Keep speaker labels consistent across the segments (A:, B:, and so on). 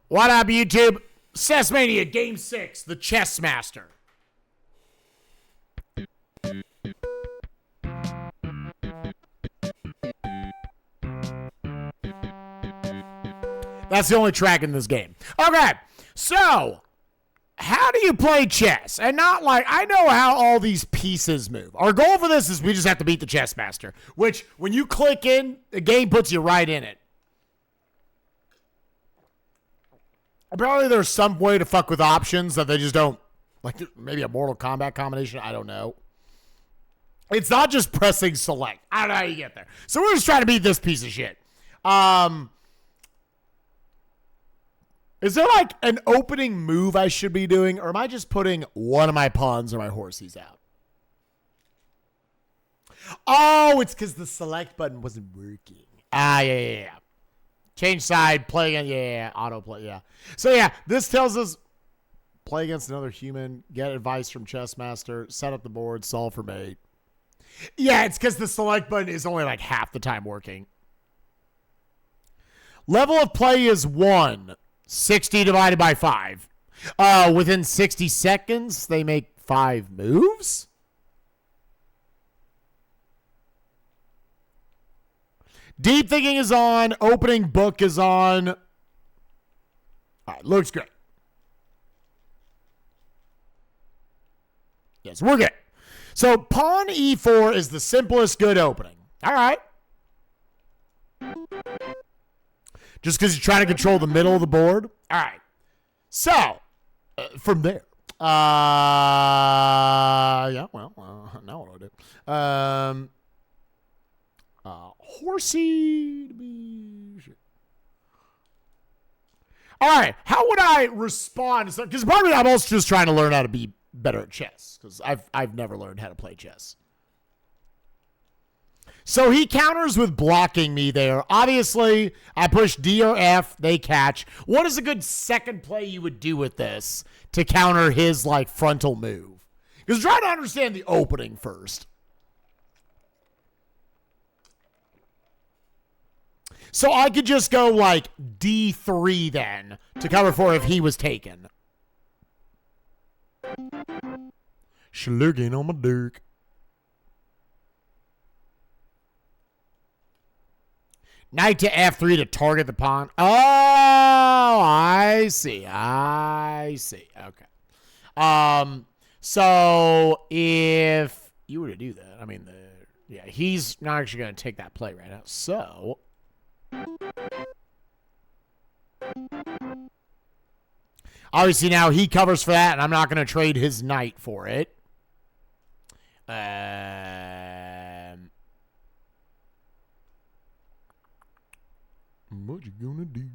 A: What up, YouTube? SNESMania Game 6, the Chessmaster. That's the only track in this game. Okay, so how do you play chess? And not like, I know how all these pieces move. Our goal for this is we just have to beat the Chessmaster, which when you click in, the game puts you right in it. Apparently there's some way to fuck with options that they just don't, like maybe a Mortal Kombat combination, I don't know. It's not just pressing select. I don't know how you get there. So we're just trying to beat this piece of shit. Is there like an opening move I should be doing, or am I just putting one of my pawns or my horses out? Oh, it's because the select button wasn't working. Yeah. Change side, play again, yeah, autoplay, yeah. So yeah, this tells us play against another human, get advice from Chessmaster, set up the board, solve for mate. Yeah, it's because the select button is only like half the time working. Level of play is 1. 60 divided by 5. Within 60 seconds, they make 5 moves? Deep thinking is on. Opening book is on. All right, looks great. Yes, we're good. So pawn e4 is the simplest good opening. All right. Just because you're trying to control the middle of the board. All right. So, from there. Yeah, well, now what do I do? Horsey to be sure. All right. How would I respond? Because part of me, I'm also just trying to learn how to be better at chess. Because I've never learned how to play chess. So he counters with blocking me there. Obviously, I push D or F, they catch. What is a good second play you would do with this to counter his like frontal move? Because try to understand the opening first. So I could just go like D3 then to cover for if he was taken. Slugging on my dick. Knight to F3 to target the pawn. Oh, I see. Okay. So if you were to do that, I mean, yeah, he's not actually going to take that play right now. So obviously now he covers for that, and I'm not going to trade his knight for it. What you gonna do?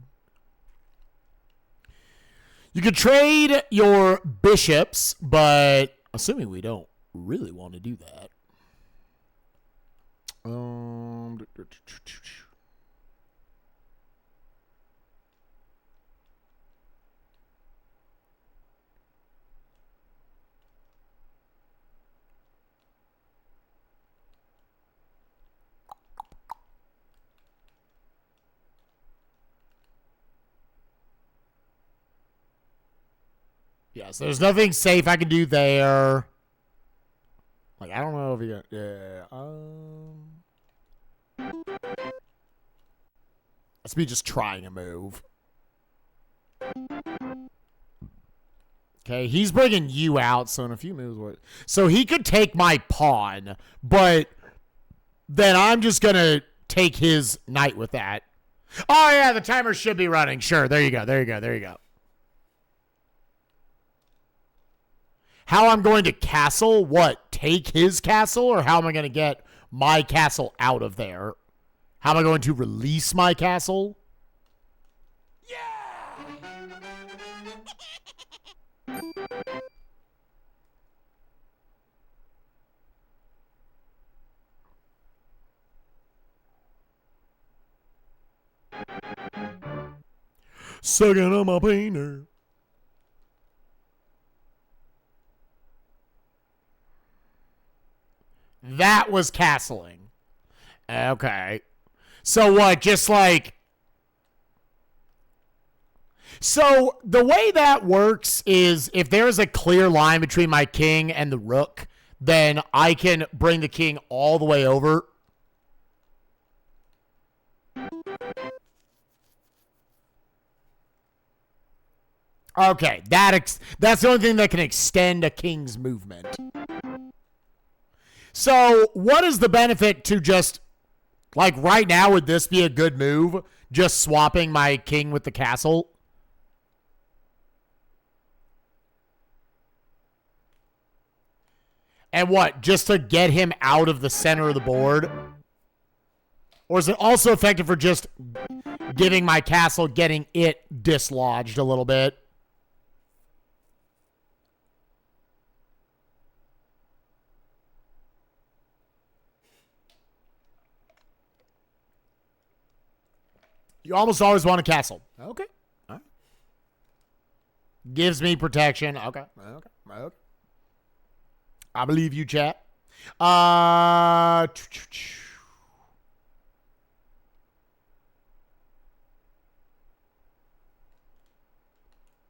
A: You could trade your bishops, but assuming we don't really want to do that. Yeah, so there's nothing safe I can do there. Like, I don't know if you... Yeah. That's me just trying a move. Okay, he's bringing you out, so in a few moves... So he could take my pawn, but then I'm just going to take his knight with that. Oh, yeah, the timer should be running. Sure, there you go. How I'm going to castle? What? Take his castle? Or how am I going to get my castle out of there? How am I going to release my castle? Yeah! Sucking on my painter. That was castling. Okay. So what? Just like So the way that works is if there's a clear line between my king and the rook, then I can bring the king all the way over. Okay, that's the only thing that can extend a king's movement. So what is the benefit to just, like right now, would this be a good move? Just swapping my king with the castle? And what, just to get him out of the center of the board? Or is it also effective for just giving my castle, getting it dislodged a little bit? You almost always want a castle. Okay. All right. Gives me protection. Okay. Okay. I believe you, chat.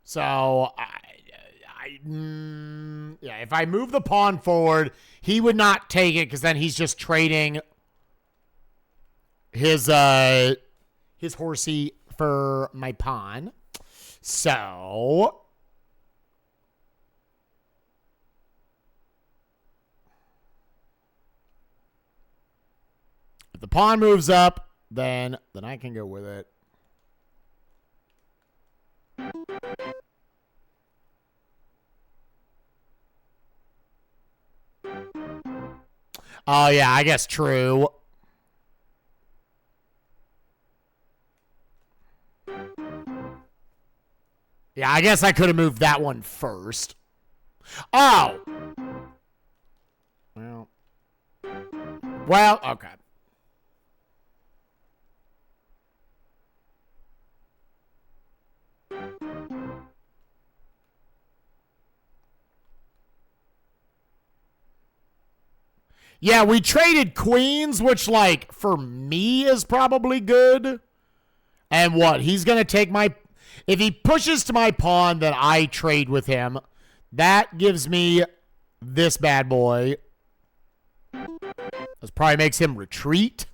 A: So, yeah, if I move the pawn forward, he would not take it because then he's just trading his horsey for my pawn. So, if the pawn moves up, then I can go with it. Oh, yeah, I guess true. Yeah, I guess I could have moved that one first. Oh. Well, okay. Yeah, we traded queens, which, like, for me is probably good. And what? He's going to take my... If he pushes to my pawn, then I trade with him. That gives me this bad boy. This probably makes him retreat.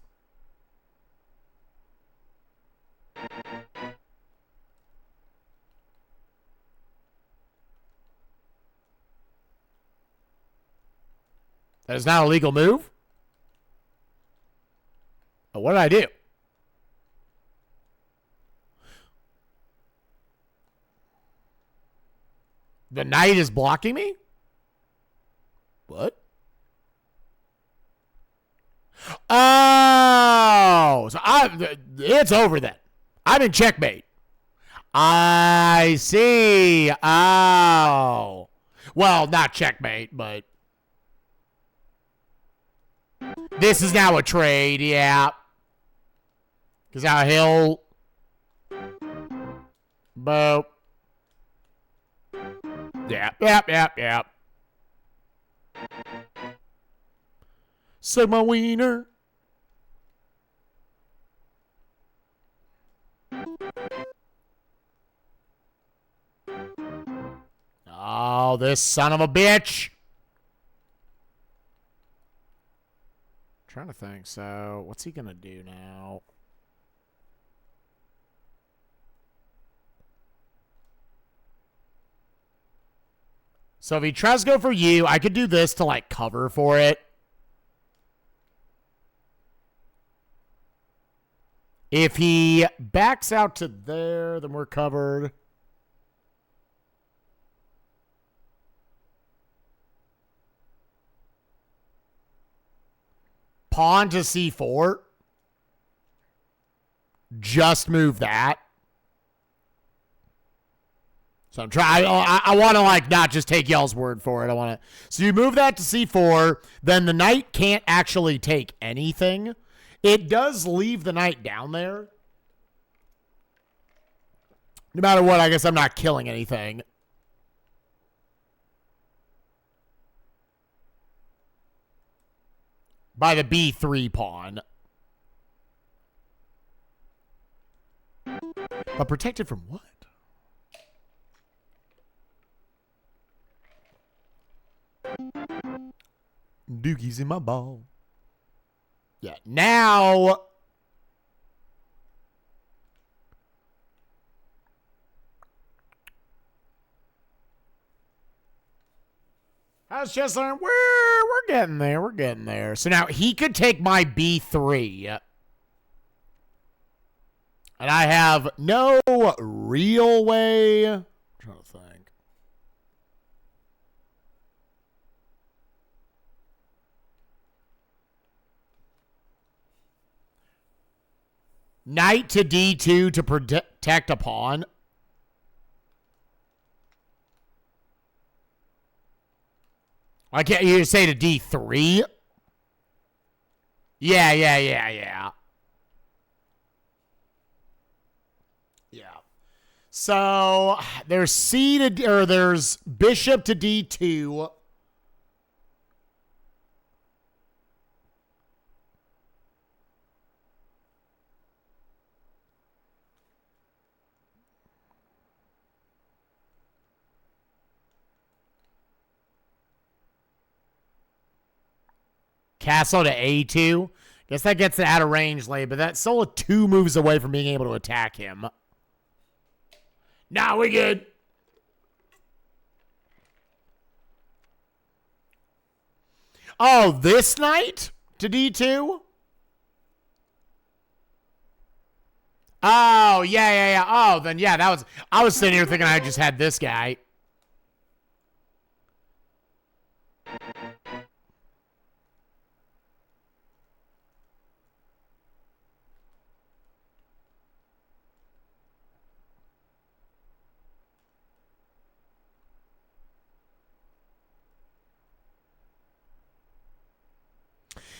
A: That is not a legal move. Oh, what did I do? The knight is blocking me? What? Oh, so it's over then. I'm in checkmate. I see. Oh. Well, not checkmate, but this is now a trade, yeah. Because now he'll... Boop. Yep. Sigma wiener. Oh, this son of a bitch. Trying to think. So, what's he going to do now? So, if he tries to go for you, I could do this to, like, cover for it. If he backs out to there, then we're covered. Pawn to c4. Just move that. So I'm trying. I want to like not just take y'all's word for it. I want to. So you move that to c4. Then the knight can't actually take anything. It does leave the knight down there. No matter what, I guess I'm not killing anything. By the b3 pawn. But protected from what? Dookie's in my ball. Yeah, now... How's chess learn? We're getting there. We're getting there. So now he could take my b3. And I have no real way. I'm trying to think. Knight to d2 to protect a pawn. I can't. You say to d3? Yeah. Yeah. So there's there's bishop to d2. Castle to a2. Guess that gets it out of range late, but that's still 2 moves away from being able to attack him. Nah, we good. Oh, this knight to d2? Oh, yeah. Oh, then yeah, that was... I was sitting here thinking I just had this guy.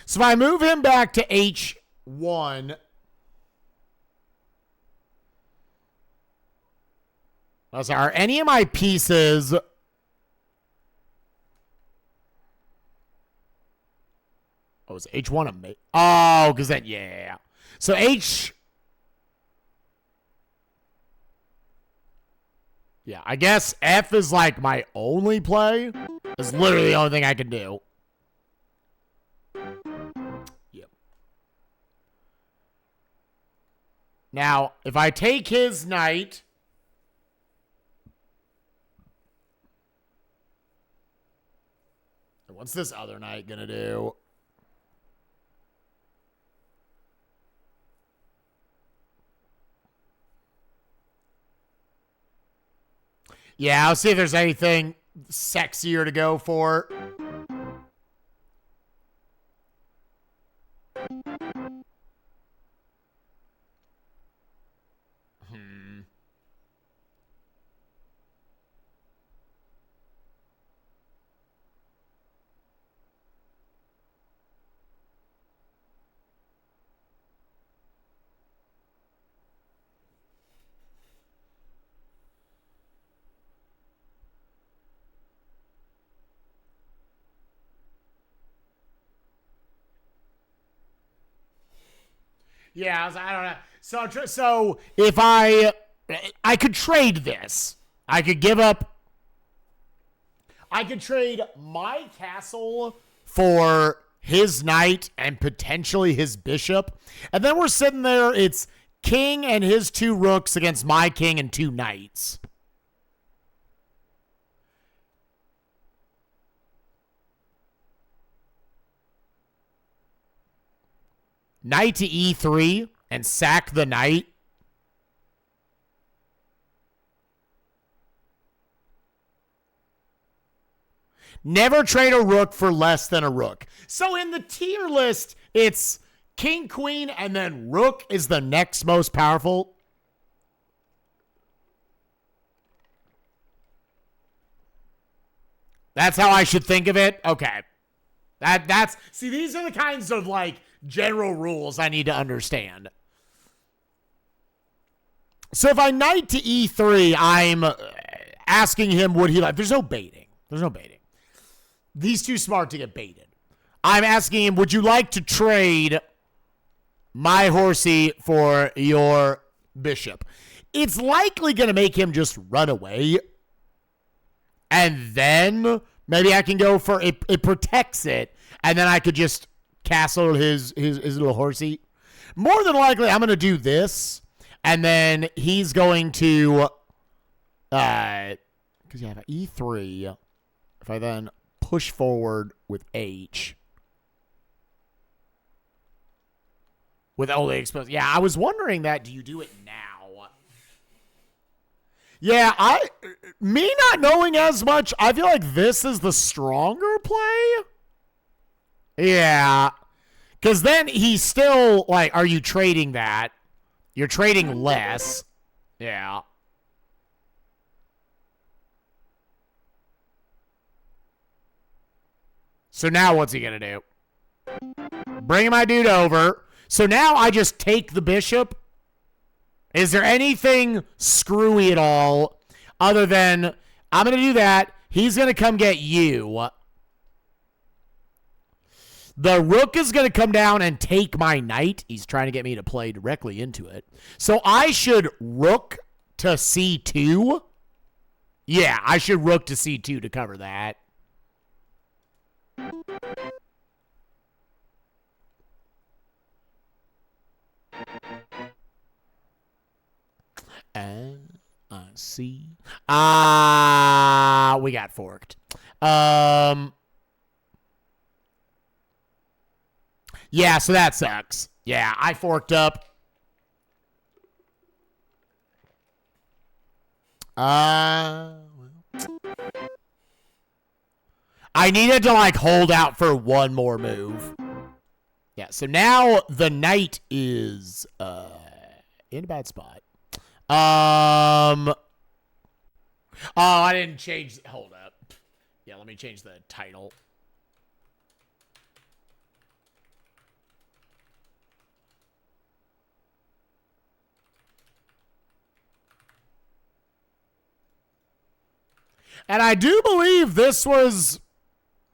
A: So if I move him back to h1, are any of my pieces... Oh, is h1 a... Oh, because that... Yeah. So h... Yeah, I guess f is like my only play. It's literally the only thing I can do. Now, if I take his knight, what's this other knight gonna do? Yeah, I'll see if there's anything sexier to go for. Yeah, I don't know. So if I could trade this. I could give up. I could trade my castle for his knight and potentially his bishop. And then we're sitting there. It's king and his 2 rooks against my king and 2 knights. Knight to e3 and sack the knight. Never trade a rook for less than a rook. So in the tier list, it's king, queen, and then rook is the next most powerful. That's how I should think of it? Okay. That's see, these are the kinds of like general rules I need to understand. So if I knight to e3, I'm asking him would he like. There's no baiting. These too smart to get baited. I'm asking him, would you like to trade my horsey for your bishop? It's likely going to make him just run away. And then maybe I can go for it. It protects it. and then I could just castle his little horsey. More than likely, I'm going to do this, and then he's going to, because you have E3. If I then push forward with H, with only exposed. Yeah, I was wondering that. Do you do it now? Yeah, me not knowing as much, I feel like this is the stronger play. Yeah. Because then he's still, like, are you trading that? You're trading less. Yeah. So now what's he going to do? Bring my dude over. So now I just take the bishop. Is there anything screwy at all other than I'm going to do that. He's going to come get you. The rook is going to come down and take my knight. He's trying to get me to play directly into it. So I should rook to C2. Yeah, I should rook to C2 to cover that. I see. We got forked. Yeah, so that sucks. Yeah, I forked up. I needed to, like, hold out for one more move. Yeah, so now the knight is in a bad spot. Oh, I didn't change. Hold up. Yeah, let me change the title. And I do believe this was,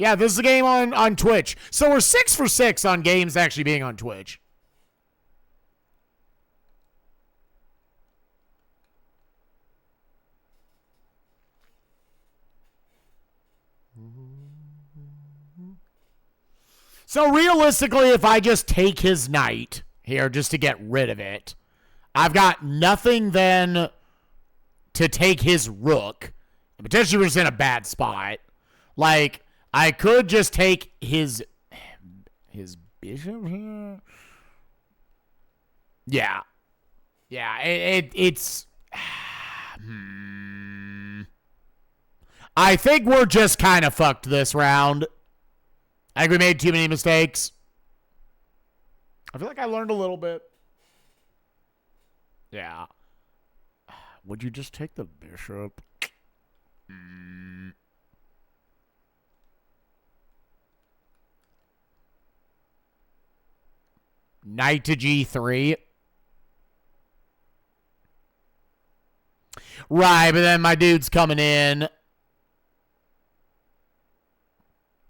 A: yeah, this is a game on Twitch. So we're 6 for 6 on games actually being on Twitch. So realistically, if I just take his knight here just to get rid of it, I've got nothing then to take his rook. And potentially we're just in a bad spot. Like, I could just take his bishop here. Yeah. Yeah, it's... I think we're just kind of fucked this round. I think we made too many mistakes. I feel like I learned a little bit. Yeah. Would you just take the bishop? Knight to G3. Right, but then my dude's coming in.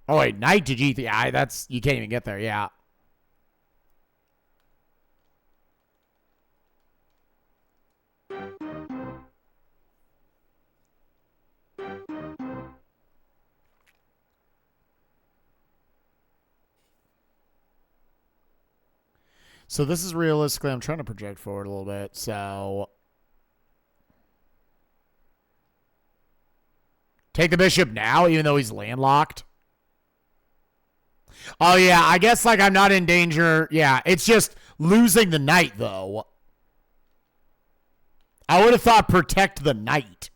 A: Oh, wait, knight to G3. That's, you can't even get there, yeah. So this is realistically, I'm trying to project forward a little bit. So take the bishop now, even though he's landlocked. Oh, yeah, I guess, like, I'm not in danger. Yeah, it's just losing the knight, though. I would have thought protect the knight.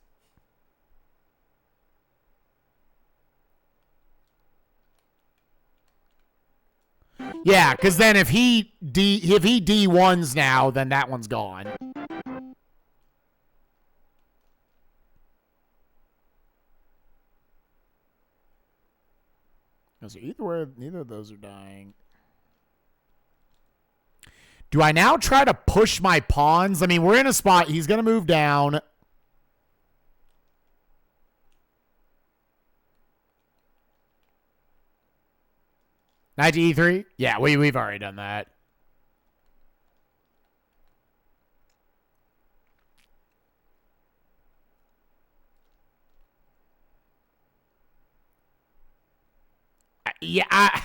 A: Yeah, because then if he D1s now, then that one's gone. So neither of those are dying. Do I now try to push my pawns? I mean, we're in a spot. He's going to move down. Knight to E3? Yeah, we've already done that. Yeah,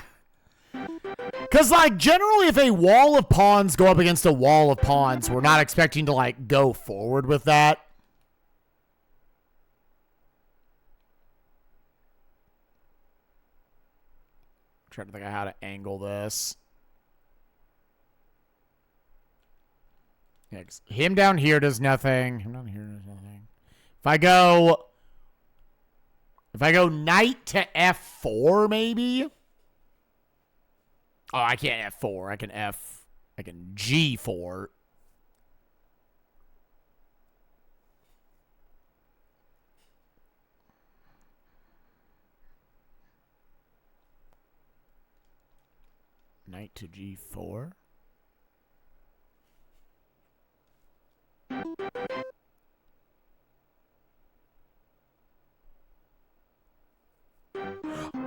A: Because, like, generally if a wall of pawns go up against a wall of pawns, we're not expecting to, like, go forward with that. I'm trying to think of how to angle this. Yeah, him down here does nothing. Him down here does nothing. If I go knight to F4, maybe. Oh, I can't F4. I can G4. Knight to G4.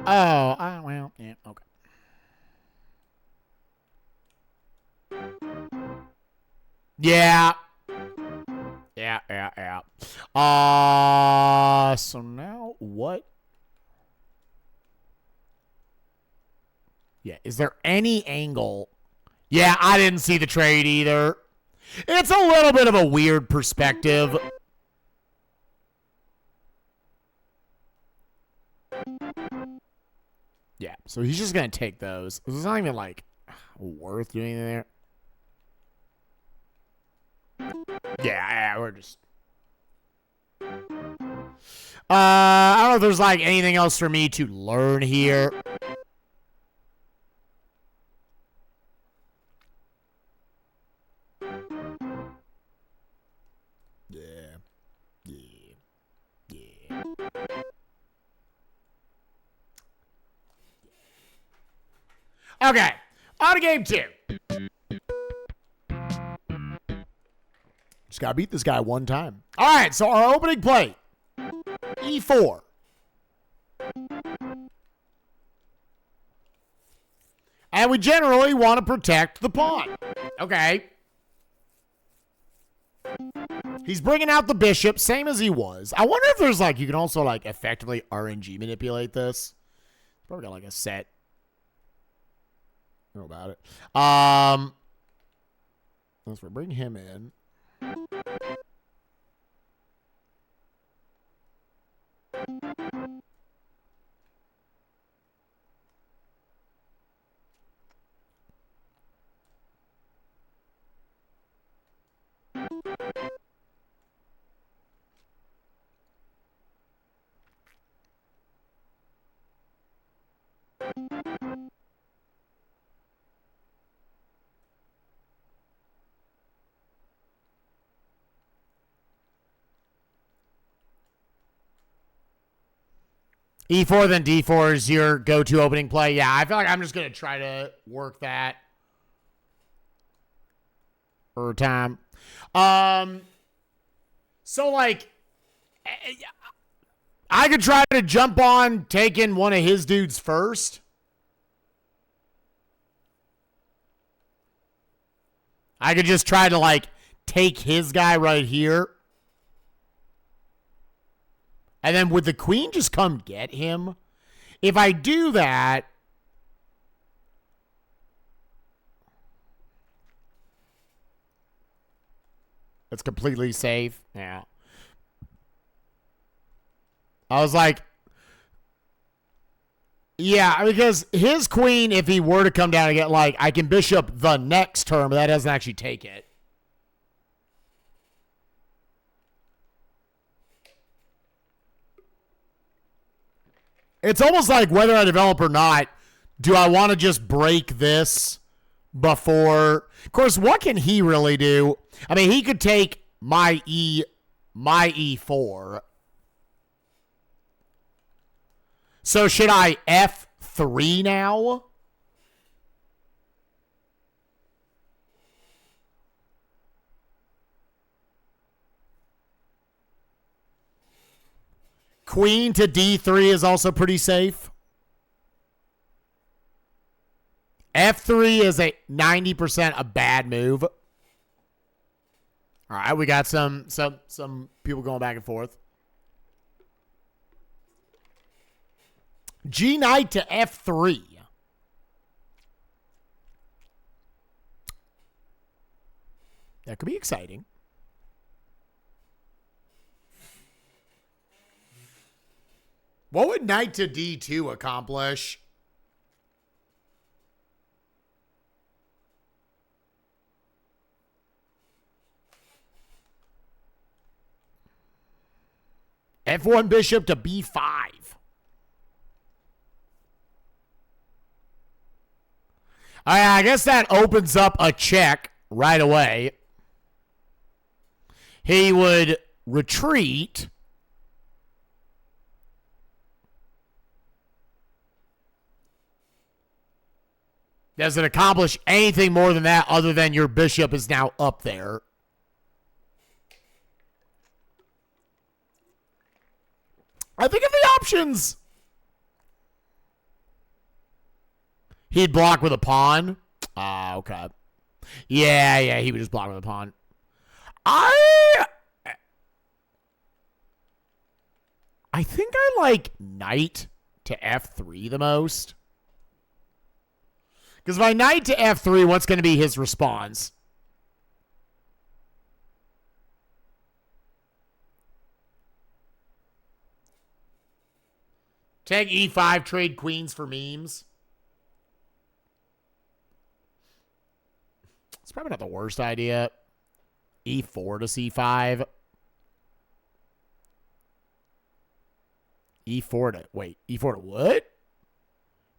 A: Oh, well, yeah, okay. Yeah. Yeah. So now what? Yeah, is there any angle? Yeah, I didn't see the trade either. It's a little bit of a weird perspective. Yeah, so he's just going to take those. It's not even, like, worth doing anything there. Yeah, we're just... I don't know if there's, like, anything else for me to learn here. Yeah. Okay, on to game 2. Just gotta beat this guy one time. All right, so our opening play, E4. And we generally want to protect the pawn. Okay. He's bringing out the bishop, same as he was. I wonder if there's, like, you can also, like, effectively RNG manipulate this. Probably got, like, a set. I don't know about it. Let's bring him in. E4, then D4 is your go-to opening play. Yeah, I feel like I'm just going to try to work that for time. So, like, I could try to jump on taking one of his dudes first. I could just try to, like, take his guy right here. And then would the queen just come get him? If I do that, it's completely safe. Yeah. I was like, yeah, because his queen, if he were to come down and get, like, I can bishop the next turn, but that doesn't actually take it. It's almost like whether I develop or not, do I want to just break this before? Of course, what can he really do? I mean, he could take my E4. So should I F3 now? Queen to D3 is also pretty safe. F3 is a 90% a bad move. All right, we got some people going back and forth. G knight to F3. That could be exciting. What would knight to d2 accomplish? F1 bishop to b5. All right, I guess that opens up a check right away. He would retreat. Does it accomplish anything more than that other than your bishop is now up there? I think of the options. He'd block with a pawn. Okay. Yeah, he would just block with a pawn. I think I like knight to f3 the most. Because my knight to f3, what's going to be his response? Take e5, trade queens for memes. It's probably not the worst idea. e4 to c5. e4 to... Wait, e4 to what?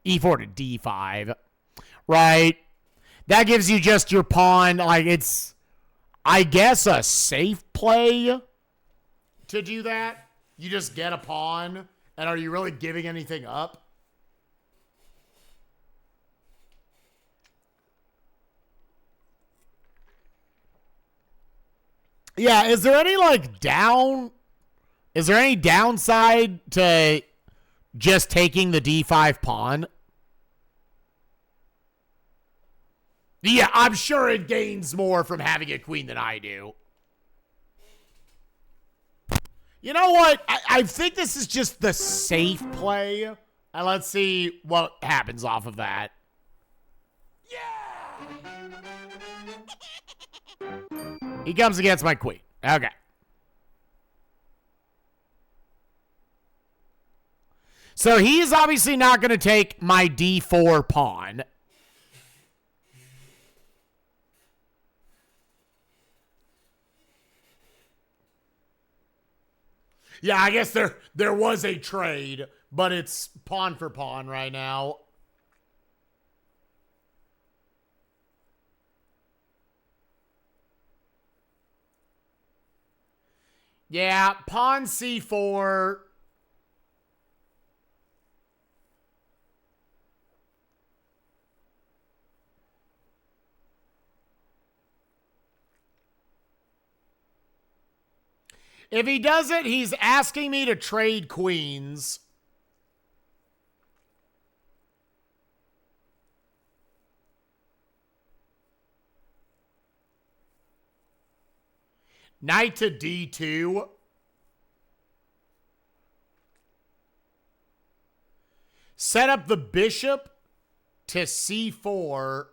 A: e4 to d5. Right. That gives you just your pawn. Like, it's, I guess, a safe play to do that. You just get a pawn. And are you really giving anything up? Yeah, is there any, like, is there any downside to just taking the d5 pawn? Yeah, I'm sure it gains more from having a queen than I do. You know what? I think this is just the safe play. And let's see what happens off of that. Yeah! He comes against my queen. Okay. So he's obviously not going to take my d4 pawn. Yeah, I guess there was a trade, but it's pawn for pawn right now. Yeah, pawn c4. If he does it, he's asking me to trade queens. Knight to d2. Set up the bishop to c4.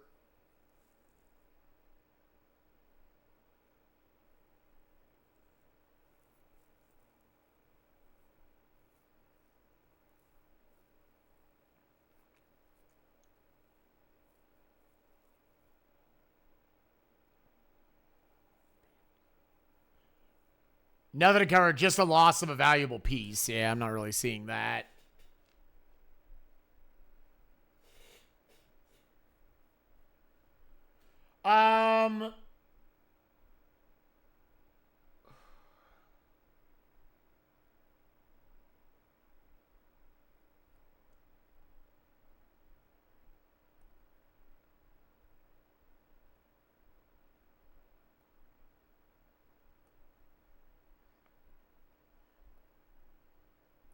A: Nothing to cover, just a loss of a valuable piece. Yeah, I'm not really seeing that.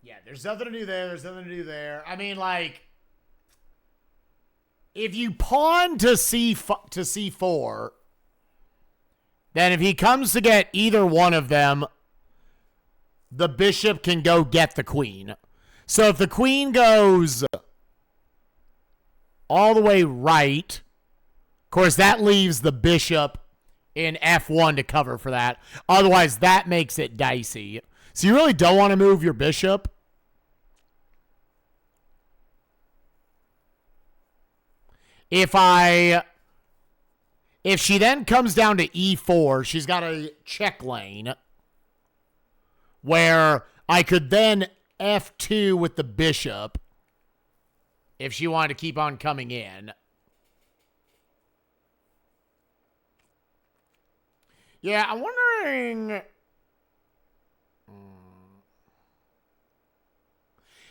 A: Yeah, there's nothing to do there. There's nothing to do there. I mean, like, if you pawn to c4, then if he comes to get either one of them, the bishop can go get the queen. So if the queen goes all the way right, of course, that leaves the bishop in F1 to cover for that. Otherwise, that makes it dicey. So you really don't want to move your bishop. If she then comes down to E4, she's got a check lane where I could then F2 with the bishop if she wanted to keep on coming in. Yeah, I'm wondering...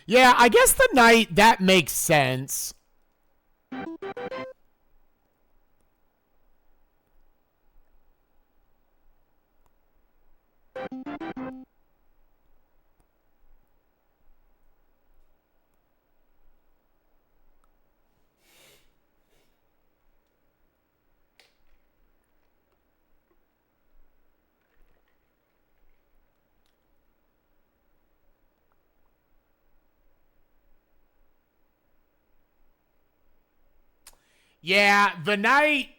A: Yeah, I guess the knight, that makes sense. Yeah, the knight,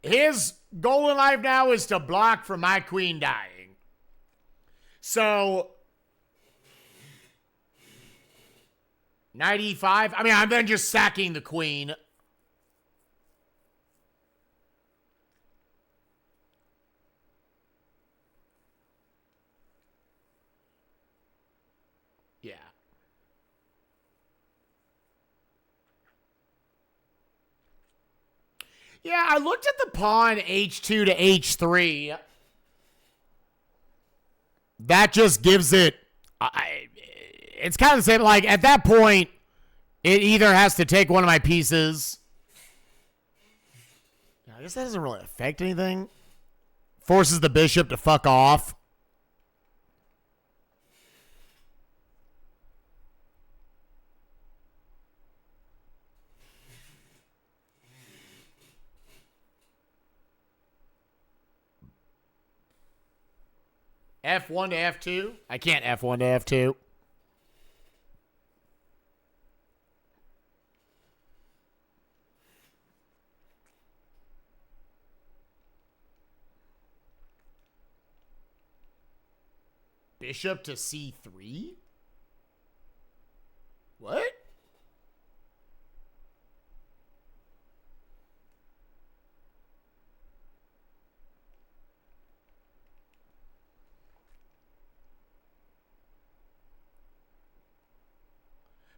A: his goal in life now is to block from my queen dying. So, knight E5. I mean, I'm then just sacking the queen. Yeah. Yeah, I looked at the pawn H2 to H3. That just gives it... it's kind of the same. Like, at that point, it either has to take one of my pieces. I guess that doesn't really affect anything. Forces the bishop to fuck off. F1 to F2? I can't F1 to F2. Bishop to C3? What?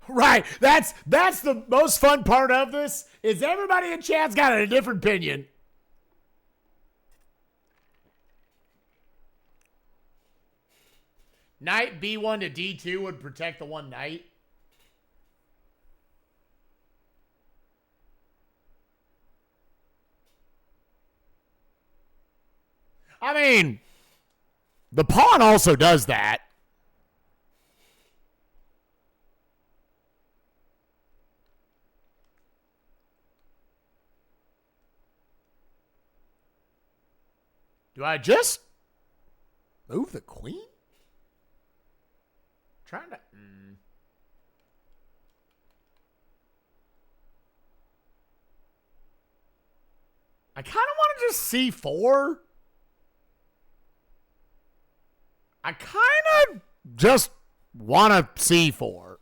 A: Right. That's the most fun part of this, is everybody in chat's got a different opinion. Knight B1 to D2 would protect the one knight. I mean, the pawn also does that. Do I just move the queen? Trying to... I kind of want to just C4. I kind of just want to C4.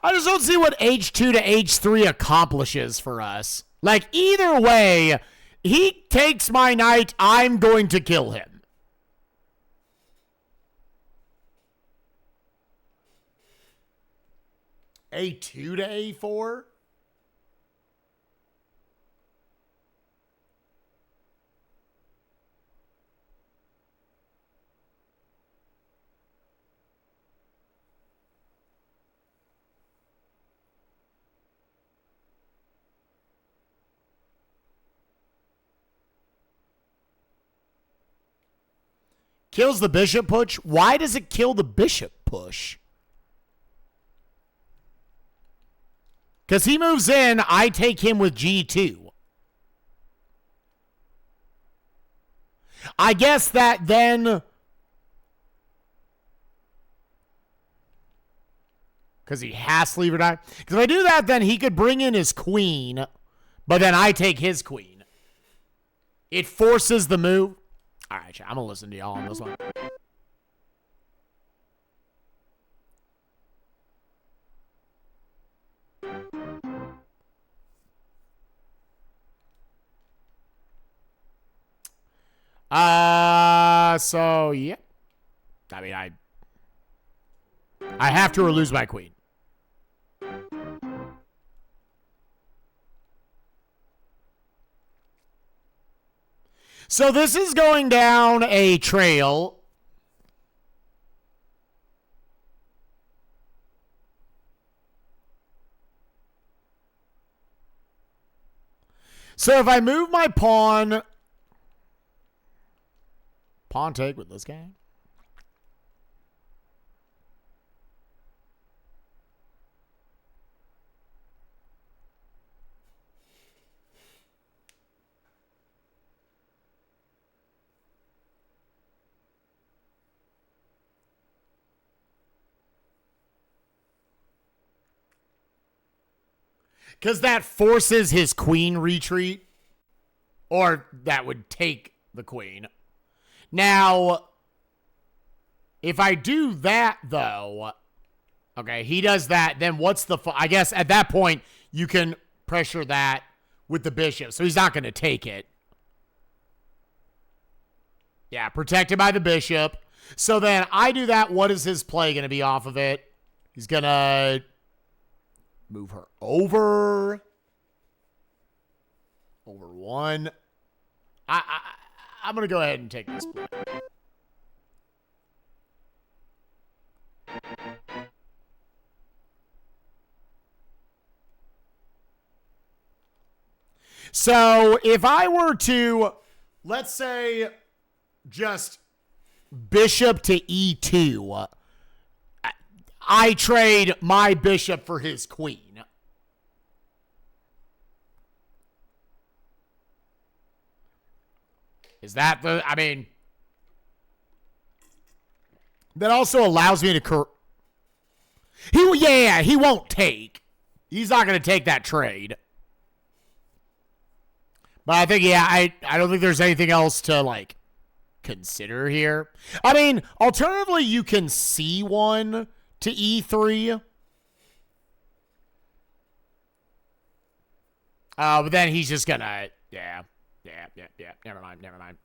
A: I just don't see what H2 to H3 accomplishes for us. Like, either way, he takes my knight, I'm going to kill him. A2 to A4? Kills the bishop push. Why does it kill the bishop push? Because he moves in, I take him with G2. I guess that then because he has to leave or die. Because if I do that, then he could bring in his queen, but then I take his queen. It forces the move. All right, I'm going to listen to y'all on this one. So, yeah. I mean, I have to or lose my queen. So this is going down a trail. So if I move my pawn take with this guy. Because that forces his queen retreat. Or that would take the queen. Now, if I do that, though, okay, he does that, then what's the... I guess at that point, you can pressure that with the bishop. So he's not going to take it. Yeah, protected by the bishop. So then I do that. What is his play going to be off of it? He's going to move her over. Over one. I'm going to go ahead and take this play. So if I were to, let's say, just bishop to e2, I trade my bishop for his queen. Is that the, I mean, that also allows me to, he won't take. He's not going to take that trade. But I think, yeah, I don't think there's anything else to, like, consider here. I mean, alternatively, you can C1 to E3. But then he's just gonna, yeah. Never mind.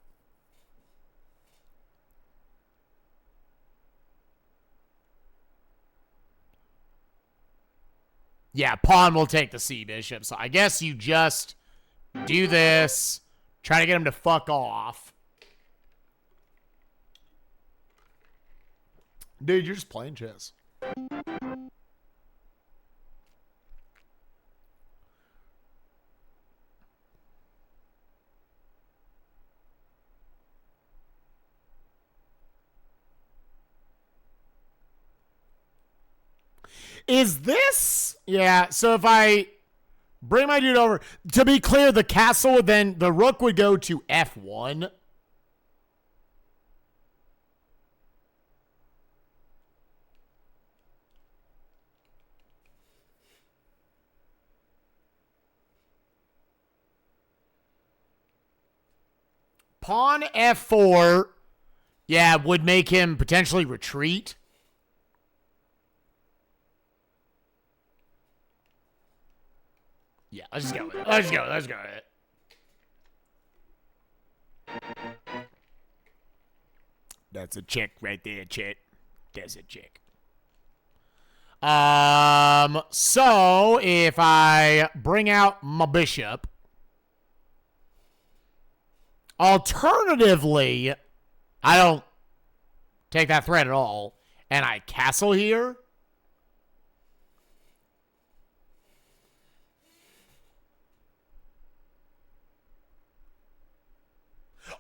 A: Yeah, pawn will take the C bishop. So I guess you just do this. Try to get him to fuck off. Dude, you're just playing chess. Is this? Yeah, so if I bring my dude over, to be clear, the castle, then the rook would go to F1. Pawn F4, yeah, would make him potentially retreat. Yeah, let's just go with it. Let's go with it. That's a check right there, chat. That's a check. So if I bring out my bishop, alternatively, I don't take that threat at all, and I castle here.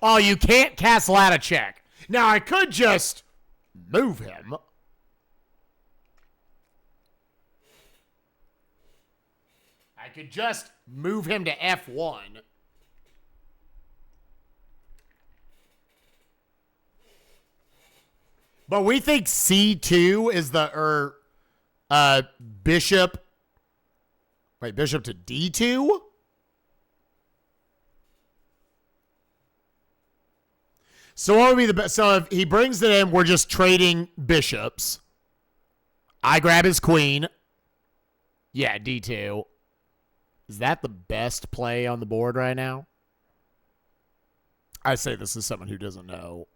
A: Oh, you can't castle out a check. Now, I could just move him. I could just move him to F1. But we think C2 is the, Bishop. Wait, bishop to d2? So what would be the best? So if he brings it in, we're just trading bishops. I grab his queen. Yeah, d2. Is that the best play on the board right now? I say this is someone who doesn't know.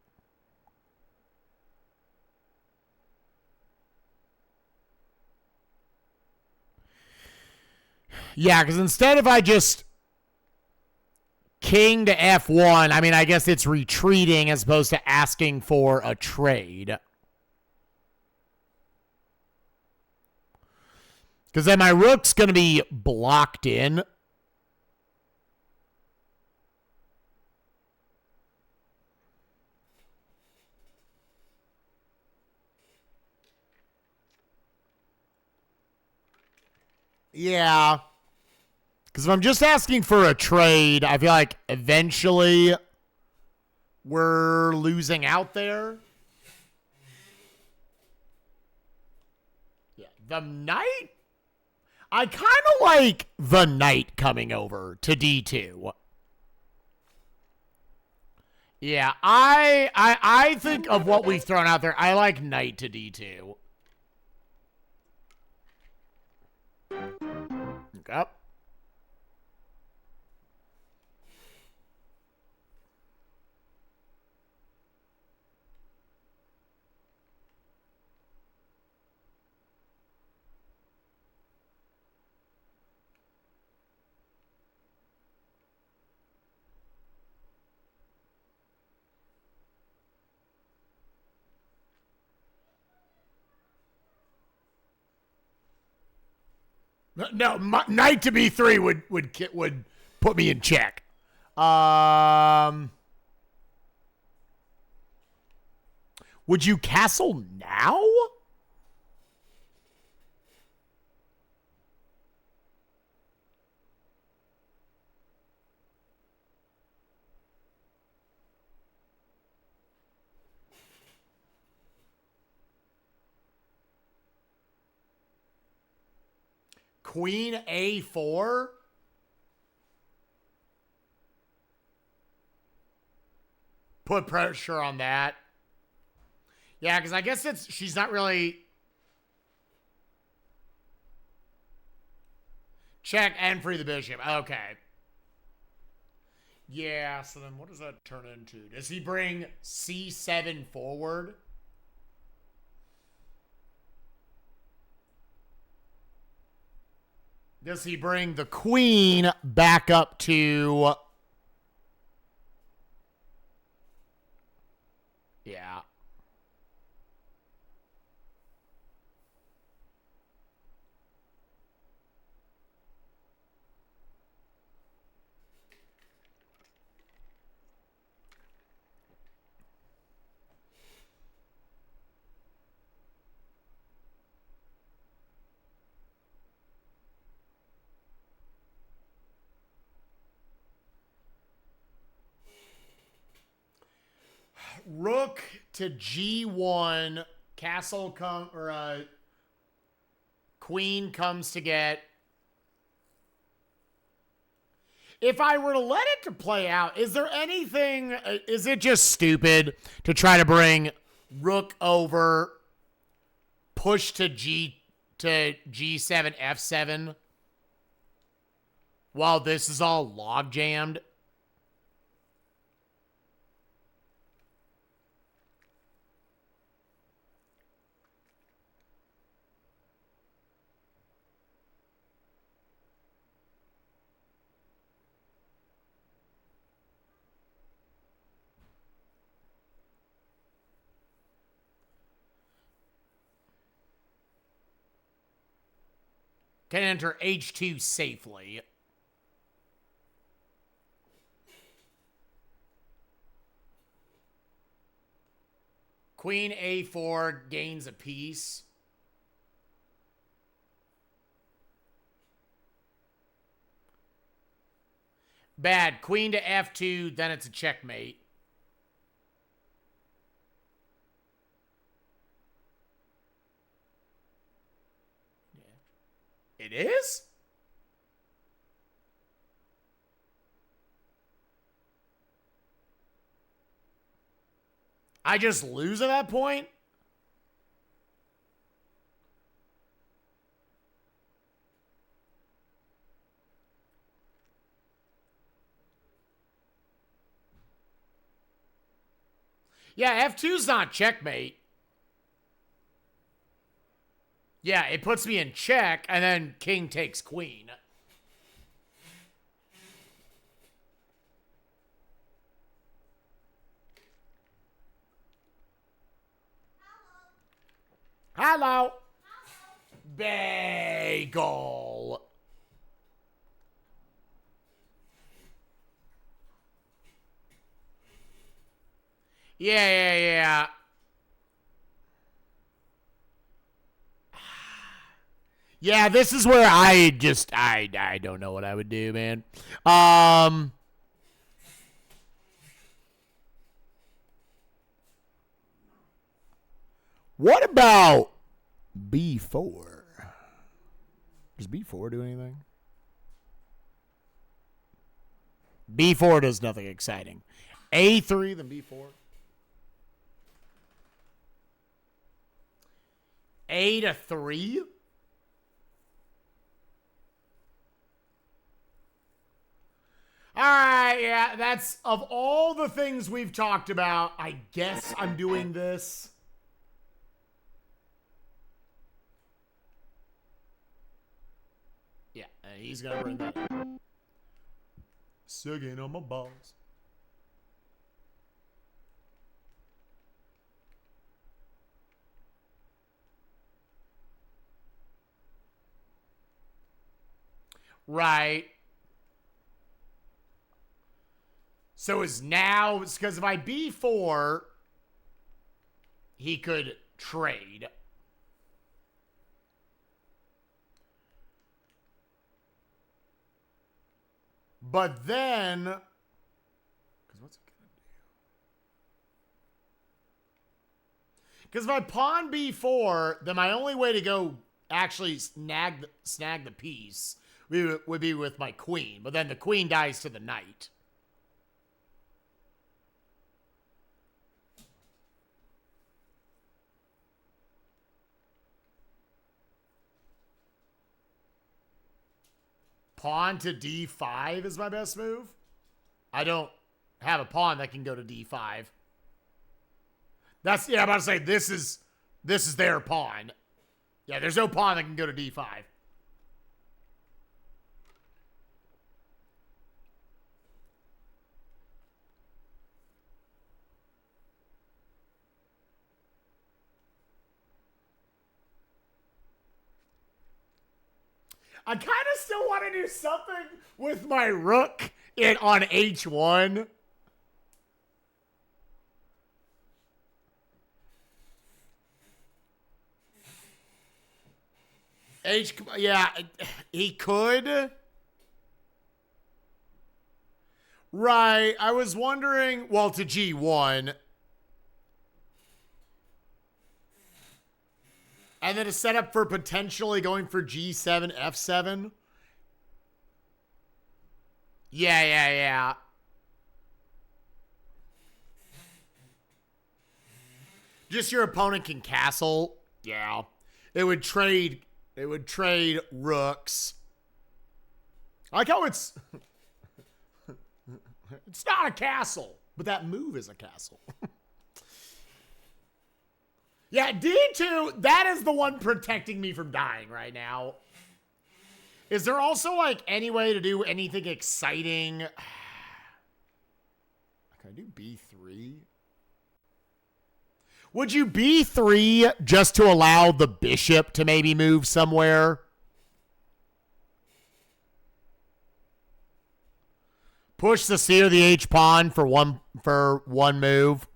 A: Yeah, because instead if I just king to f1, I mean, I guess it's retreating as opposed to asking for a trade. Because then my rook's going to be blocked in. Yeah. Because if I'm just asking for a trade, I feel like eventually we're losing out there. Yeah. The knight? I kind of like the knight coming over to d2. Yeah, I think of what we've thrown out there. I like knight to d2. Okay. No, knight to b3 would put me in check. Would you castle now? Queen a4? Put pressure on that. Yeah, because I guess she's not really... Check and free the bishop. Okay. Yeah, so then what does that turn into? Does he bring c7 forward? Does he bring the queen back up to... Yeah. Rook to g1, queen comes to get. If I were to let it to play out, is there anything? Is it just stupid to try to bring rook over, push to g7 f7 while this is all log jammed? Can enter h2 safely. Queen a4 gains a piece. Bad. Queen to f2, then it's a checkmate. It is? I just lose at that point? Yeah, F2's not checkmate. Yeah, it puts me in check, and then king takes queen. Hello. Bagel. Yeah. Yeah, this is where I don't know what I would do, man. What about B4? Does B4 do anything? B4 does nothing exciting. A3 then B4. A to 3? All right, yeah, that's of all the things we've talked about, I guess I'm doing this. Yeah, he's going to bring that up. Sucking on my balls. Right. So is now, it's because if I B4, he could trade. But then, because what's it gonna do? Because if I pawn B4, then my only way to go actually snag the piece would be with my queen. But then the queen dies to the knight. Pawn to D5 is my best move. I don't have a pawn that can go to D5. That's, yeah, I'm about to say this is their pawn. Yeah, there's no pawn that can go to D5. I kind of still want to do something with my rook on H1. Yeah, he could. Right, I was wondering, well, to G1. And then a setup for potentially going for G7, F7. Yeah. Just your opponent can castle. Yeah. It would trade rooks. I like how it's it's not a castle, but that move is a castle. Yeah, D2, that is the one protecting me from dying right now. Is there also, like, any way to do anything exciting? Can I do B3? Would you B3 just to allow the bishop to maybe move somewhere? Push the C or the H pawn for one move.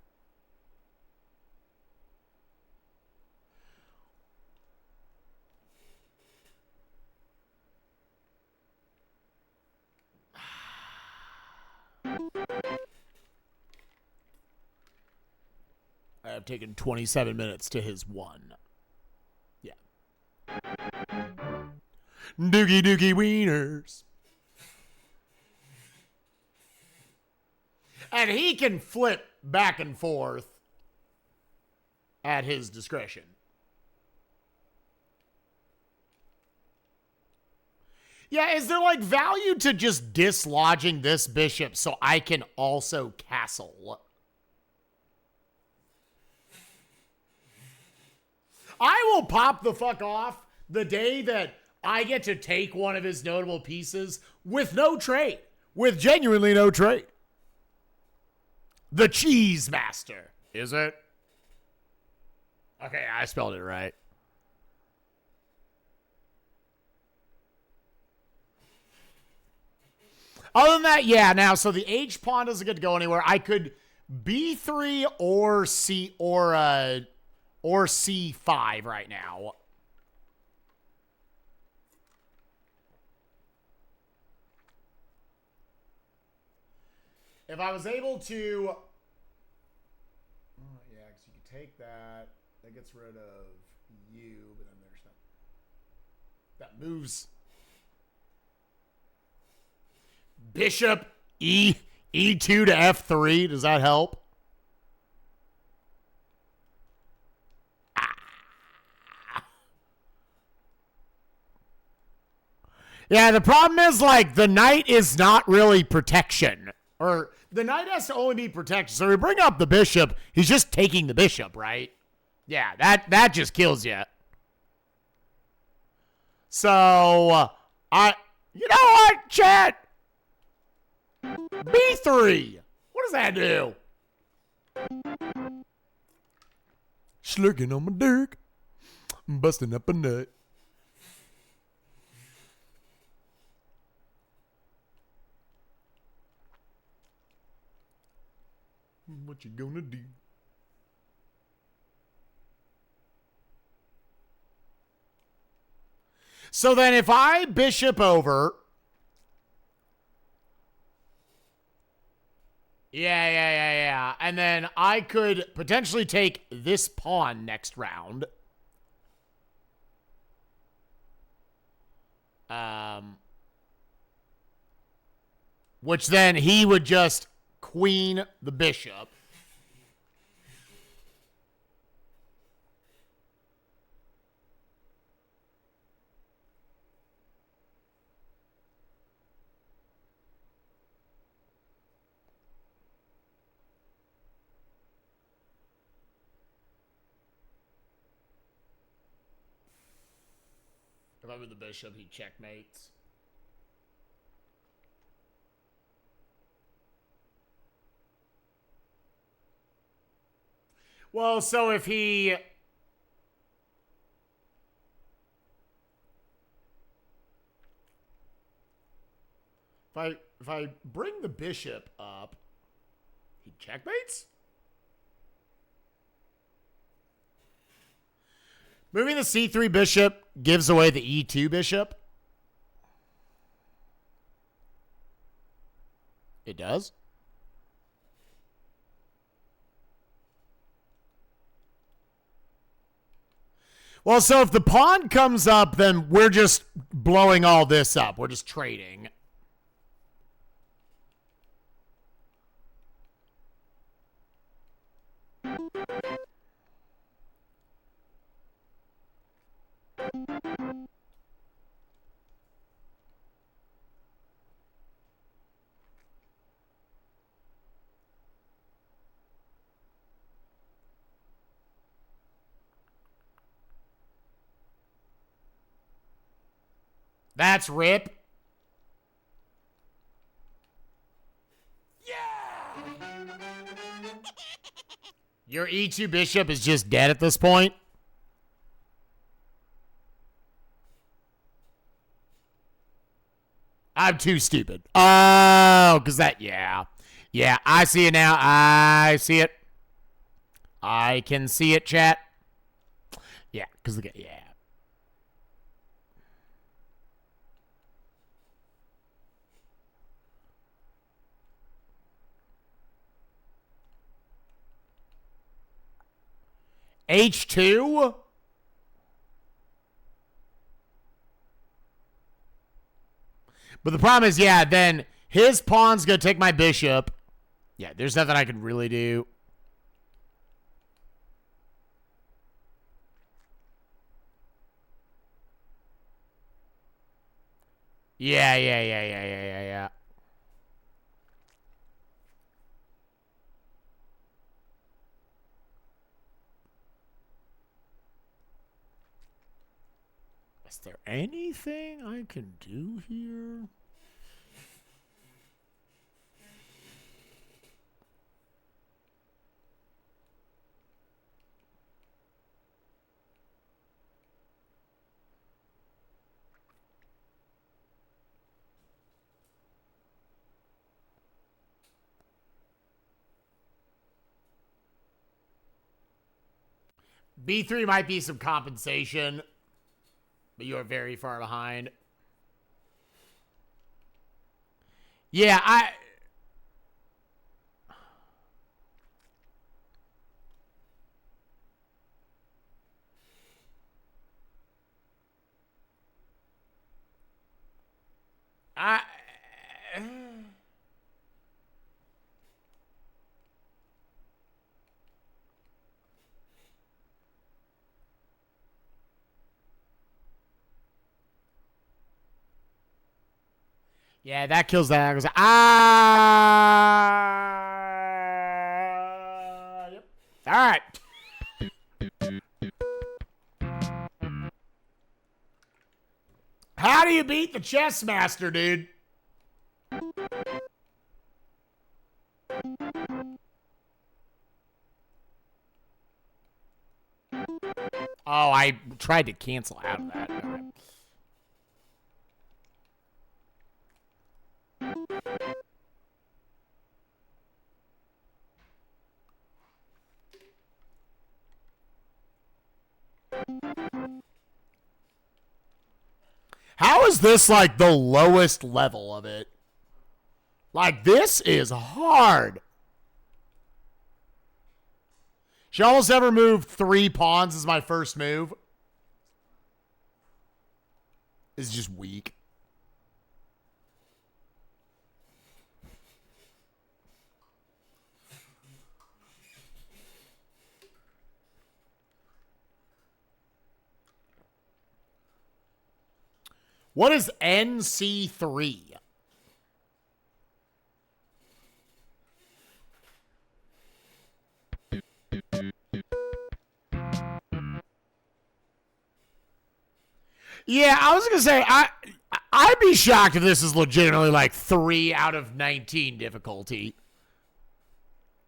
A: I have taken 27 minutes to his 1. Yeah. Doogie doogie wieners. And he can flip back and forth at his discretion. Yeah, is there like value to just dislodging this bishop so I can also castle? I will pop the fuck off the day that I get to take one of his notable pieces with no trade. With genuinely no trade. The Chessmaster. Is it? Okay, I spelled it right. Other than that, yeah, now, so the H pawn doesn't get to go anywhere. I could B3 or C5 right now. If I was able to... Oh, yeah, because you could take that. That gets rid of you, but then there's that moves... Bishop E2 to F3. Does that help? Yeah, the problem is, like, the knight is not really protection. Or the knight has to only be protection. So we bring up the bishop. He's just taking the bishop, right? Yeah, that just kills you. So, you know what, chat? B3. What does that do? Slurking on my dick. Busting up a nut. What you gonna do? So then if I bishop over... Yeah. And then I could potentially take this pawn next round. Which then he would just queen the bishop. If I move the bishop, he checkmates. Well, so if he... If I bring the bishop up, he checkmates? Moving the C3 bishop gives away the E2 bishop. It does? Well, so if the pawn comes up, then we're just blowing all this up. We're just trading. That's rip. Yeah! Your E2 bishop is just dead at this point. I'm too stupid. Oh, because that, yeah. Yeah, I see it now. I see it. I can see it, chat. Yeah, because, yeah. H2? But the problem is, yeah, then his pawn's going to take my bishop. Yeah, there's nothing I can really do. Yeah. Is there anything I can do here? B3 might be some compensation, but you are very far behind. Yeah, I yeah, that kills that. I was yep. All right. How do you beat the Chessmaster, dude? Oh, I tried to cancel out of that. All right. How is this like the lowest level of it? Like, this is hard. She almost ever moved 3 pawns as my first move. It's just weak. What is NC3? Yeah, I was going to say, I'd be shocked if this is legitimately like 3 out of 19 difficulty.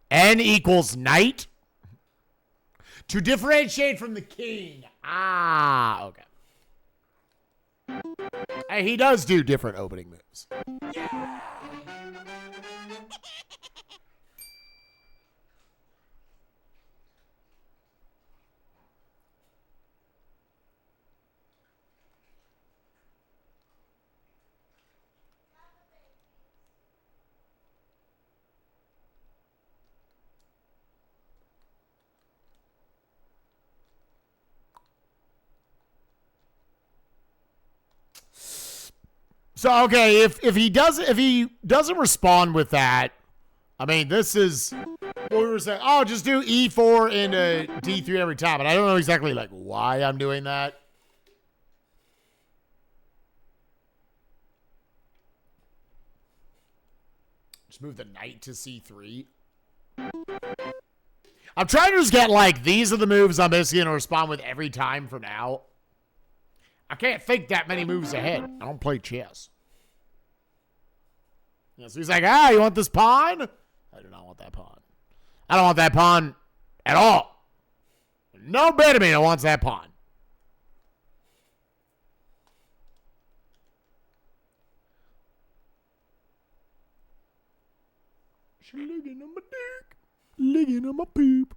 A: N equals knight. To differentiate from the king. Ah, okay. Hey, he does do different opening moves. Yeah. So okay, if he doesn't respond with that, I mean, this is what we were saying. Oh, just do E4 into D3 every time, but I don't know exactly like why I'm doing that. Just move the knight to C3. I'm trying to just get like these are the moves I'm basically gonna respond with every time from now. I can't think that many moves ahead. I don't play chess. Yeah, so he's like, you want this pawn? I do not want that pawn. I don't want that pawn at all. No bit of me that wants that pawn. She licking on my dick. Licking on my poop.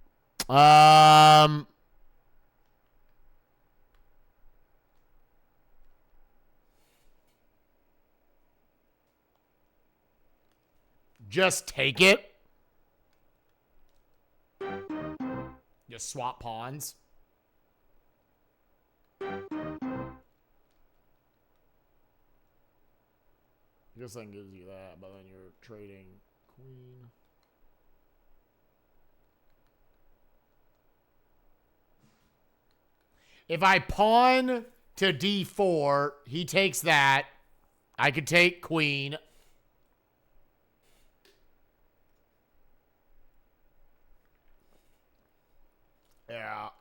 A: Just take it. Just swap pawns. This thing gives you that, but then you're trading queen. If I pawn to d4, he takes that. I could take queen. Yeah.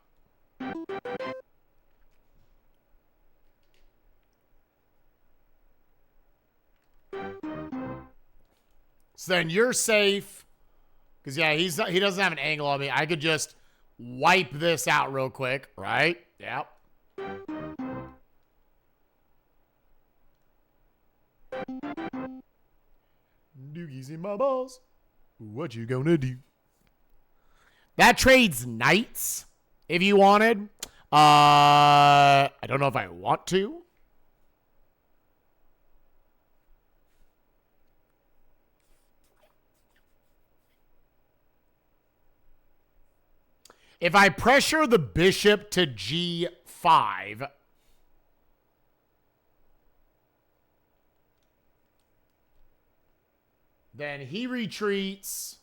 A: So then you're safe. Because, yeah, he doesn't have an angle on me. I could just wipe this out real quick, right? Yep. Doogies in my balls. What you gonna do? That trades knights if you wanted. I don't know if I want to. If I pressure the bishop to g5, then he retreats.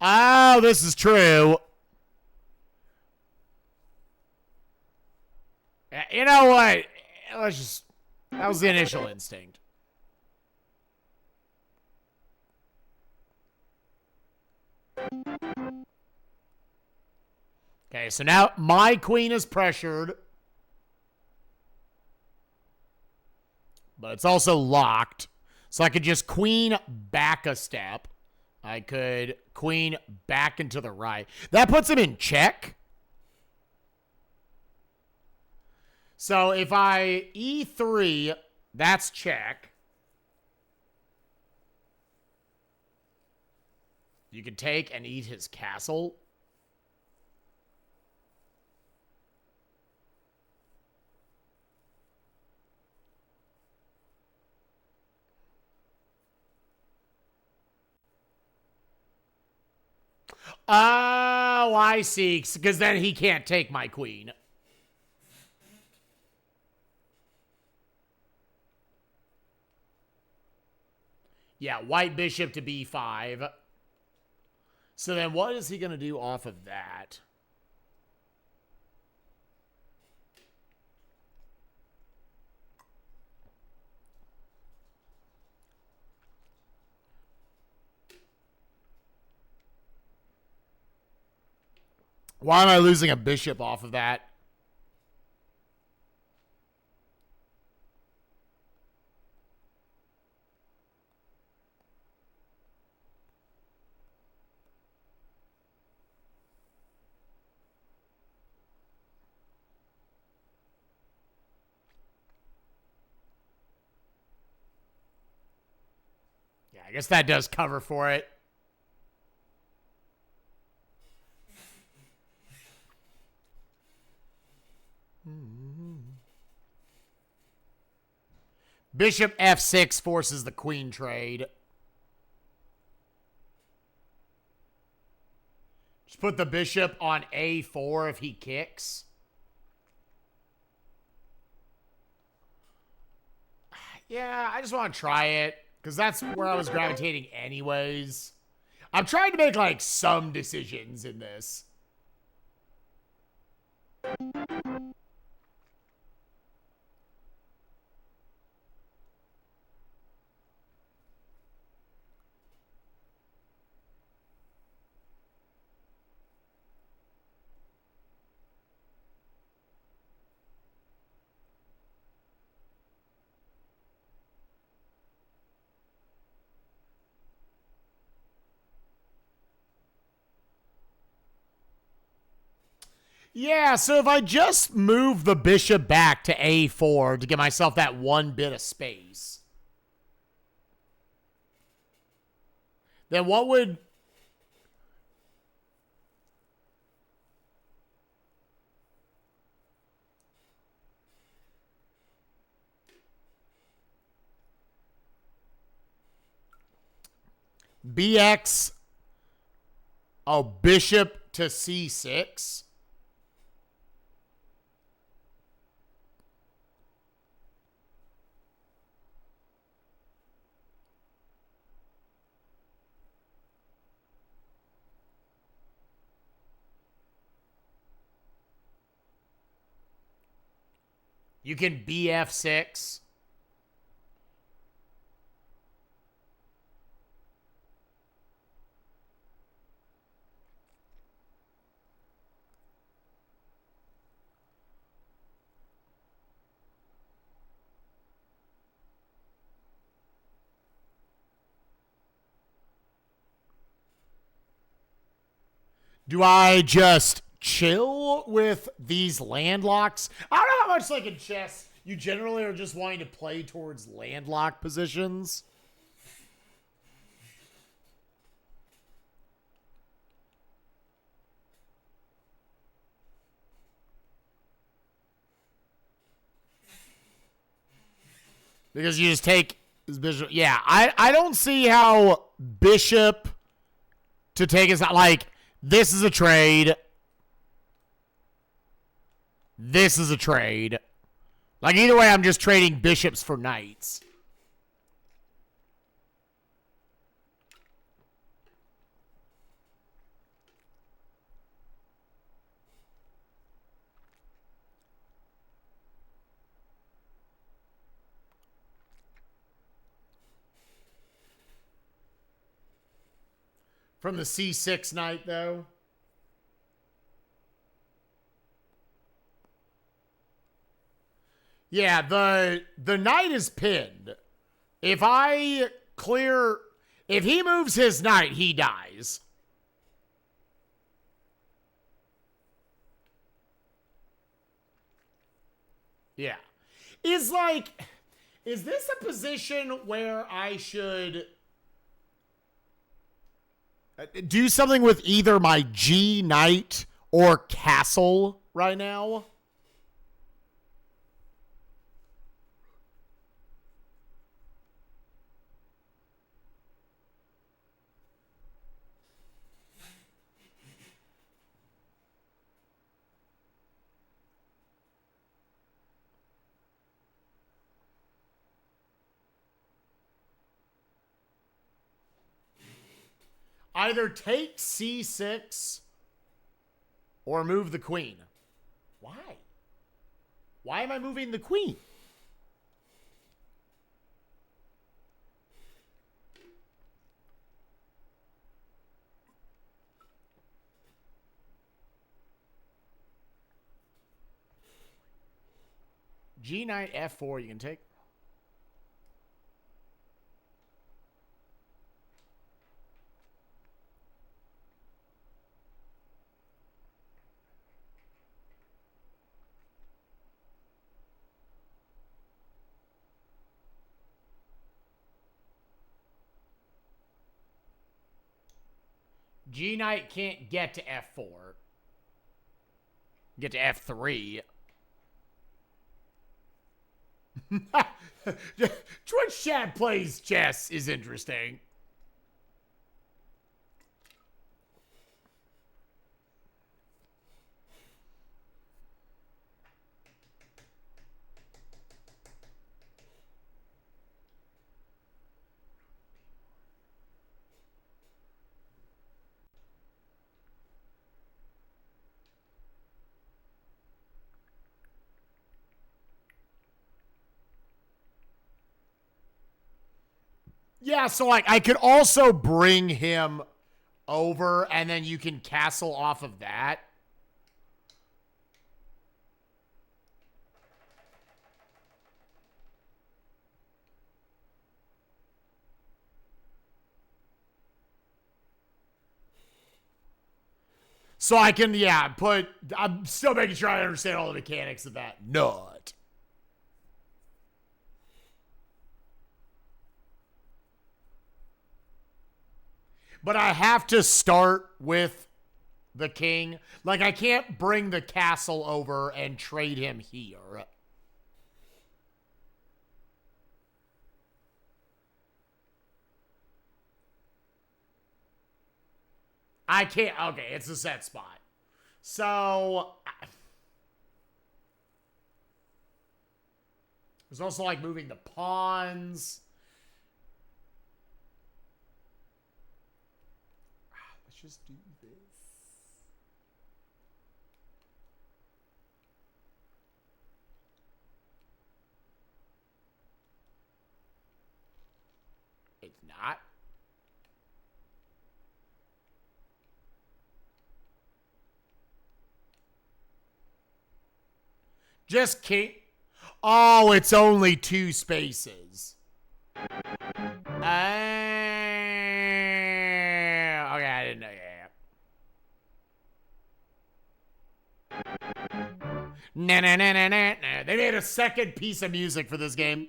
A: Oh, this is true. You know what? Let's just... That was the initial instinct. Okay, so now my queen is pressured. But it's also locked. So I could just queen back a step. I could queen back into the right. That puts him in check. So if I e3, that's check. You can take and eat his castle. Oh, I see. Because then he can't take my queen. Yeah, white bishop to b5. So then what is he going to do off of that? Why am I losing a bishop off of that? Yeah, I guess that does cover for it. Bishop f6 forces the queen trade. Just put the bishop on a4 if he kicks. Yeah, I just want to try it because that's where I was gravitating anyways. I'm trying to make like some decisions in this. Yeah, so if I just move the bishop back to a4 to give myself that one bit of space, then what would... bx, oh, bishop to c6. You can BF6. Do I just chill with these landlocks? I don't know how much, like in chess, you generally are just wanting to play towards landlock positions. Because you just take his bishop. Yeah, I don't see how bishop to take is not like, this is a trade. This is a trade. Like, either way, I'm just trading bishops for knights. From the C6 knight, though. Yeah, the knight is pinned. If I clear... If he moves his knight, he dies. Yeah. Is this a position where I should do something with either my G knight or castle right now? Either take C6 or move the queen. Why? Why am I moving the queen? G knight F4 you can take. G knight can't get to F4. Get to F3. Twitch chat plays chess is interesting. Yeah, so like I could also bring him over and then you can castle off of that. So I can, yeah, I'm still making sure I understand all the mechanics of that nut. But I have to start with the king. Like, I can't bring the castle over and trade him here. I can't. Okay, it's a set spot. So, there's also like moving the pawns. Let's just do this. it's not. Just king. Oh, it's only 2 spaces. Okay, I didn't know. Nah, nah, nah, nah, nah, nah. They made a second piece of music for this game.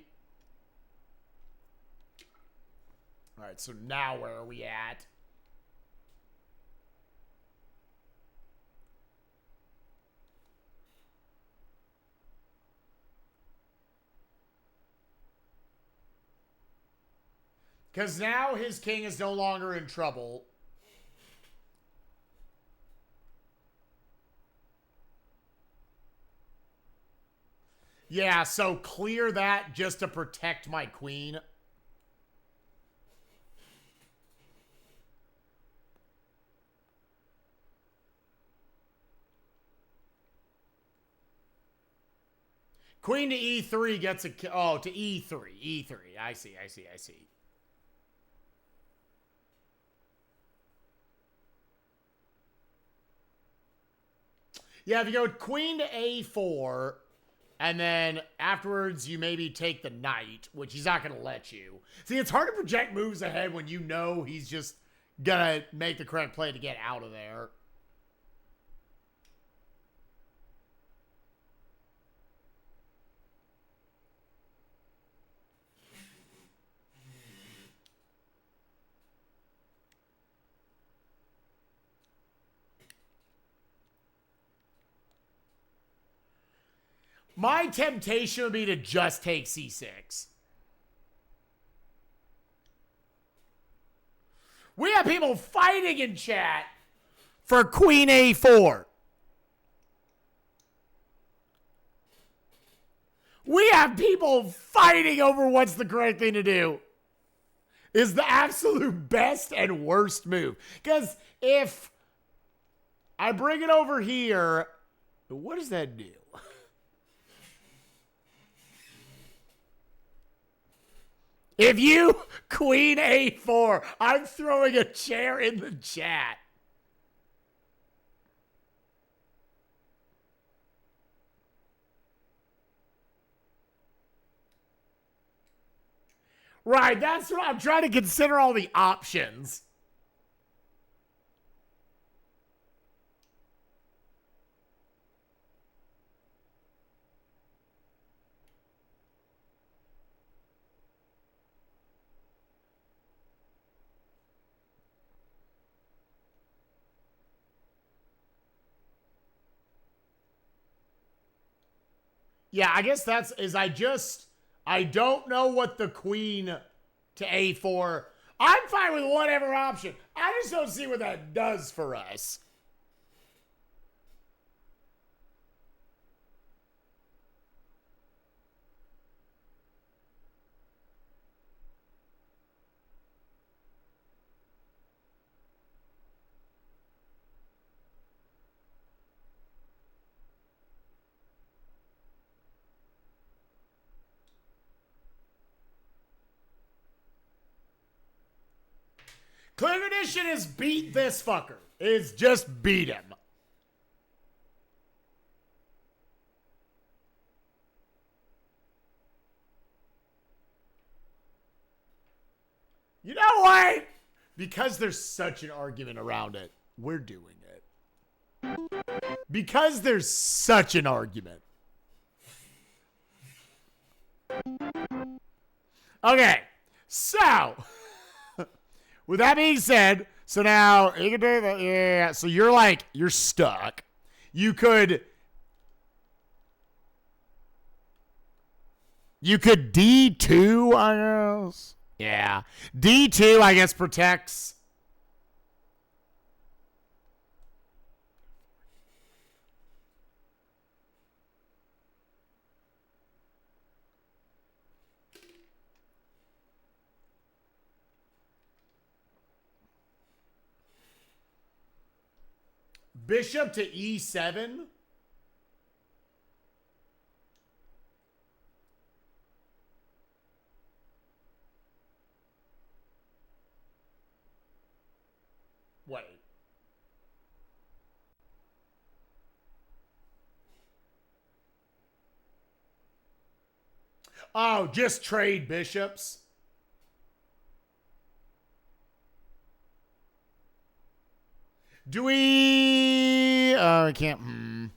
A: All right, so now where are we at? Because now his king is no longer in trouble. Yeah, so clear that just to protect my queen. Queen to e3 gets a... Oh, to e3. E3. I see. Yeah, if you go queen to a4, and then afterwards you maybe take the knight, which he's not going to let you. See, it's hard to project moves ahead when you know he's just going to make the correct play to get out of there. My temptation would be to just take c6. We have people fighting in chat for queen a4. We have people fighting over what's the correct thing to do. Is the absolute best and worst move. Because if I bring it over here, what does that do? If you queen a4, I'm throwing a chair in the chat. Right, that's what I'm trying to consider all the options. Yeah, I guess I don't know what the queen to a4. I'm fine with whatever option. I just don't see what that does for us. Clear tradition is beat this fucker. Is just beat him. You know what? Because there's such an argument around it, we're doing it. Because there's such an argument. Okay, so with that being said, so now you can do that. Yeah, so you're stuck. You could D2, I guess. Yeah, D2, I guess, protects. Bishop to E7. Oh, just trade bishops. Do we... I can't...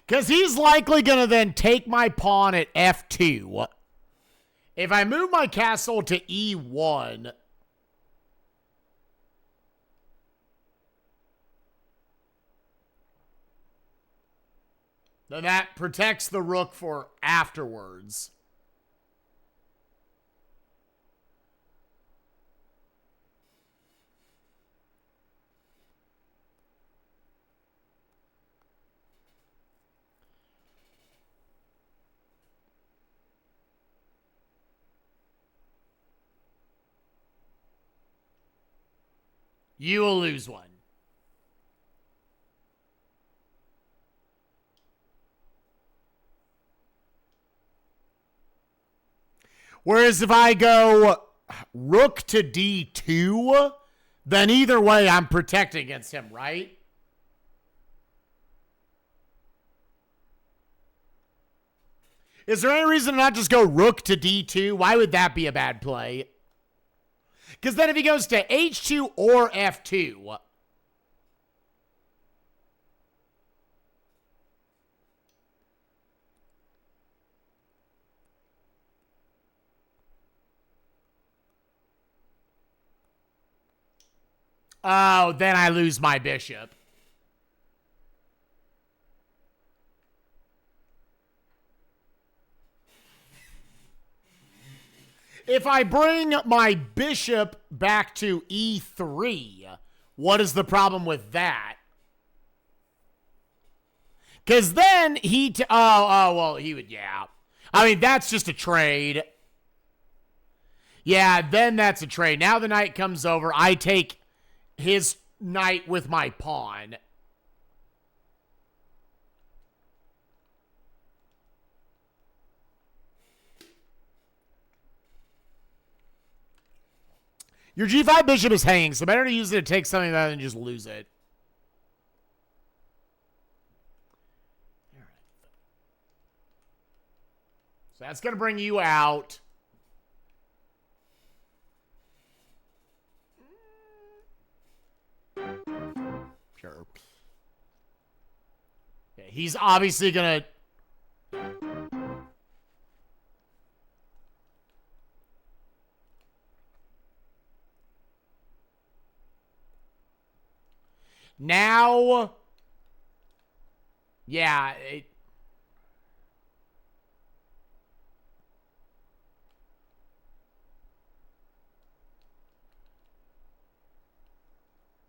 A: Because he's likely going to then take my pawn at f2. If I move my castle to e1... then that protects the rook for afterwards. You will lose one. Whereas if I go rook to d2, then either way I'm protecting against him, right? Is there any reason to not just go rook to d2? Why would that be a bad play? Because then if he goes to h2 or f2... oh, then I lose my bishop. If I bring my bishop back to e3, what is the problem with that? Because then he... well, he would... yeah. I mean, that's just a trade. Yeah, then that's a trade. Now the knight comes over. I take his knight with my pawn. Your g5 bishop is hanging, so better to use it to take something rather than just lose it. All right. So that's going to bring you out. Sure. Yeah, he's obviously going to... now... yeah,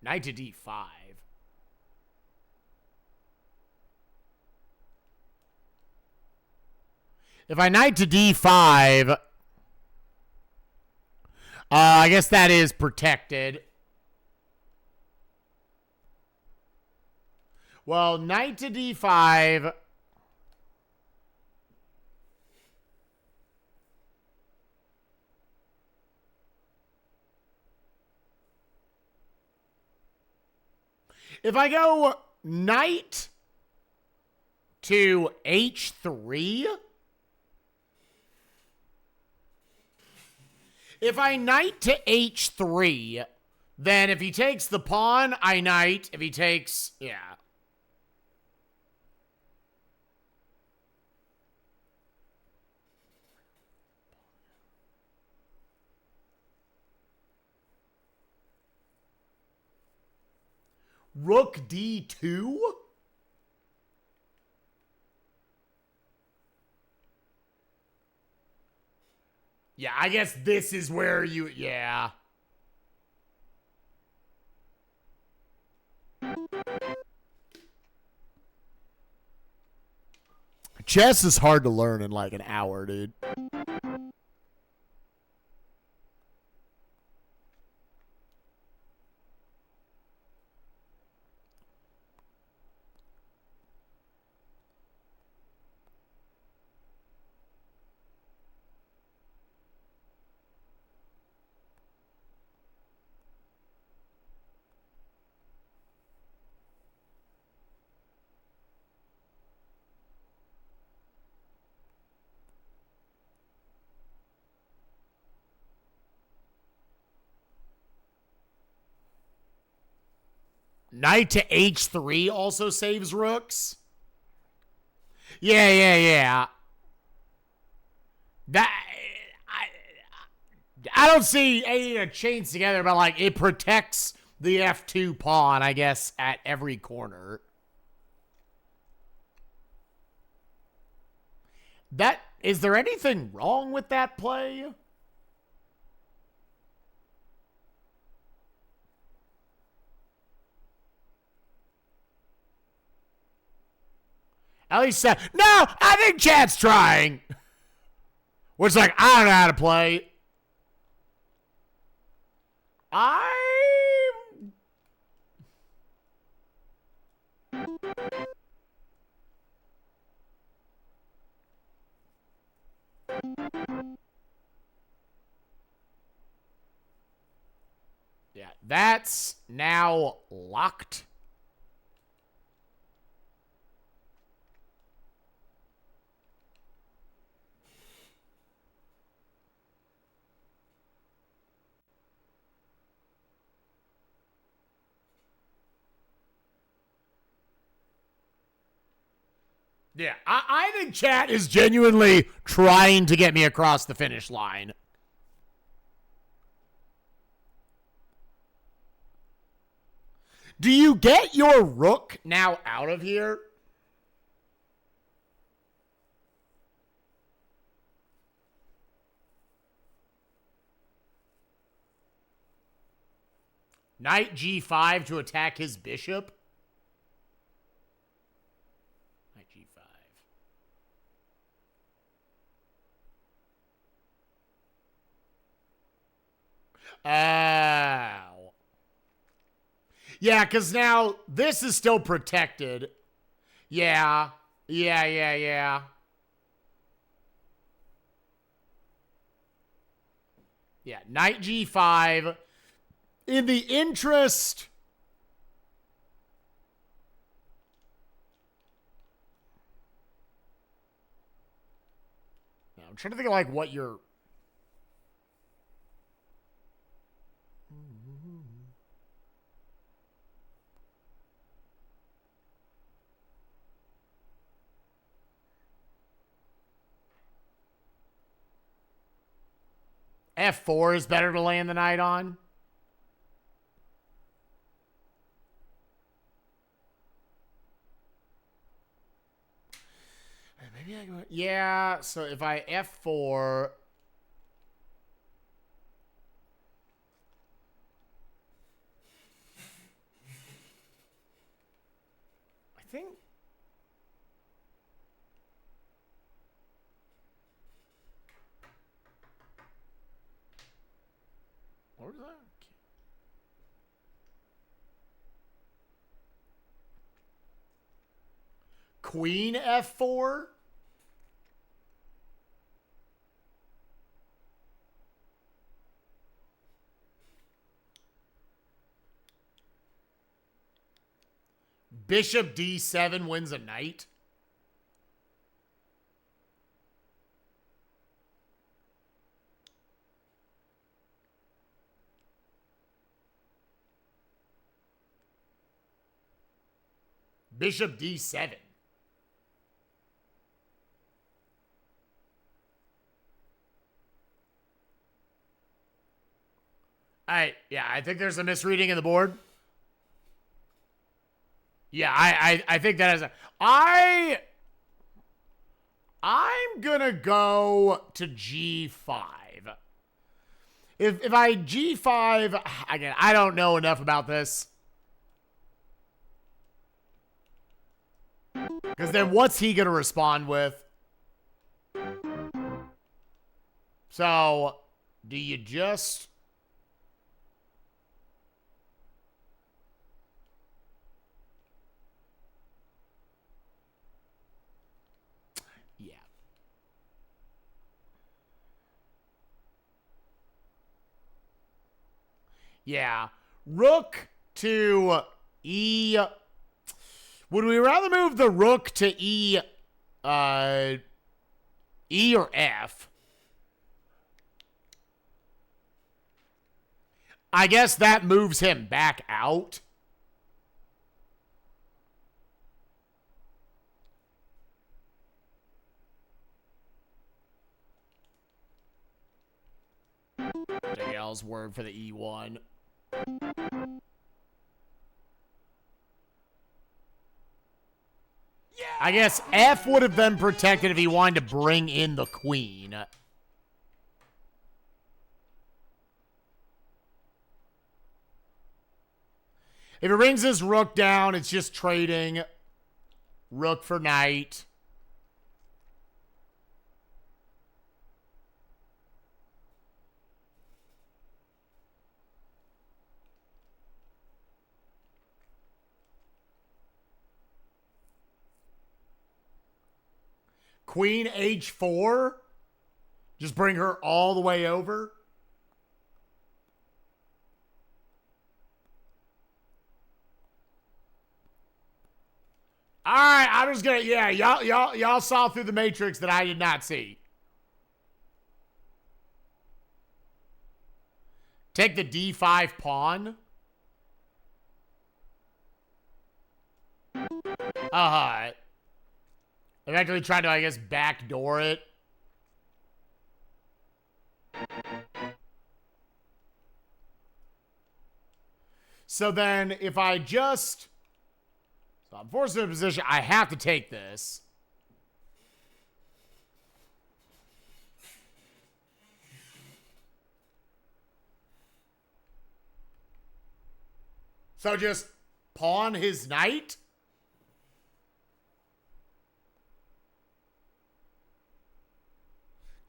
A: knight to d5. If I knight to d5, I guess that is protected. Well, knight to d5. If I go knight to h3, if I knight to h3, then if he takes the pawn, I knight. If he takes, yeah. Rook d2? Yeah, I guess this is where you... yeah. Chess is hard to learn in like an hour, dude. Knight to h3 also saves rooks. Yeah. That I don't see any of the chains together, but like it protects the f2 pawn, I guess, at every corner. Is there anything wrong with that play? At least, no, I think chat's trying. Which, like, I don't know how to play. Yeah, that's now locked. Yeah, I think chat is genuinely trying to get me across the finish line. Do you get your rook now out of here? Knight g5 to attack his bishop. Knight g5. Oh. Yeah, because now this is still protected. Yeah. Yeah. Yeah, knight g5. In the interest... I'm trying to think of like what you're... F4 is better to land the knight on. Maybe I go... Yeah, so if I F4... I think... What was that? Queen F4? Bishop D7 wins a knight? Bishop D7. Yeah, I think there's a misreading in the board. Yeah, I think that is a... I'm gonna go to G5. If I G5... Again, I don't know enough about this. Because then what's he gonna respond with? So, do you just... Yeah. Yeah. Rook to E... Would we rather move the rook to E... E or F? I guess that moves him back out. else work for the E1. I guess F would have been protected if he wanted to bring in the queen. If it brings his rook down, it's just trading rook for knight. Queen H4. Just bring her all the way over. All right, I'm just gonna, yeah, y'all saw through the matrix that I did not see. Take the D5 pawn. Eventually trying to, I guess, backdoor it. So then, if I just... So I'm forced into a position, I have to take this. So just pawn his knight?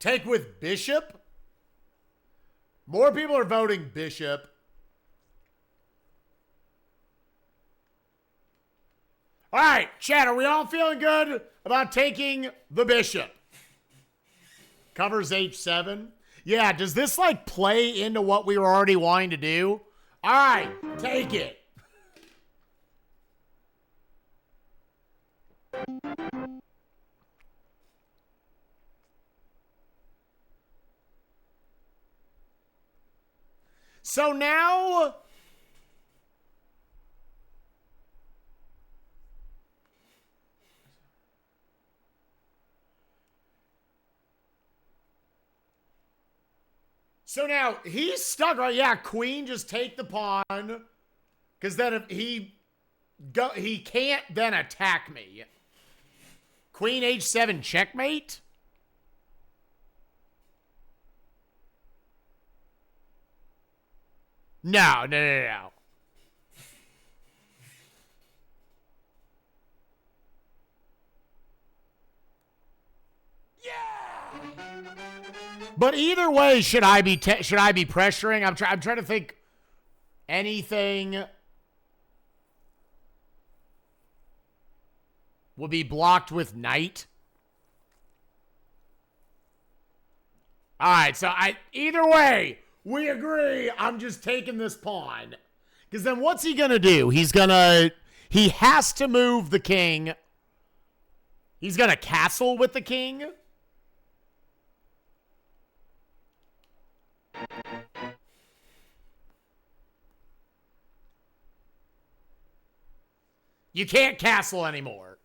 A: Take with bishop? More people are voting bishop. All right, chat, are we all feeling good about taking the bishop? Covers H7. Yeah, does this, like, play into what we were already wanting to do? All right, take it. So now... So now, he's stuck, right? Yeah, queen, just take the pawn. Because then if he can't then attack me. Queen H7 checkmate? No. But either way, should I be pressuring? I'm trying to think anything will be blocked with knight. All right, so either way, we agree. I'm just taking this pawn. Because then what's he going to do? He has to move the king. He's going to castle with the king. You can't castle anymore.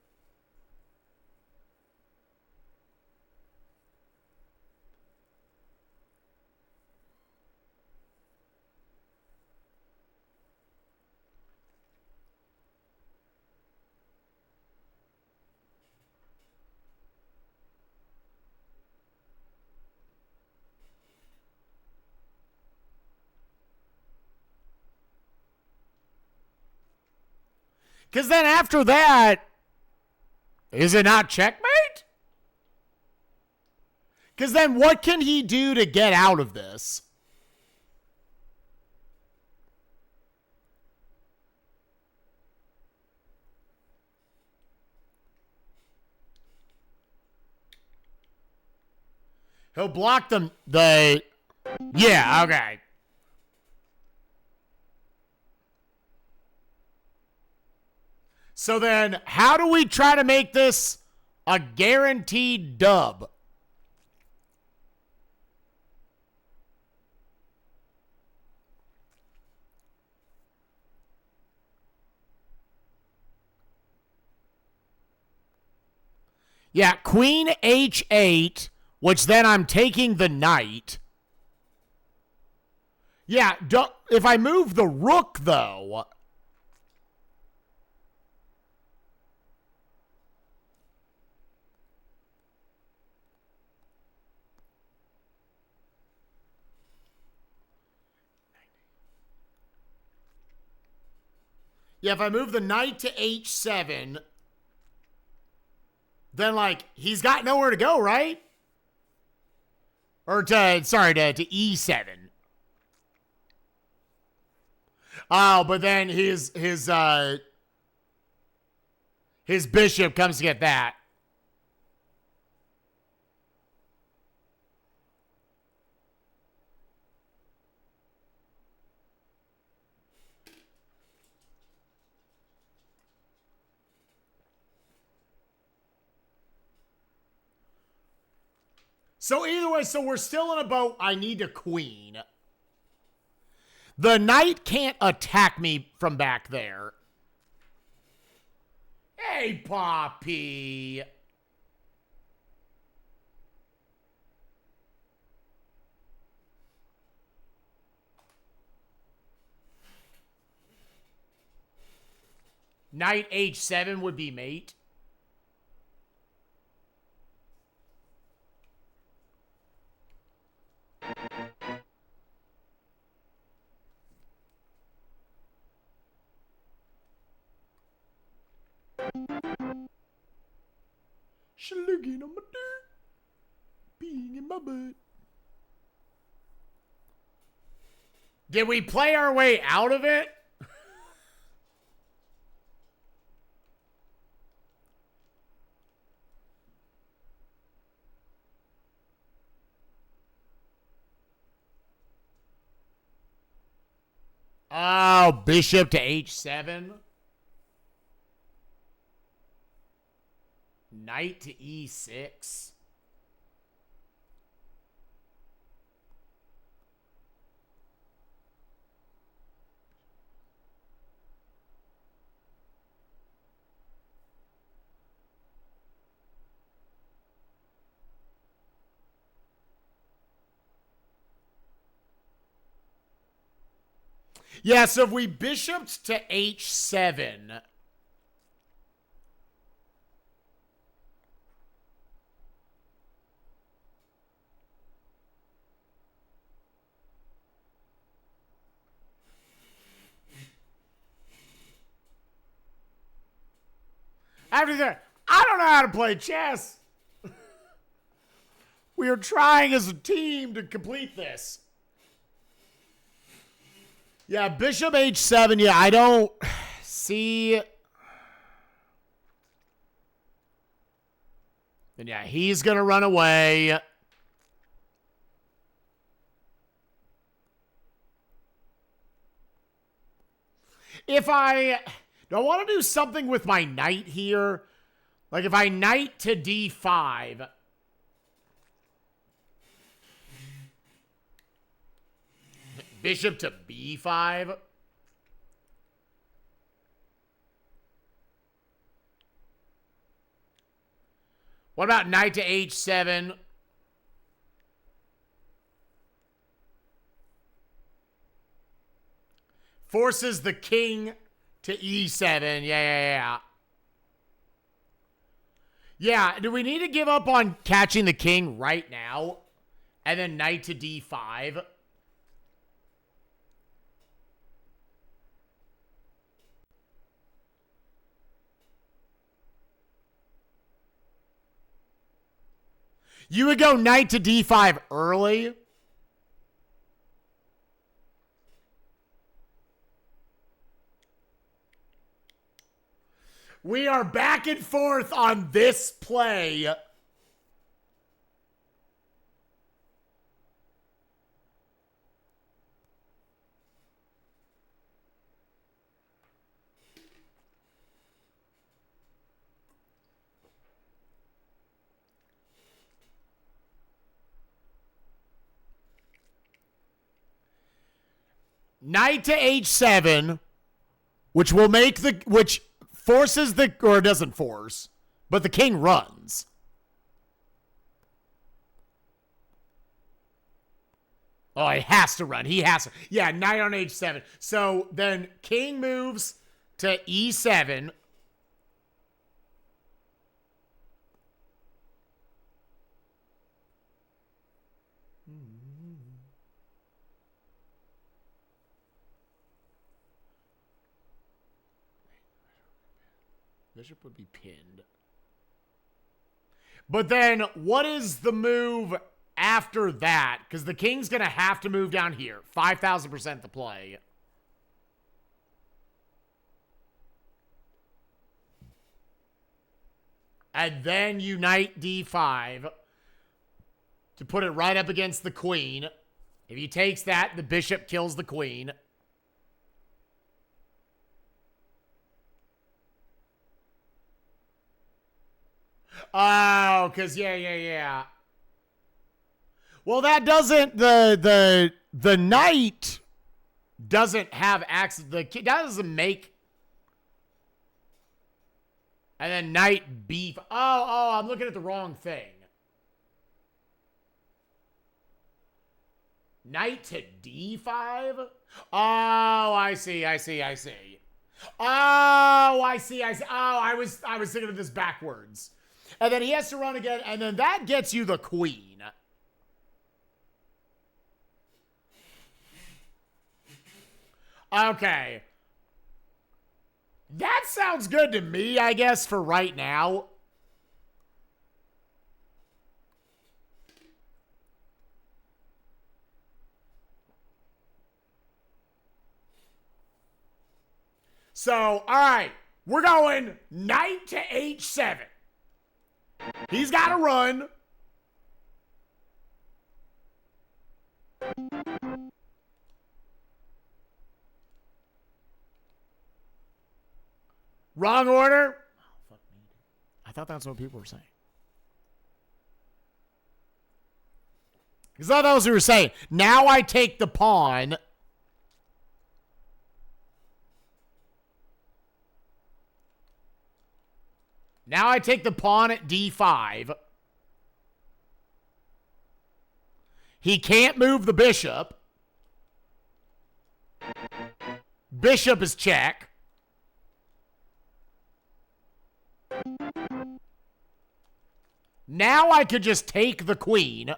A: Because then after that, is it not checkmate? Because then what can he do to get out of this? He'll block the yeah, okay. So then, how do we try to make this a guaranteed dub? Yeah, Queen H8, which then I'm taking the knight. Yeah, if I move the rook, though... Yeah, if I move the knight to h7, then, like, he's got nowhere to go, right? Or to e7. Oh, but then his bishop comes to get that. So either way, so we're still in a boat. I need a queen. The knight can't attack me from back there. Hey, Poppy. Knight h7 would be mate. Slugging on my dirt, peeing in my butt. Did we play our way out of it? Oh, bishop to h7. Knight to e6. Yeah, so if we bishops to h7... After that, I don't know how to play chess. We are trying as a team to complete this. Yeah, bishop h7. Yeah, I don't see. And yeah, he's going to run away. If I do I want to do something with my knight here, like if I knight to d5, bishop to b5. What about knight to h7? Forces the king to e7. Yeah. Yeah, do we need to give up on catching the king right now? And then knight to d5? You would go knight to d5 early? We are back and forth on this play. Knight to h7, which will make the, which forces the, or doesn't force, but the king runs. Oh, he has to run. He has to. Yeah, knight on h7. So then king moves to e7. Bishop would be pinned. But then what is the move after that? Because the king's going to have to move down here. 5,000% the play. And then you knight d5 to put it right up against the queen. If he takes that, the bishop kills the queen. Oh, because yeah. Well, that doesn't the knight doesn't have access. That doesn't make. And then knight b. Oh, I'm looking at the wrong thing. Knight to d5. Oh, I see. Oh, I see. Oh, I was thinking of this backwards. And then he has to run again, and then that gets you the queen. Okay. That sounds good to me, I guess, for right now. So, all right. We're going knight to h7. He's got to run. Wrong order. Oh, fuck me. I thought that's what people were saying. Because I thought that was what you were saying. Now I take the pawn. Now I take the pawn at d5. He can't move the bishop. Bishop is check. Now I could just take the queen.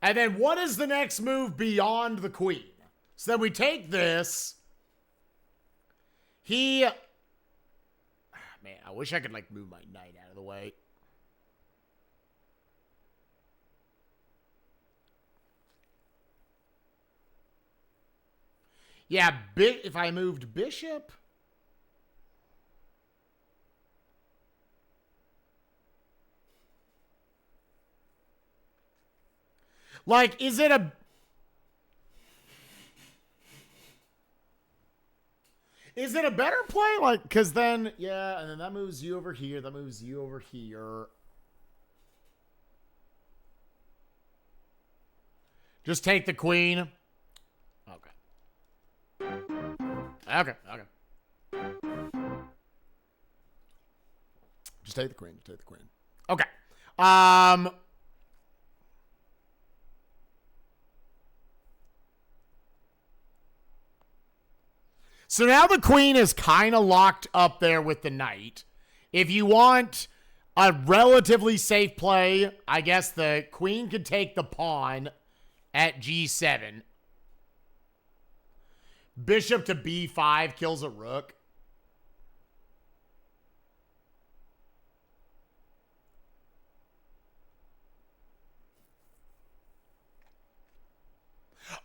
A: And then what is the next move beyond the queen? So then we take this. Man, I wish I could, like, move my knight out of the way. Yeah, if I moved bishop. Like, is it a... Is it a better play? Like, because then, yeah, and then that moves you over here. That moves you over here. Just take the queen. Okay. Just take the queen. Okay. So now the queen is kind of locked up there with the knight. If you want a relatively safe play, I guess the queen could take the pawn at g7. Bishop to b5 kills a rook.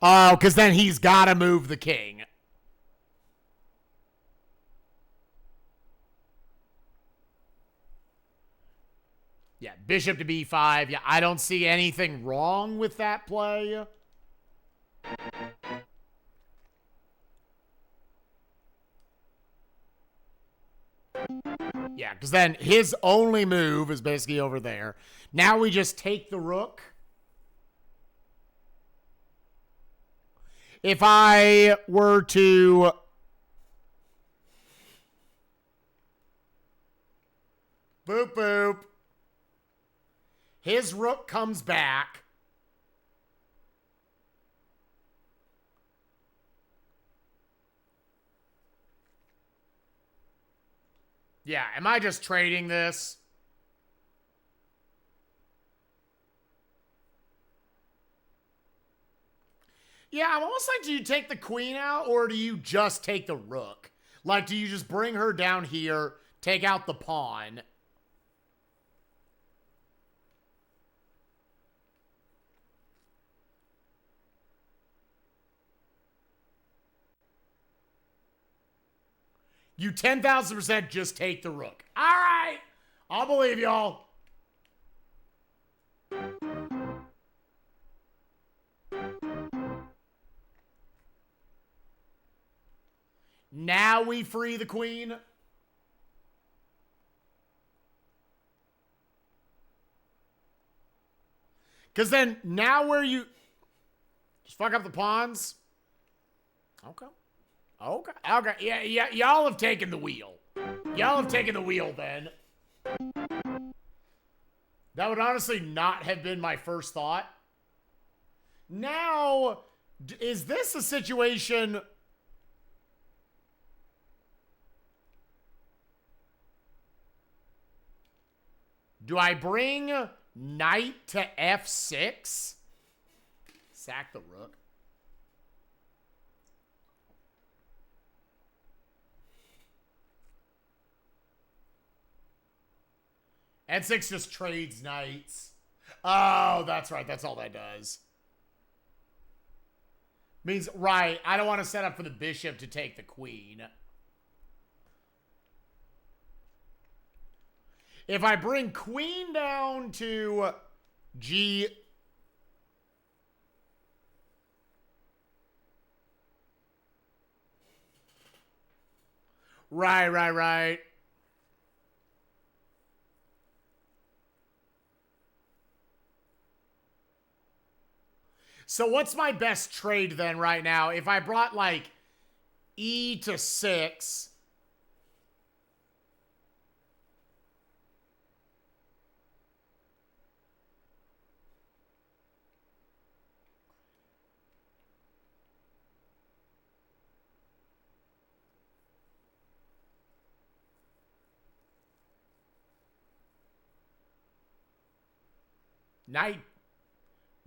A: Oh, because then he's got to move the king. Yeah, bishop to b5. Yeah, I don't see anything wrong with that play. Yeah, because then his only move is basically over there. Now we just take the rook. If I were to... Boop, boop. His rook comes back. Yeah, am I just trading this? Yeah, I'm almost like, do you take the queen out or do you just take the rook? Like, do you just bring her down here, take out the pawn? You 10,000% just take the rook. All right. I'll believe y'all. Now we free the queen. Because then, now where you... Just fuck up the pawns. Okay. Okay. Okay. Yeah. Y'all have taken the wheel. Y'all have taken the wheel, then. That would honestly not have been my first thought. Now, is this a situation... Do I bring knight to f6? Sack the rook. N6 just trades knights. Oh, that's right. That's all that does. Means, right, I don't want to set up for the bishop to take the queen. If I bring queen down to G... Right. So what's my best trade then right now? If I brought like E to 6...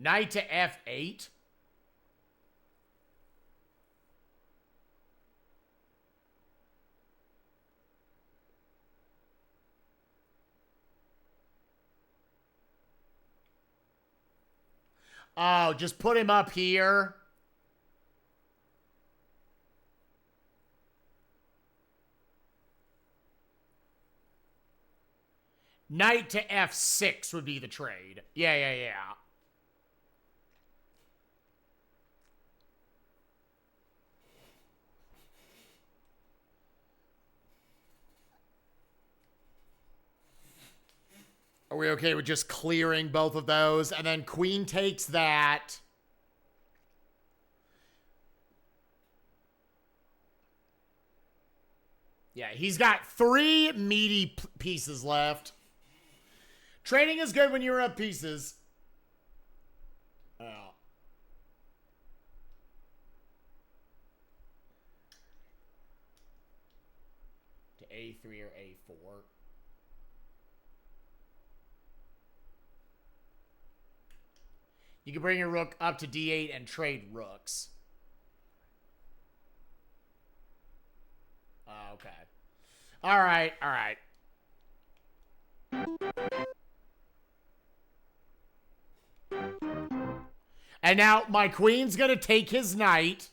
A: Knight to f8. Oh, just put him up here. Knight to f6 would be the trade. Yeah. Are we okay with just clearing both of those? And then queen takes that. Yeah, he's got 3 meaty pieces left. Trading is good when you're up pieces. Oh. To a3 or a4. You can bring your rook up to d8 and trade rooks. Okay. All right. And now my queen's going to take his knight.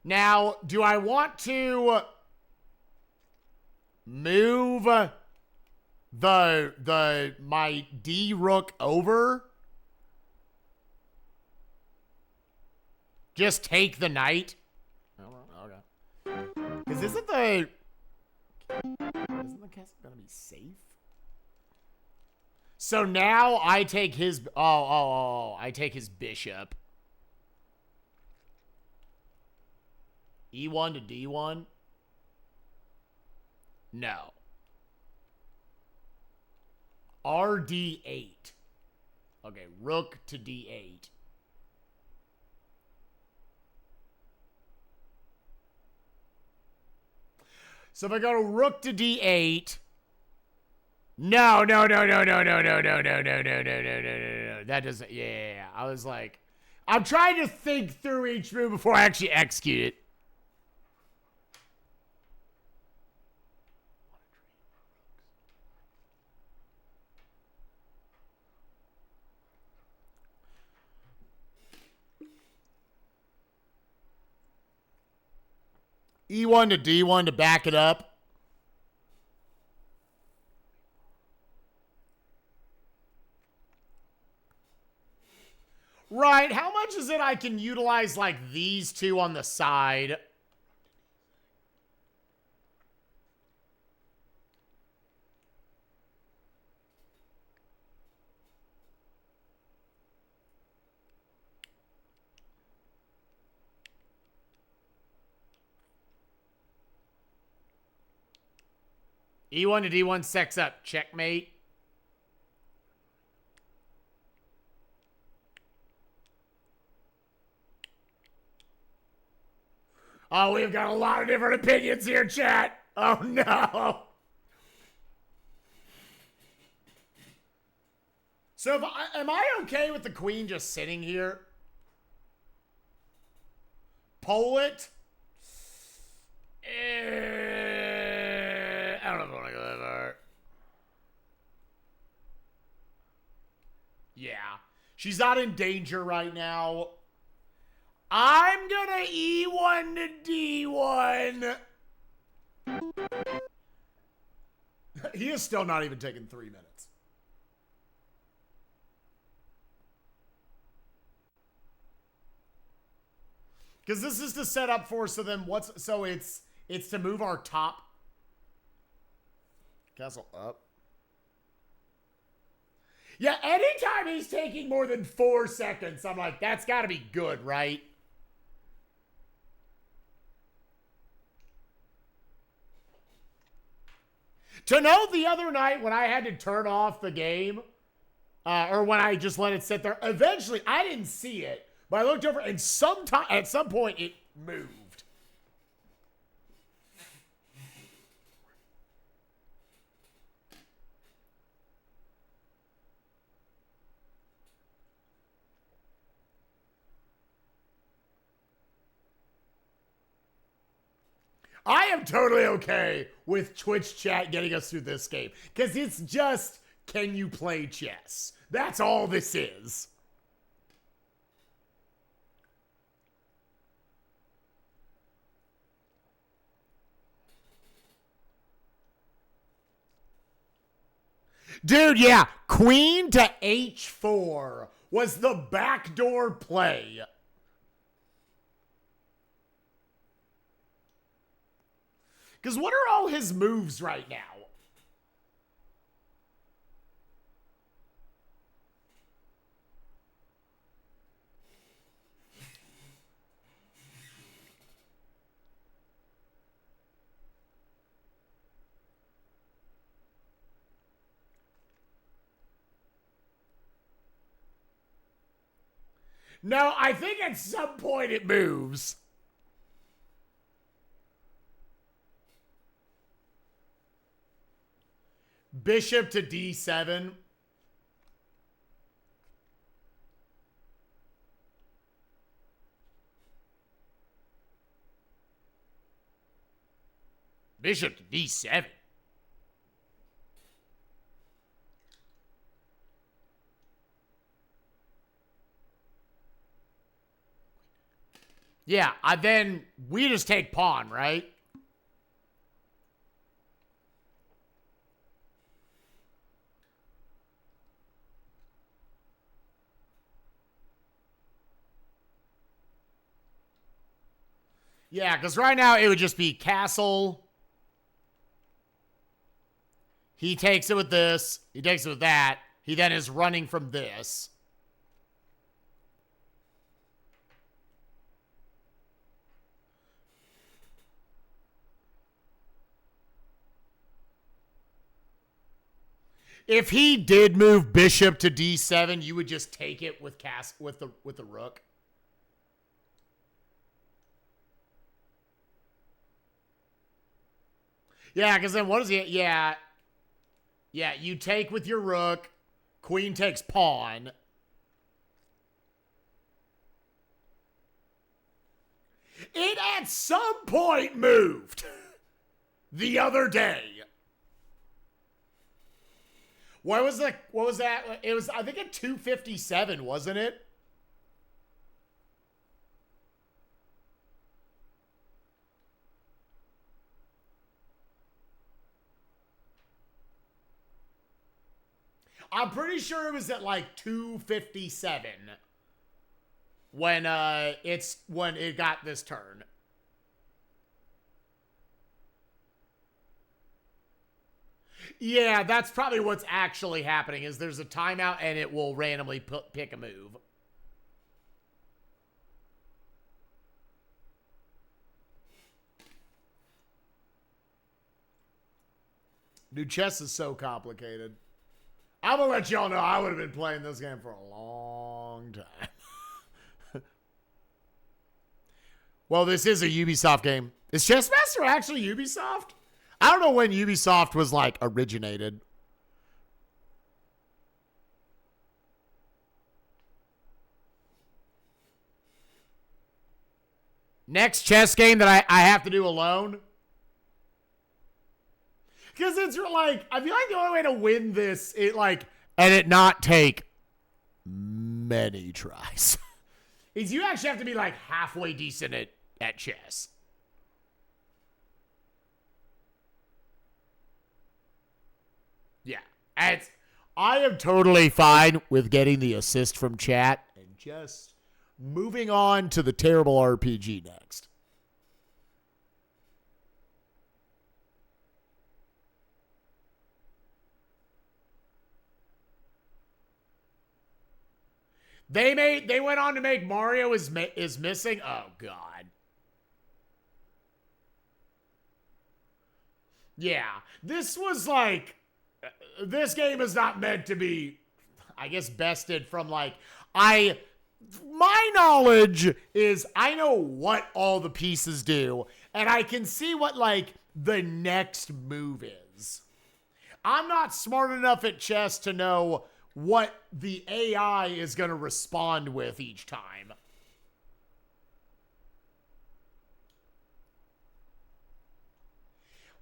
A: Now, do I want to move my D rook over? Just take the knight? Okay. Because isn't the castle gonna be safe? So now I take his I take his bishop. E1 to D1. No. RD8. Okay, rook to D8. So if I go to rook to D8. No. That doesn't. Yeah. I was like, I'm trying to think through each move before I actually execute it. E1 to D1 to back it up. Right, how much is it I can utilize like these two on the side? E1 to D1 sex up. Checkmate. Oh, we've got a lot of different opinions here, chat. Oh, no. So am I okay with the queen just sitting here? Pull it? I don't know if I want to go that far. Yeah. She's not in danger right now. I'm gonna E1 to D1. He is still not even taking 3 minutes. Because this is to set up for, so then what's, so it's to move our top. Castle up. Yeah, anytime he's taking more than 4 seconds, I'm like, that's gotta be good, right? To know the other night when I had to turn off the game, or when I just let it sit there, eventually I didn't see it, but I looked over and at some point it moved. I am totally okay with Twitch chat getting us through this game. Because it's just, can you play chess? That's all this is. Dude, yeah. Queen to H4 was the backdoor play. Because what are all his moves right now? No, I think at some point it moves. Bishop to D7. Bishop to D7. Yeah, then we just take pawn, right? Yeah, because right now it would just be castle. He takes it with this. He takes it with that. He then is running from this. If he did move bishop to d7, you would just take it with the rook. Yeah, because then what is he? Yeah. Yeah, you take with your rook. Queen takes pawn. It at some point moved the other day. What was that? It was, I think, at 257, wasn't it? I'm pretty sure it was at like 257 when it got this turn. Yeah, that's probably what's actually happening is there's a timeout and it will randomly pick a move. Dude, chess is so complicated. I'm gonna let y'all know I would have been playing this game for a long time. Well, this is a Ubisoft game. Is Chessmaster actually Ubisoft? I don't know when Ubisoft was, like, originated. Next chess game that I have to do alone. Because it's like, I feel like the only way to win this, and it not take many tries, is you actually have to be, like, halfway decent at chess. Yeah. I am totally fine with getting the assist from chat and just moving on to the terrible RPG next. They went on to make Mario is missing. Oh God. Yeah. This was like, this game is not meant to be, I guess, bested from my knowledge is I know what all the pieces do and I can see what like the next move is. I'm not smart enough at chess to know what the AI is going to respond with each time.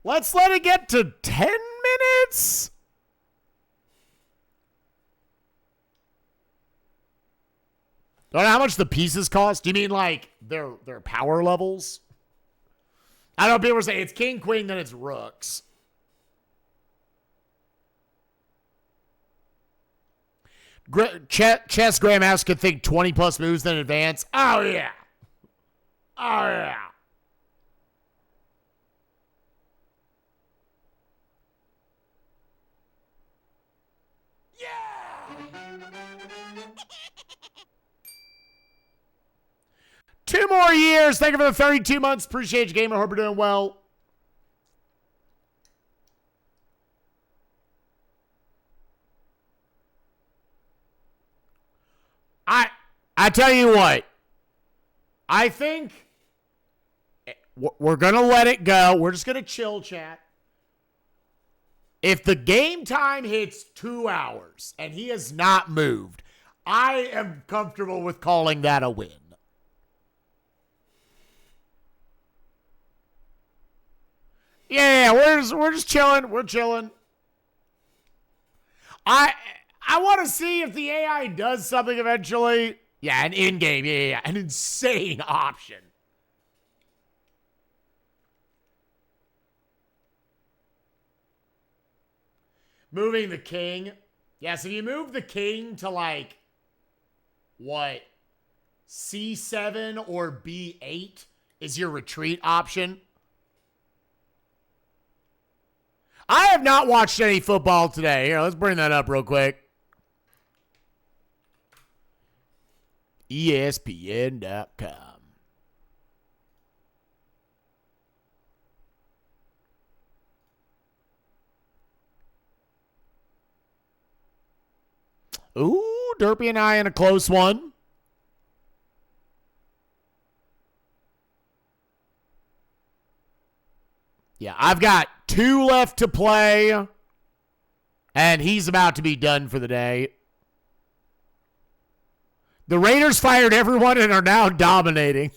A: Let's let it get to 10 minutes. Don't know how much the pieces cost. Do you mean like their power levels? I know people say it's king, queen, then it's rooks. Chess Grandmaster could think 20 plus moves then advance. Oh, yeah. Oh, yeah. Yeah. 2 more years. Thank you for the 32 months. Appreciate you, gamer. Hope you're doing well. I tell you what. I think we're going to let it go. We're just going to chill, chat. If the game time hits 2 hours and he has not moved, I am comfortable with calling that a win. Yeah, we're just chilling. We're chilling. I want to see if the AI does something eventually. Yeah, an in-game. Yeah. An insane option. Moving the king. Yeah, so you move the king to like, what? C7 or B8 is your retreat option. I have not watched any football today. Here, let's bring that up real quick. ESPN.com. Ooh, Derpy and I in a close one. Yeah, I've got 2 left to play, and he's about to be done for the day. The Raiders fired everyone and are now dominating.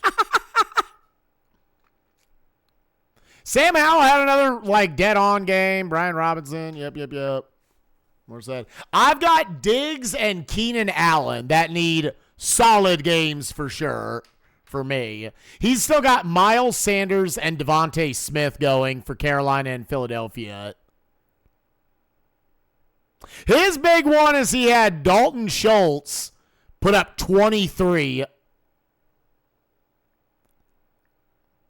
A: Sam Howell had another, like, dead-on game. Brian Robinson, yep. More said. I've got Diggs and Keenan Allen that need solid games for sure for me. He's still got Miles Sanders and Devontae Smith going for Carolina and Philadelphia. His big one is he had Dalton Schultz put up 23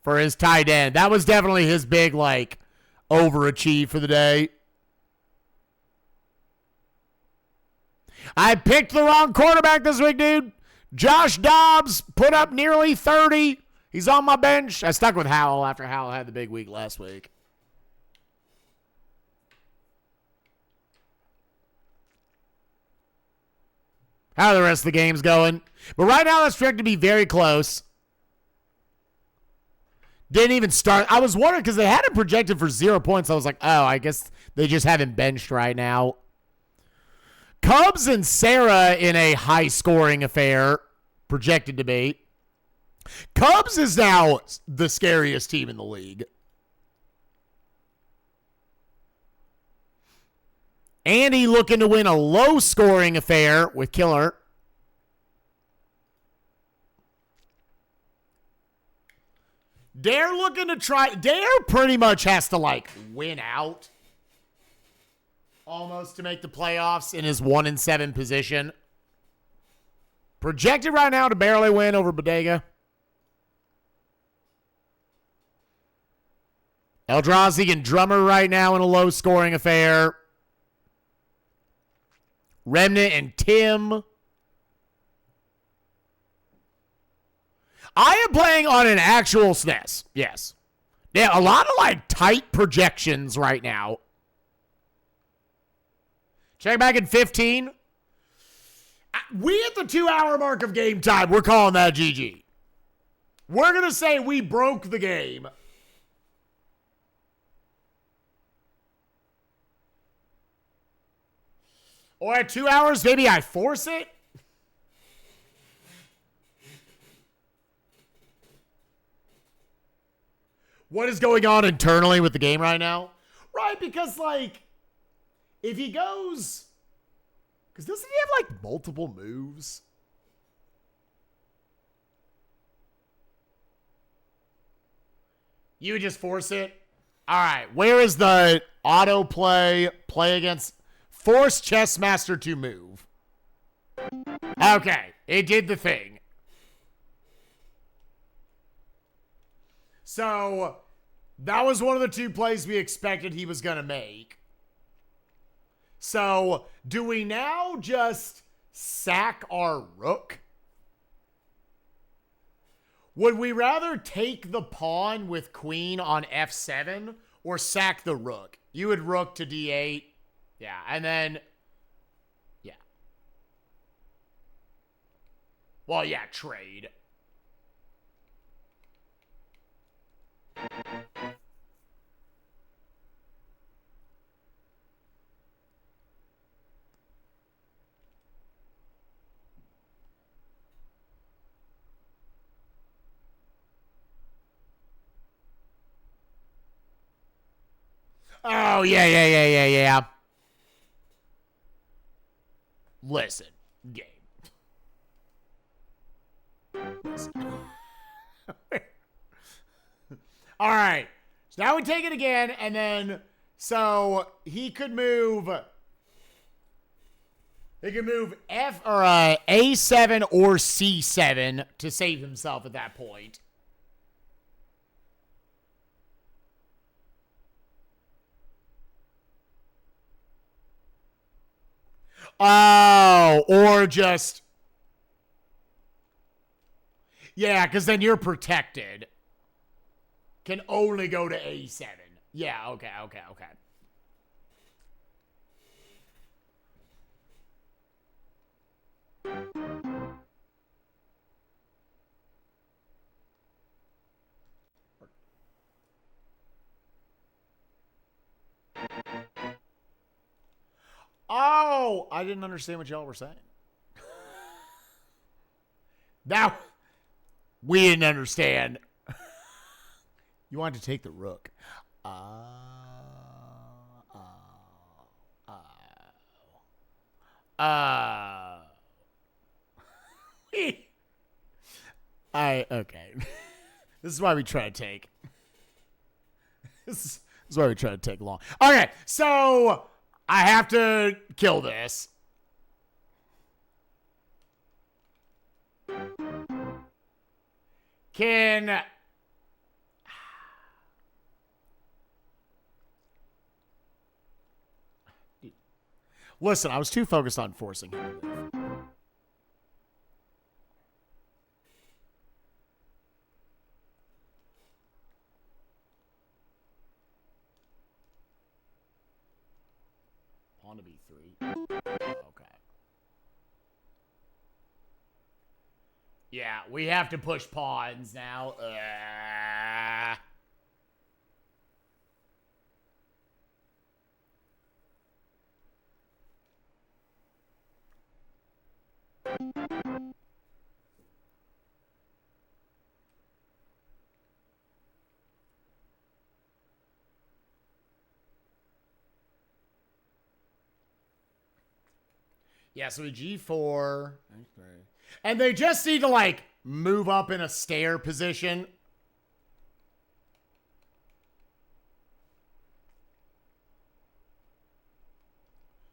A: for his tight end. That was definitely his big, like, overachieve for the day. I picked the wrong quarterback this week, dude. Josh Dobbs put up nearly 30. He's on my bench. I stuck with Howell after Howell had the big week last week. How are the rest of the games going? But right now, that's projected to be very close. Didn't even start. I was wondering because they had it projected for 0 points. I was like, oh, I guess they just have him benched right now. Cubs and Sarah in a high-scoring affair, projected to be. Cubs is now the scariest team in the league. Andy looking to win a low-scoring affair with Killer. Dare looking to try. Dare pretty much has to, like, win out. Almost to make the playoffs in his 1-7 position. Projected right now to barely win over Bodega. Eldrazi and Drummer right now in a low-scoring affair. Remnant and Tim. I am playing on an actual SNES. Yes. Yeah, a lot of, like, tight projections right now. Check back in 15. We at the 2-hour mark of game time, we're calling that GG. We're going to say we broke the game. Or at 2 hours, maybe I force it. What is going on internally with the game right now? Right, because, like, if he goes... Because doesn't he have, like, multiple moves? You would just force it? All right, where is the autoplay, play against... Force Chessmaster to move. Okay, it did the thing. So, that was one of the 2 plays we expected he was going to make. So, do we now just sack our rook? Would we rather take the pawn with queen on f7 or sack the rook? You would rook to d8. Yeah, and then, yeah. Well, yeah, trade. Oh, yeah. Listen, game. All right. So now we take it again, and then so he could move. He could move F or A7 or C7 to save himself at that point. Oh, or just... Yeah, because then you're protected. Can only go to A7. Yeah, okay. So I didn't understand what y'all were saying. Now we didn't understand. You wanted to take the rook. Okay. This is why we try to take. This is why we try to take long. Okay, so I have to kill this. Can... Listen, I was too focused on forcing him to move. Pawn to b3. Okay. Yeah, we have to push pawns now. Yeah, so g4. And they just need to, like, move up in a stair position.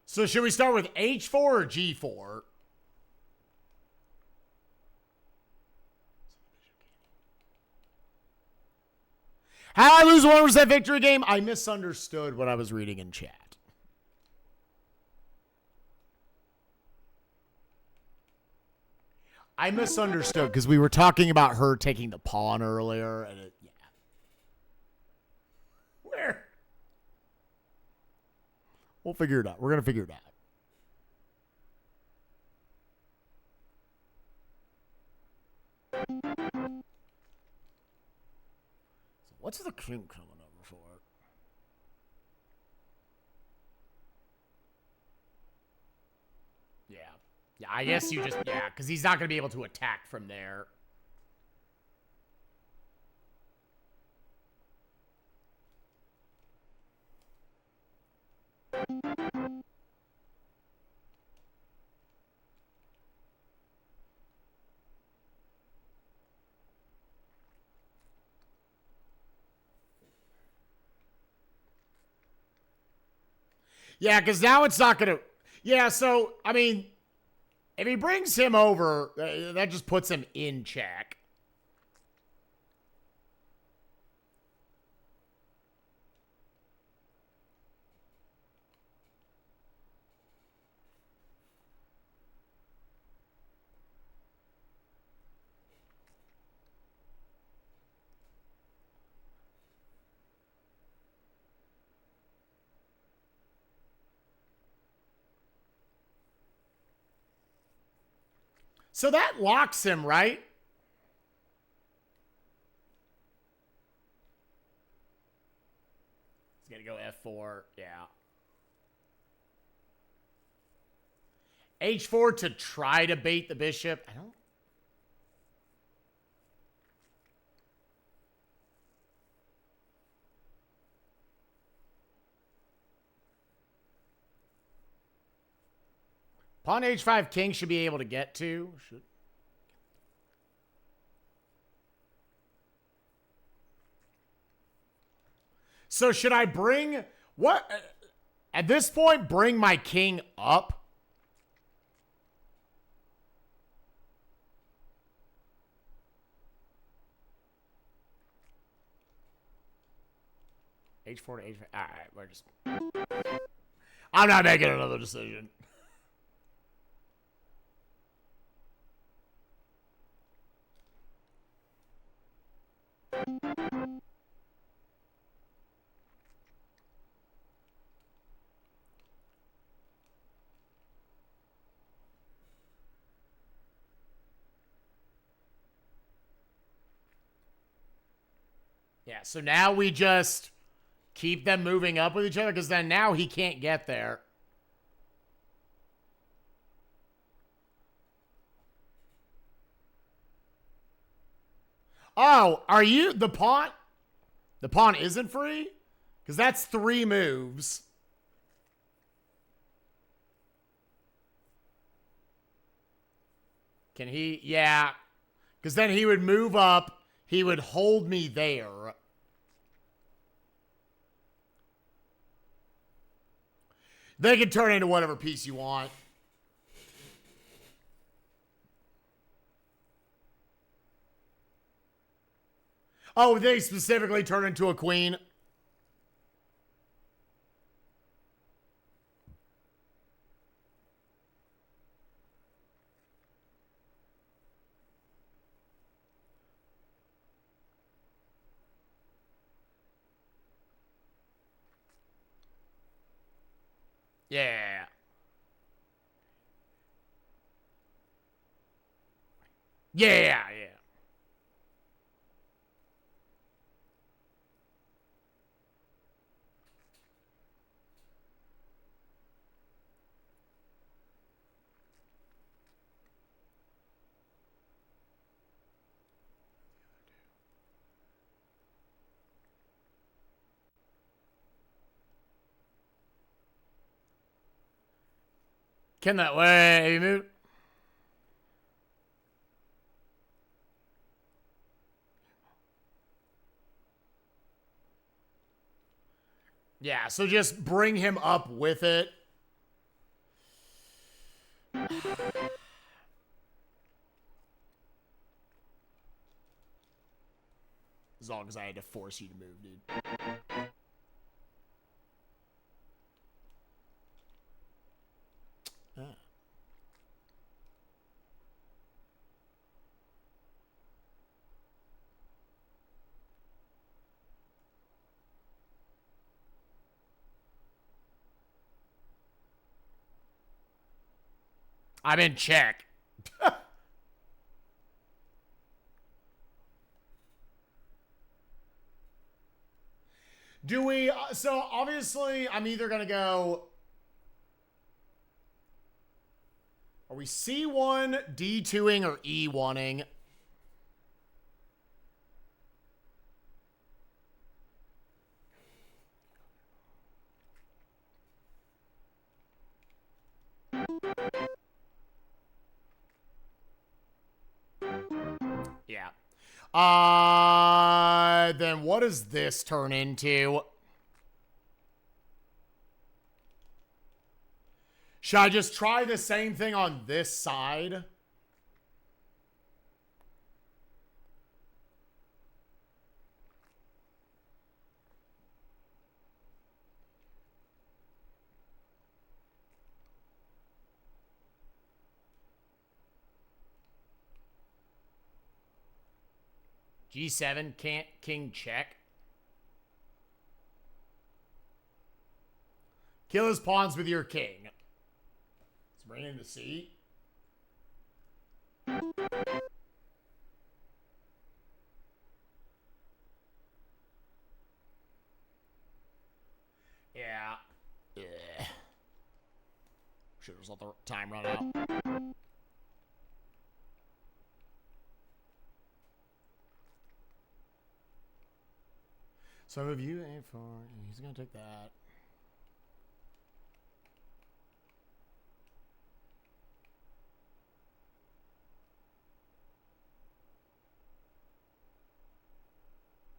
A: So should we start with h4 or g4? How did I lose a 1% victory game? I misunderstood what I was reading in chat. I misunderstood because we were talking about her taking the pawn earlier, and yeah. Where? We'll figure it out. We're gonna figure it out. So what's the king coming over for? Yeah. Yeah, I guess you just, yeah, because he's not going to be able to attack from there. Yeah, because now it's not going to, yeah, so, I mean, if he brings him over, that just puts him in check. So that locks him, right? He's going to go f4. Yeah. h4 to try to bait the bishop. I don't. Pawn h5 king should be able to get to. Should. So should I bring what at this point bring my king up? h4 to h5. All right, we're just. I'm not making another decision. Yeah, so now we just keep them moving up with each other because then now he can't get there. Oh, are you the pawn? The pawn isn't free? Because that's 3 moves. Can he? Yeah. Because then he would move up. He would hold me there. They can turn into whatever piece you want. Oh, they specifically turn into a queen? Yeah. Yeah, yeah. Can that way move? Yeah, so just bring him up with it. As long as I had to force you to move, dude. Ah. I'm in check. Do we? So obviously, I'm either gonna go. Are we C1, D2ing, or E1ing? Yeah. Then what does this turn into? Should I just try the same thing on this side? G7, can't king check. Kill his pawns with your king. Let's bring in the C. Yeah. Ugh. Should have just let the time run out. So if you aim for, he's gonna take that.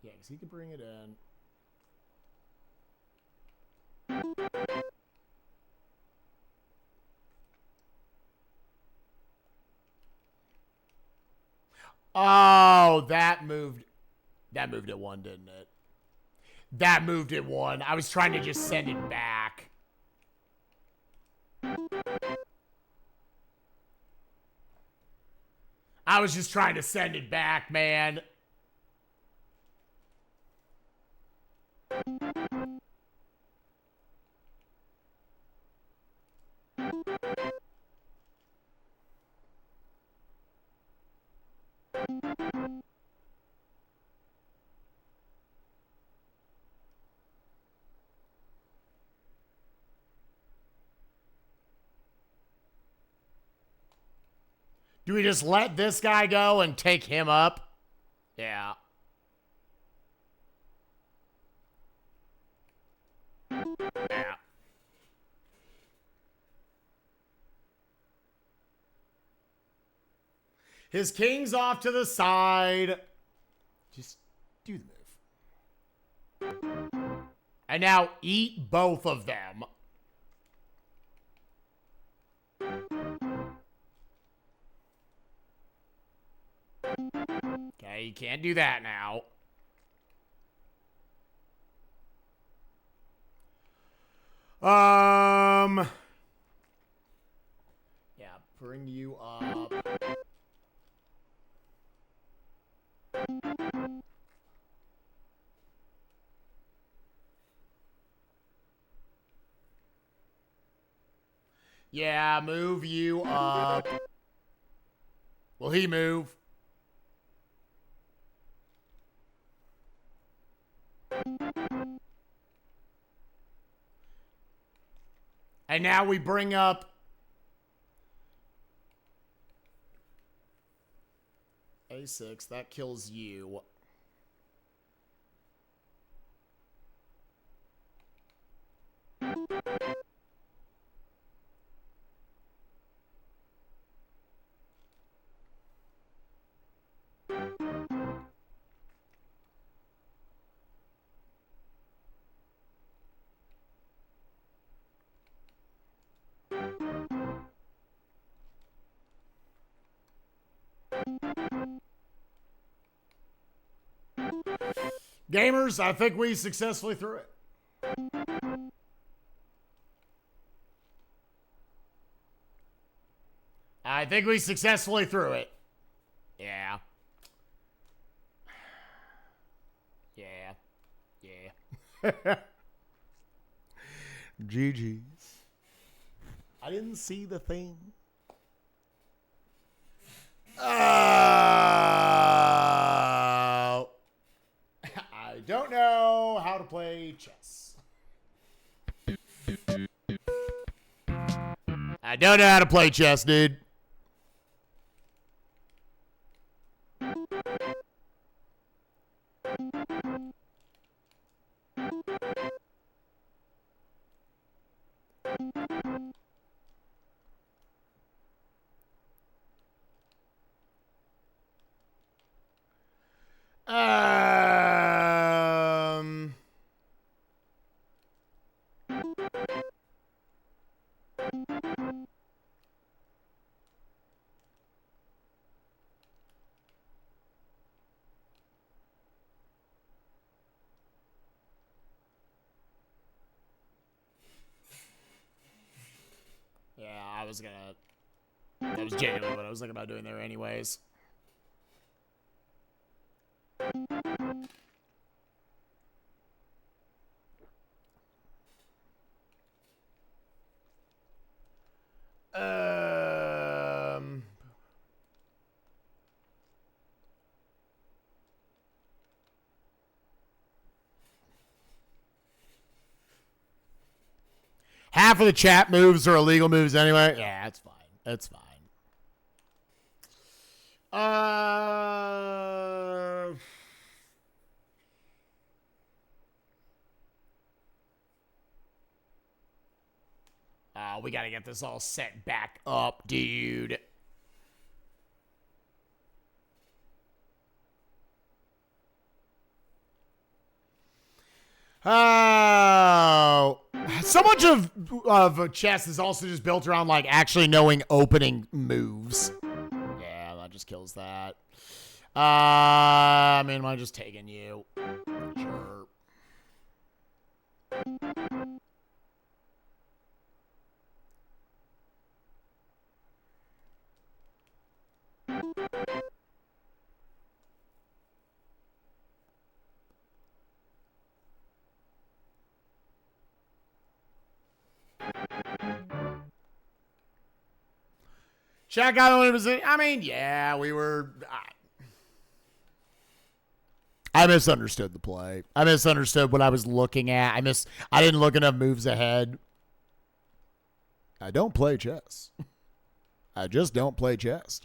A: Yeah, because he could bring it in. Oh, that moved. That moved at 1, didn't it? That moved at 1. I was trying to just send it back. I was just trying to send it back, man. Do we just let this guy go and take him up? Yeah. Yeah. His king's off to the side. Just do the move. And now eat both of them. Okay, you can't do that now. Yeah, bring you up. Yeah, move you up. Will he move? And now we bring up A6. That kills you. Gamers, I think we successfully threw it. I think we successfully threw it. Yeah. Yeah. Yeah. GG's. I didn't see the thing. I don't know how to play chess. I don't know how to play chess, dude. Um. Yeah, I was gonna. That was genuinely what I was thinking about doing there, anyways. Half of the chat moves are illegal moves anyway. Yeah, that's fine. That's fine. We gotta get this all set back up, dude. Oh, so much of chess is also just built around like actually knowing opening moves. Yeah, that just kills that. I mean, am I just taking you? Sure. Shaq got on was. I mean, yeah, we were. I misunderstood the play. I misunderstood what I was looking at. I didn't look enough moves ahead. I don't play chess. I just don't play chess.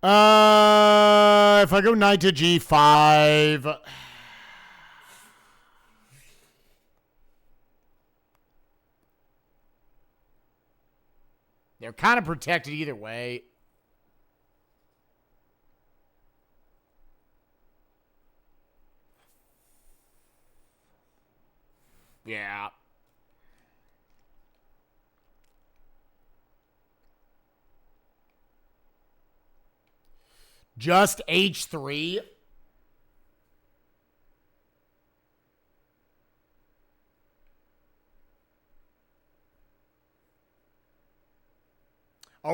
A: If I go knight to g5. They're kind of protected either way. Yeah. Just h3.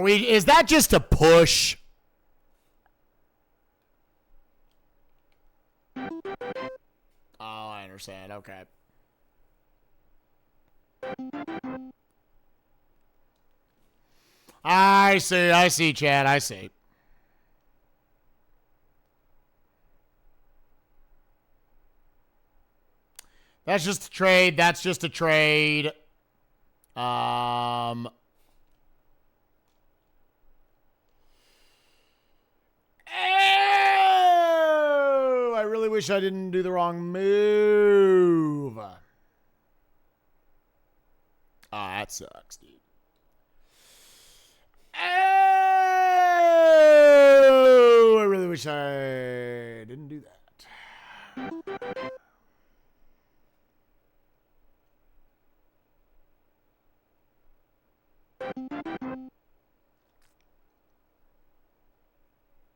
A: Is that just a push? Oh, I understand. Okay. I see, Chad. I see. That's just a trade. That's just a trade. Oh, I really wish I didn't do the wrong move. Oh, that sucks, dude. Oh, I really wish I didn't do that.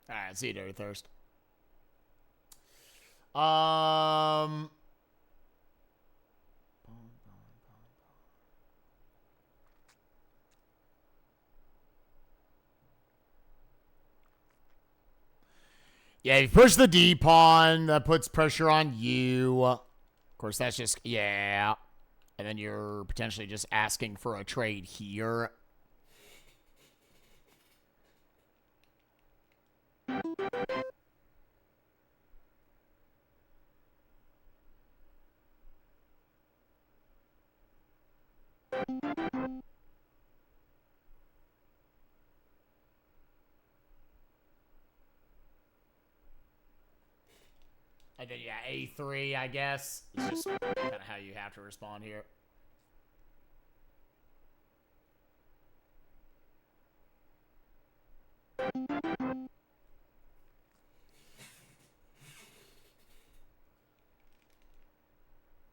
A: All right, see you, Dirty Thirst. Yeah, you push the D pawn, that puts pressure on you. Of course, that's just, yeah. And then you're potentially just asking for a trade here. And then, yeah, A3, I guess. It's just kind of how you have to respond here.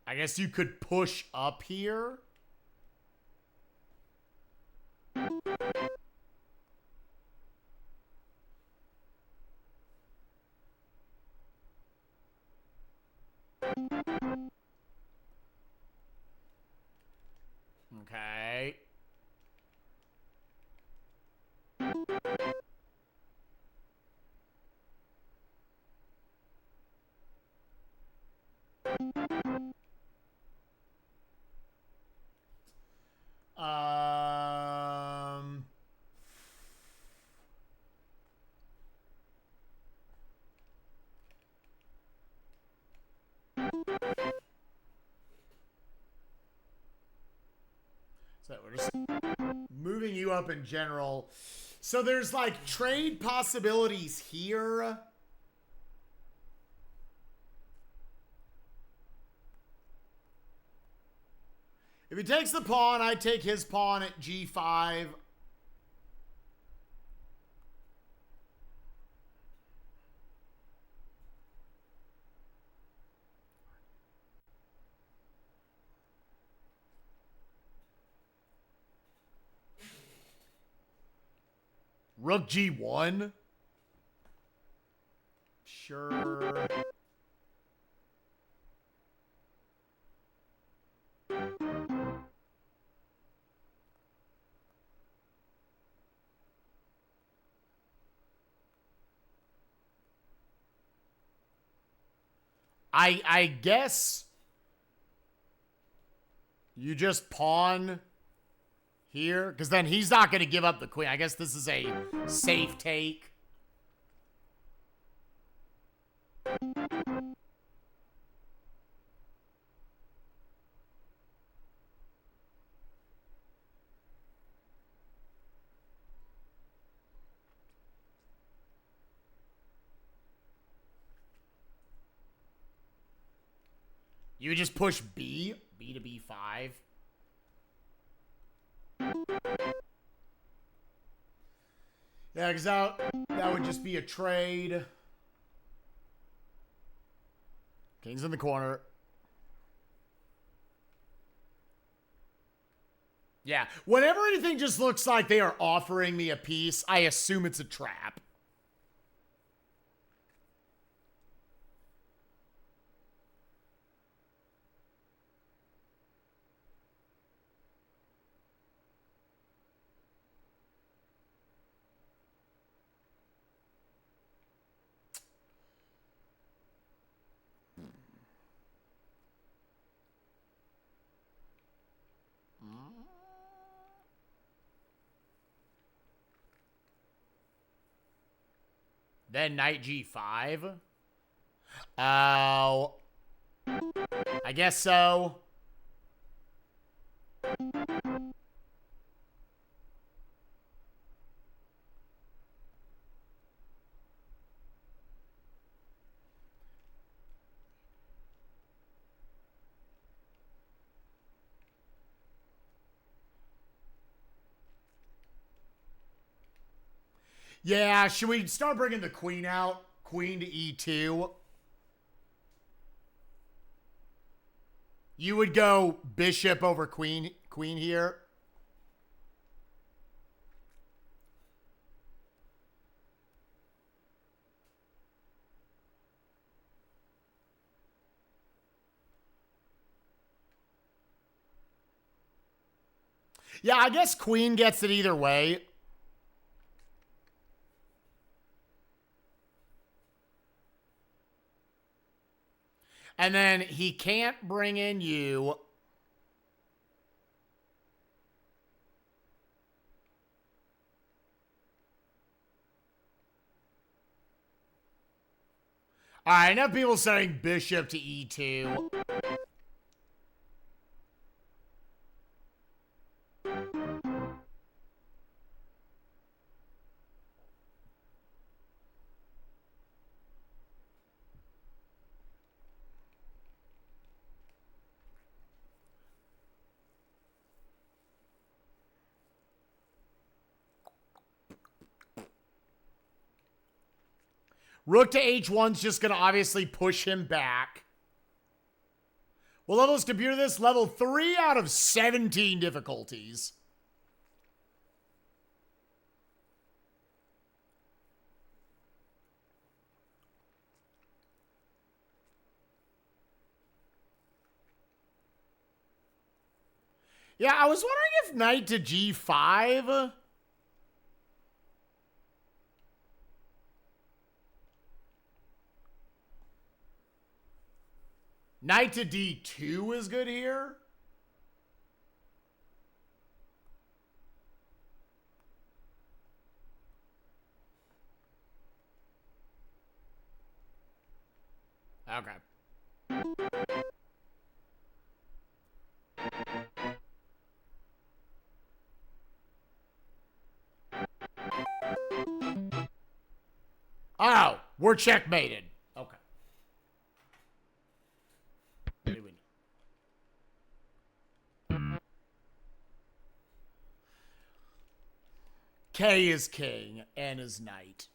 A: I guess you could push up here. Okay. Um... So we're just moving you up in general. So there's like trade possibilities here. If he takes the pawn, I take his pawn at g5. Rook g1. Sure. I guess you just pawn here, because then he's not going to give up the queen. I guess this is a safe take. You would just push B to B5. Yeah, because that would just be a trade. King's in the corner. Yeah, whenever anything just looks like they are offering me a piece, I assume it's a trap. Then knight G5. Oh. I guess so. Yeah, should we start bringing the queen out? Queen to E2. You would go bishop over queen here. Yeah, I guess queen gets it either way. And then he can't bring in you. All right, enough people saying bishop to E2. Rook to H1's just going to obviously push him back. What level is computer this? Level 3 out of 17 difficulties. Yeah, I was wondering if knight to G5... Knight to D2 is good here. Okay. Oh, we're checkmated. Okay. What do we know? K is king, N is knight.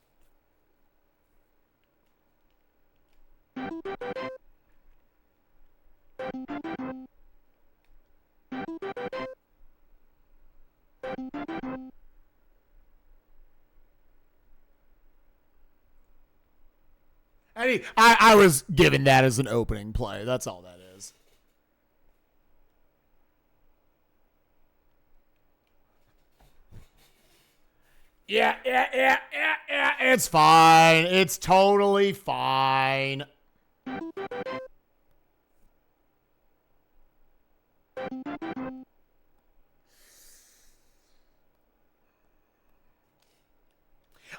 A: I was given that as an opening play. That's all that is. Yeah. It's fine. It's totally fine.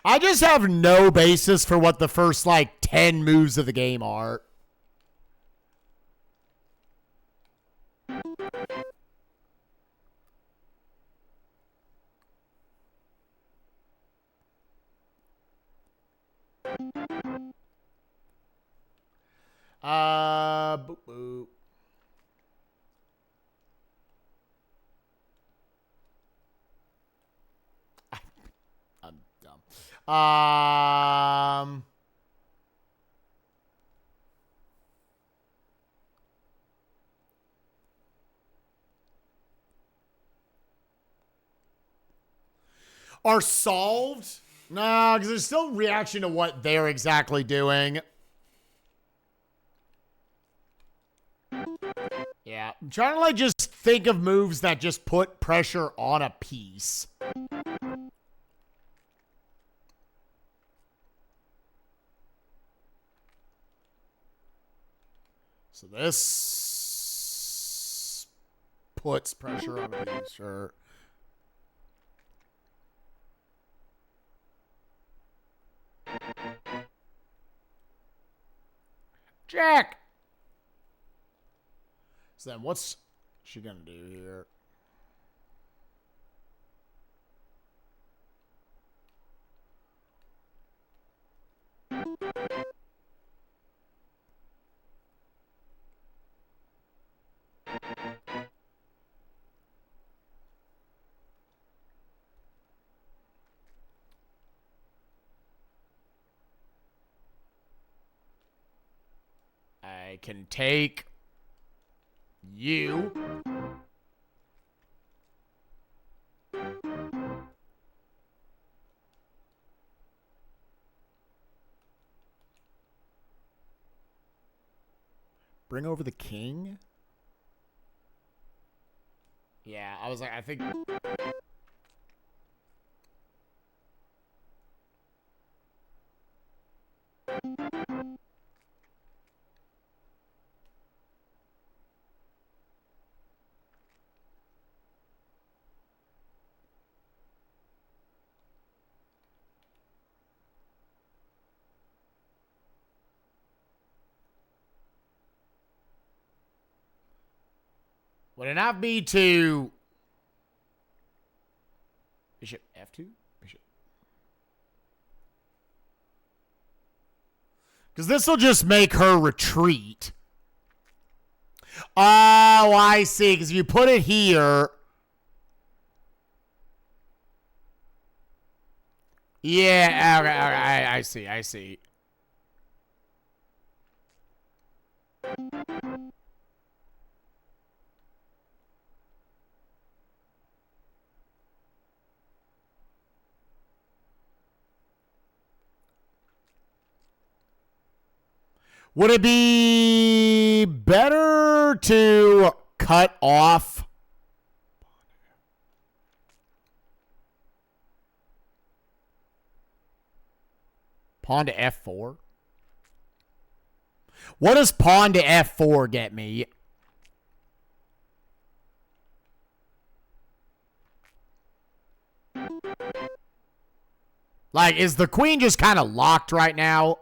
A: I just have no basis for what the first, 10 moves of the game are. Boop, boop. Um... Are solved? No, because there's still reaction to what they're exactly doing. Yeah, I'm trying to like just think of moves that just put pressure on a piece. So this puts pressure on a piece, sure. Jack! So then what's she gonna do here? I can take you. Bring over the king? Yeah, I was like, I think... Would it not be to... Bishop F2? Bishop. Because this will just make her retreat. Oh, I see. Because if you put it here... Yeah, okay, I see. Would it be better to cut off pawn to F4? What does pawn to F4 get me? Like, is the queen just kind of locked right now?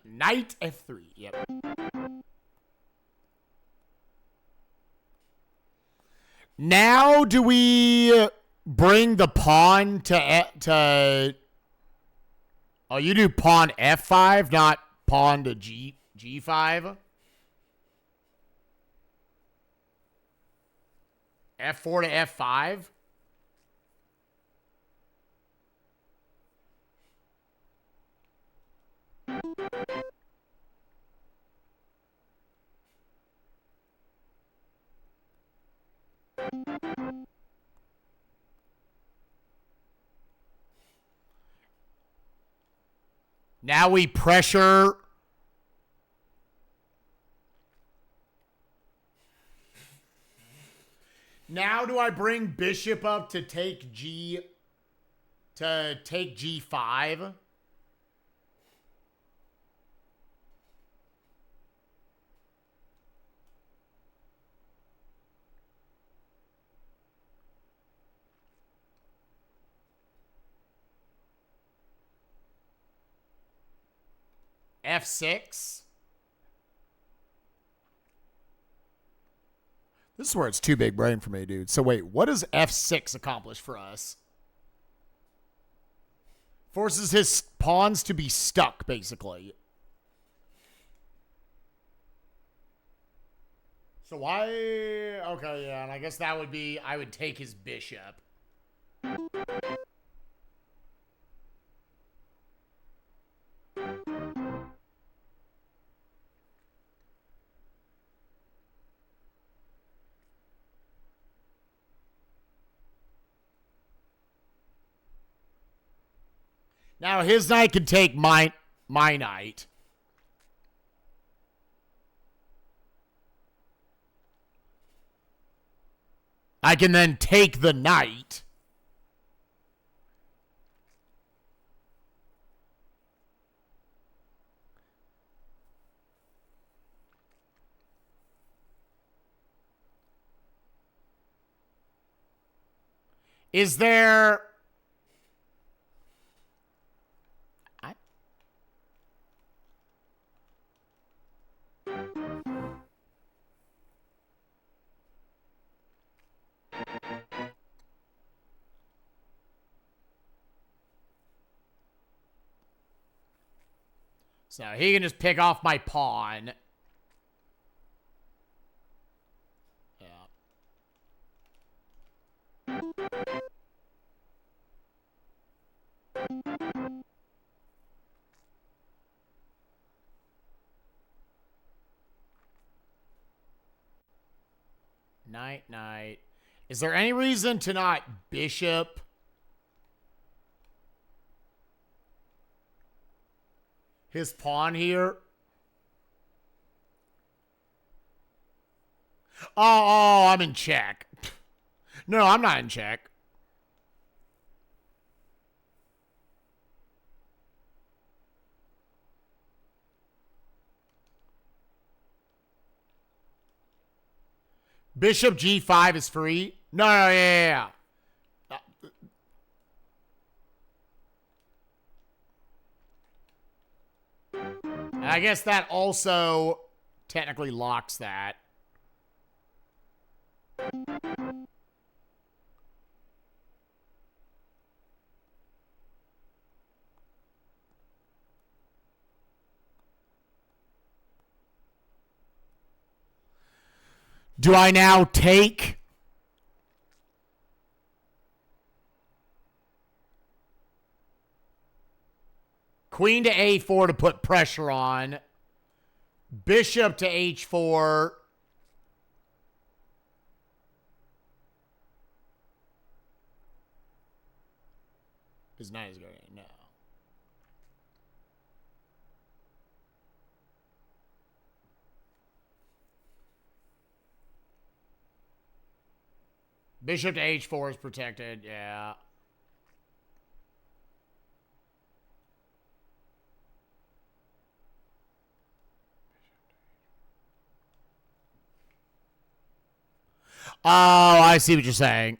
A: Knight F3. Yep. Now do we bring the pawn to Oh, you do pawn F5, not pawn to G5? F4 to F5? Now we pressure. Now do I bring bishop up to take G5? F6. This is where it's too big brain for me, dude. So wait, what does F6 accomplish for us? Forces his pawns to be stuck, basically. So why? Okay, yeah, and I guess that would be, I would take his bishop. Now his knight can take my knight. I can then take the knight. Is there... So he can just pick off my pawn. Yeah. Knight. Is there any reason to not bishop? His pawn here? Oh, I'm in check. No, I'm not in check. Bishop G5 is free? No, yeah. I guess that also technically locks that. Do I now take? Queen to A4 to put pressure on. Bishop to H4. His knight is going in. No. Bishop to H4 is protected. Yeah. Oh, I see what you're saying.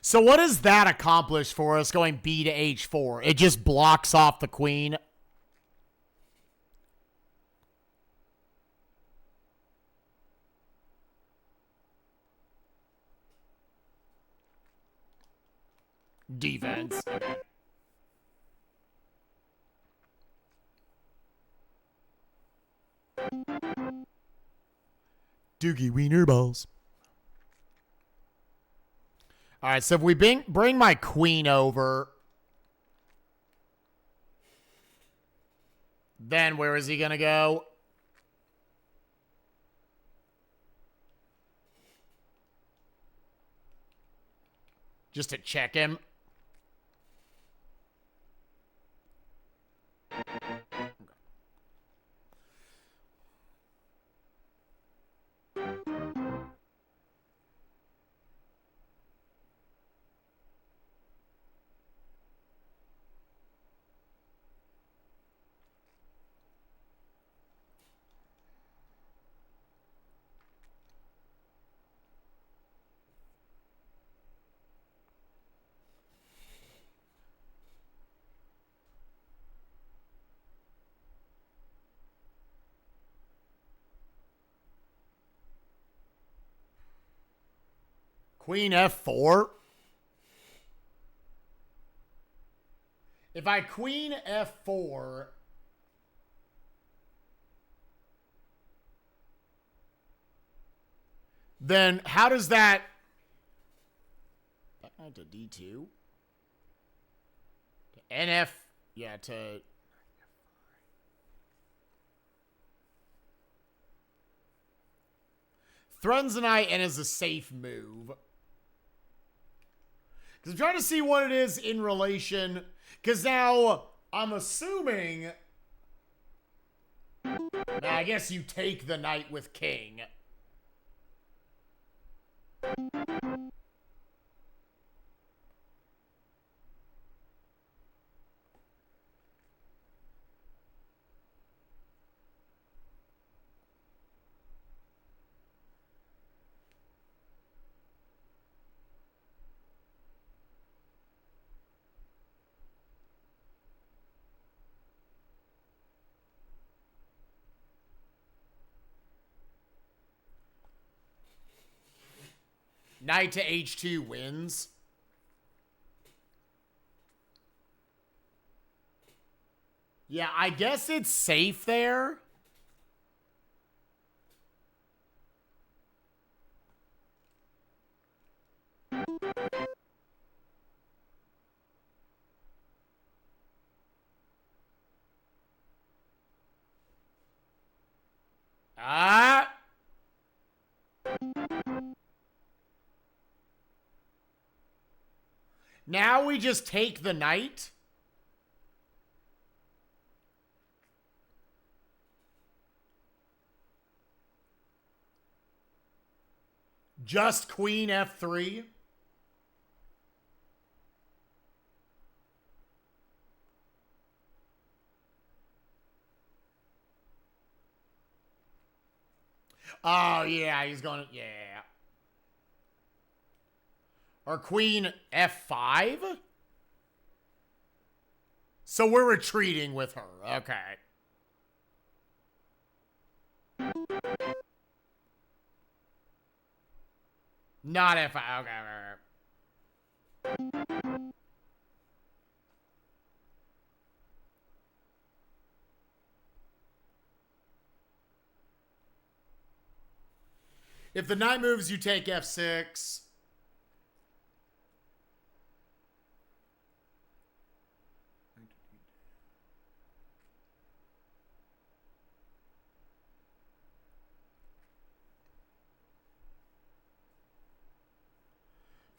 A: So what does that accomplish for us going B to H4? It just blocks off the queen. Defense. Okay. Doogie wiener balls. All right, so if we bring my queen over, then where is he going to go? Just to check him. Queen F4. If I queen F4, then how does that... Back knight to D2. To NF... Yeah, to... Threatens the knight and is a safe move. Because I'm trying to see what it is in relation... Because now, I'm assuming... Now, I guess you take the knight with king. Knight to H2 wins. Yeah, I guess it's safe there. Ah. Now we just take the knight. Just queen F3. Oh, yeah, he's going to... Yeah. Or queen F5? So we're retreating with her. Okay. Not F5. Okay. If the knight moves, you take F6.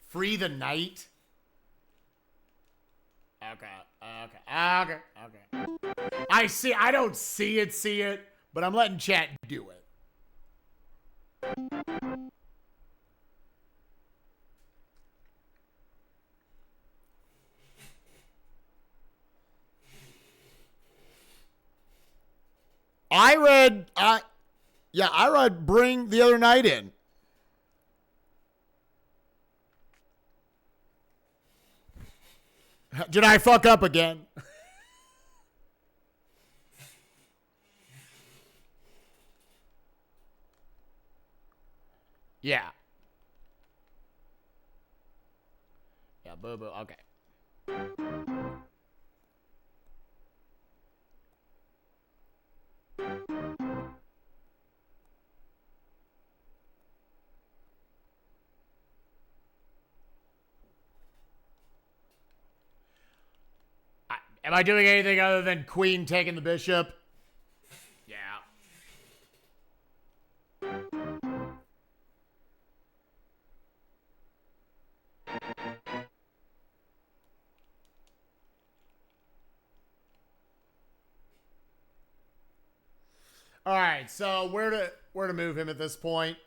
A: Free the knight. Okay. I see. I don't see it, but I'm letting chat do it. I read bring the other knight in. Did I fuck up again? Yeah. Yeah, boo-boo. Okay. Am I doing anything other than queen taking the bishop? Yeah. All right, so where to move him at this point?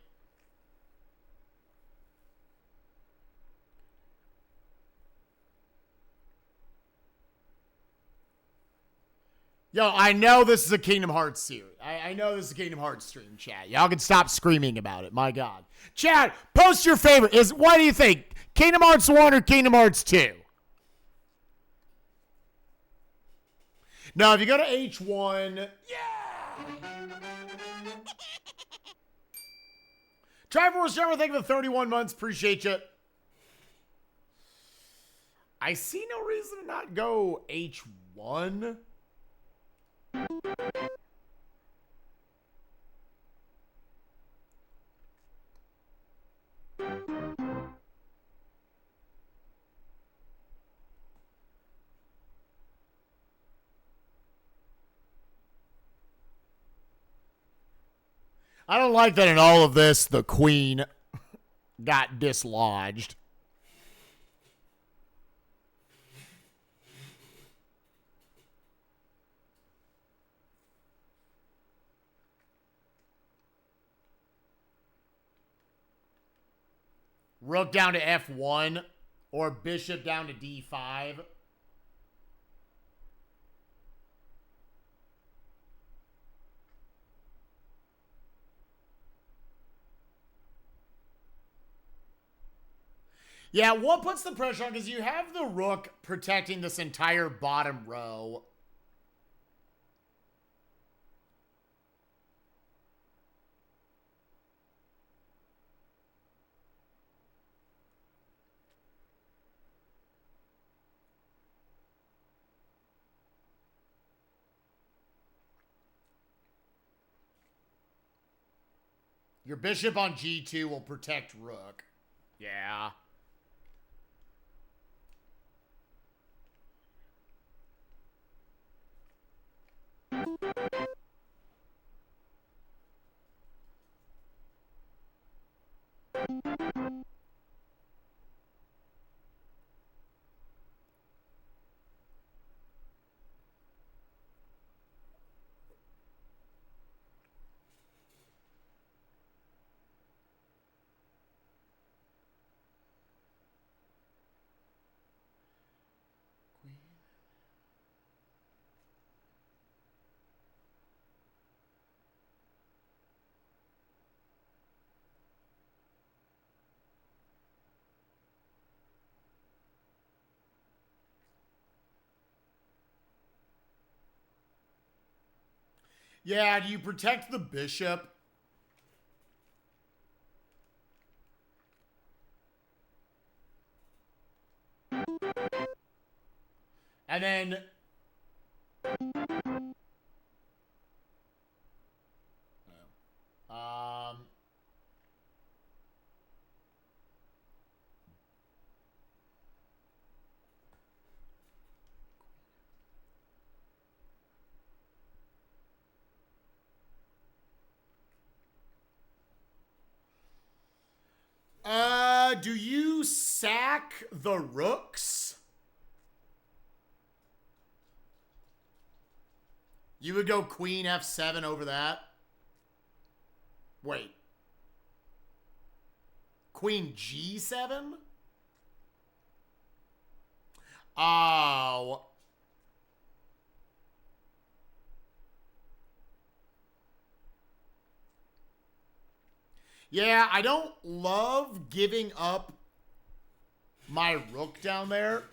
A: Yo, I know this is a Kingdom Hearts series. I know this is a Kingdom Hearts stream, chat. Y'all can stop screaming about it. My God. Chat, post your favorite. What do you think? Kingdom Hearts 1 or Kingdom Hearts 2? No, if you go to H1, yeah. Triforce Jammer, thank you for 31 months. Appreciate you. I see no reason to not go H1. I don't like that in all of this, the queen got dislodged. Rook down to F1 or bishop down to D5. Yeah, what puts the pressure on? Because you have the rook protecting this entire bottom row. Your bishop on G2 will protect rook. Yeah. Yeah, do you protect the bishop? And then... do you sack the rooks? You would go queen F7 over that? Wait. Queen G7? Oh. Yeah, I don't love giving up my rook down there.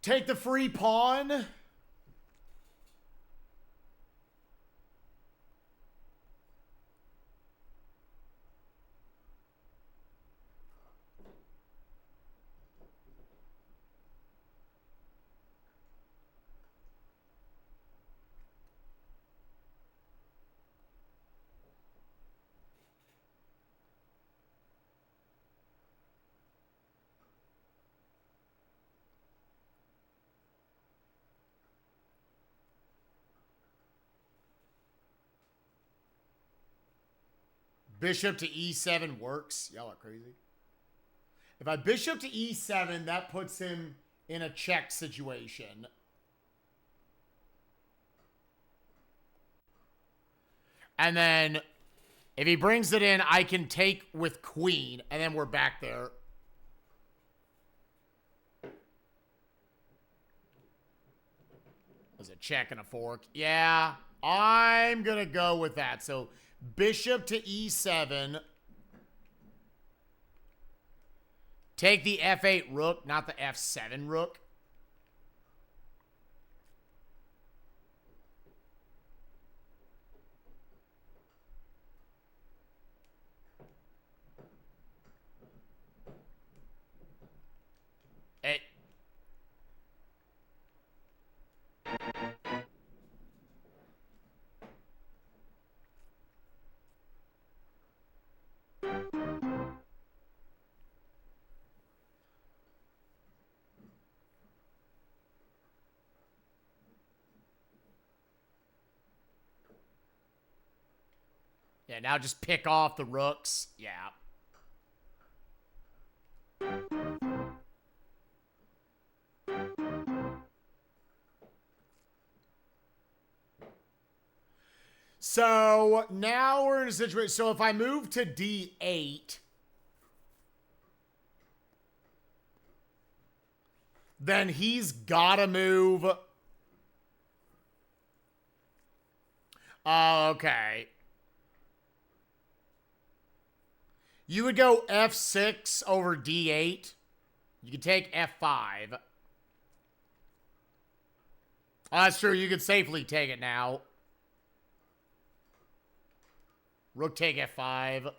A: Take the free pawn. Bishop to E7 works. Y'all are crazy. If I bishop to E7, that puts him in a check situation. And then if he brings it in, I can take with queen, and then we're back there. There's a check and a fork. Yeah, I'm going to go with that. So bishop to E7. Take the f8 rook, not the f7 rook. It, yeah, now just pick off the rooks. Yeah. So now we're in a situation. So if I move to d8, then he's got to move. Okay. You would go f6 over d8. You could take f5. Oh, that's true. You could safely take it now. Rook take f5.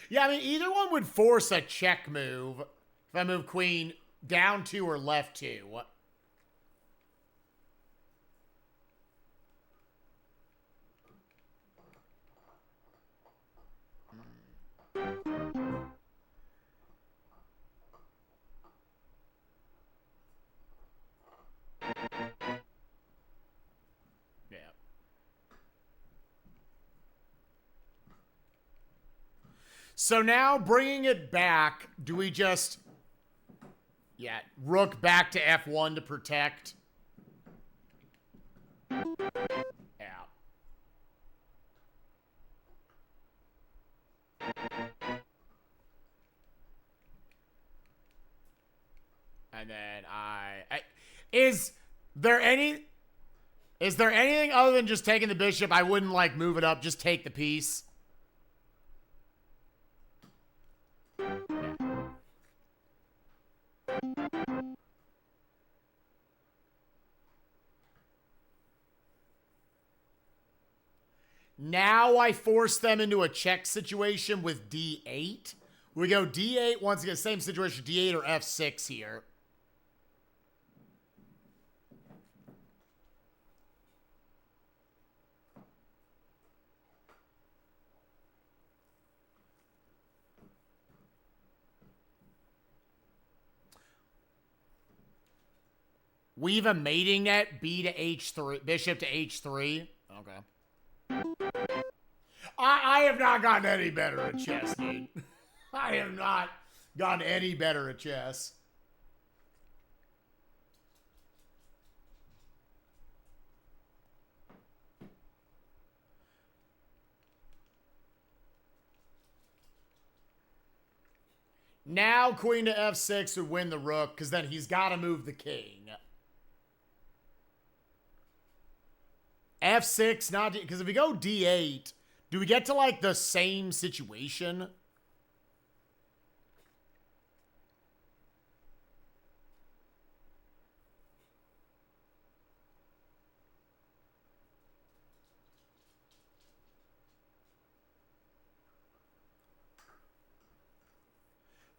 A: Yeah, I mean, either one would force a check move. If I move queen down 2 or left 2. Yeah. So now bringing it back, do we just... Yeah, rook back to f1 to protect. Yeah. And then is there anything other than just taking the bishop? I wouldn't like move it up, just take the piece. Now I force them into a check situation with d8. We go d8 once again, same situation, d8 or f6 here. Weave a mating net, b to h3, bishop to h3. Okay. I have not gotten any better at chess, dude. I have not gotten any better at chess. Now queen to f6 would win the rook, because then he's got to move the king. f6, not... Because if we go d8, do we get to, like, the same situation?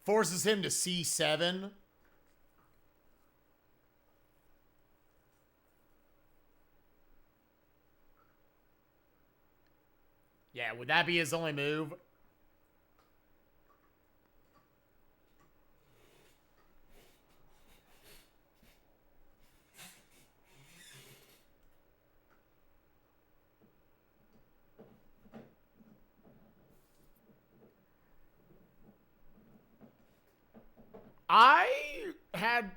A: Forces him to c7. Yeah, would that be his only move? I kind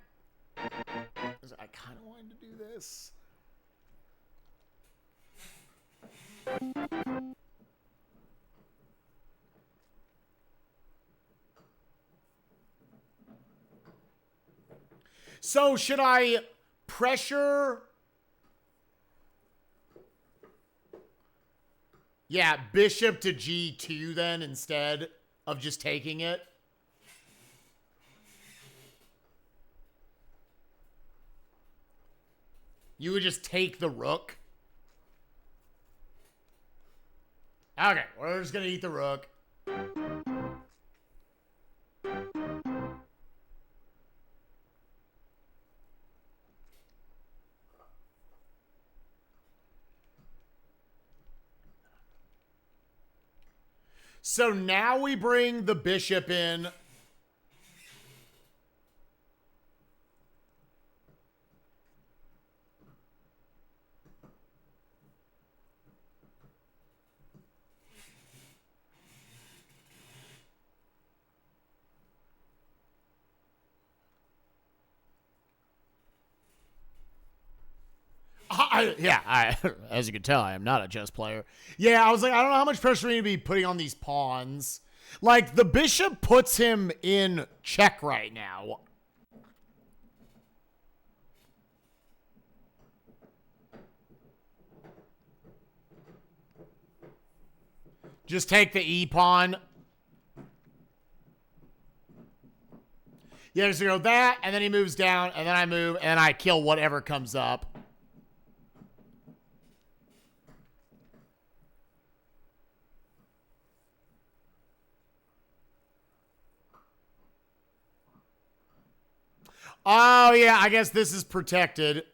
A: of wanted to do this. So should I pressure Yeah, bishop to g2 then instead of just taking it. You would just take the rook. Okay, we're just going to eat the rook. So now we bring the bishop in. As you can tell, I am not a chess player. Yeah, I was like, I don't know how much pressure we need to be putting on these pawns. Like, the bishop puts him in check right now. Just take the e-pawn. Yeah, just go that, and then he moves down, and then I move, and I kill whatever comes up. Oh, yeah, I guess this is protected.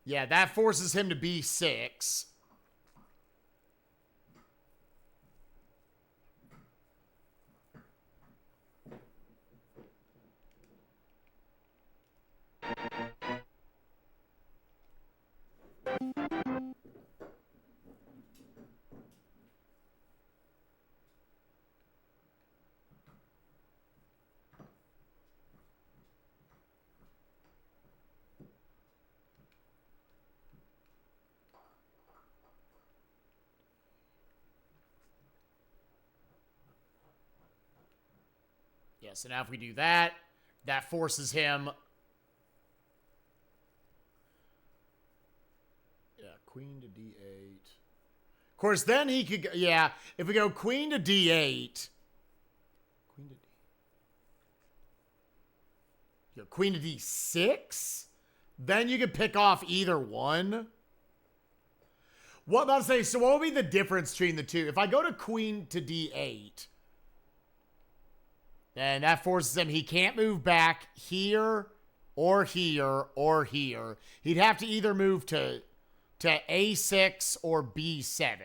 A: Yeah, that forces him to b6. Yeah, so now if we do that, that forces him. Yeah, queen to d8. Of course, then he could go, yeah, if we go queen to d8. Queen to d. Yo, queen to d6? Then you could pick off either one. What about to say, so what would be the difference between the two? If I go to queen to d8, then that forces him, he can't move back here or here or here. He'd have to either move to a6 or b7.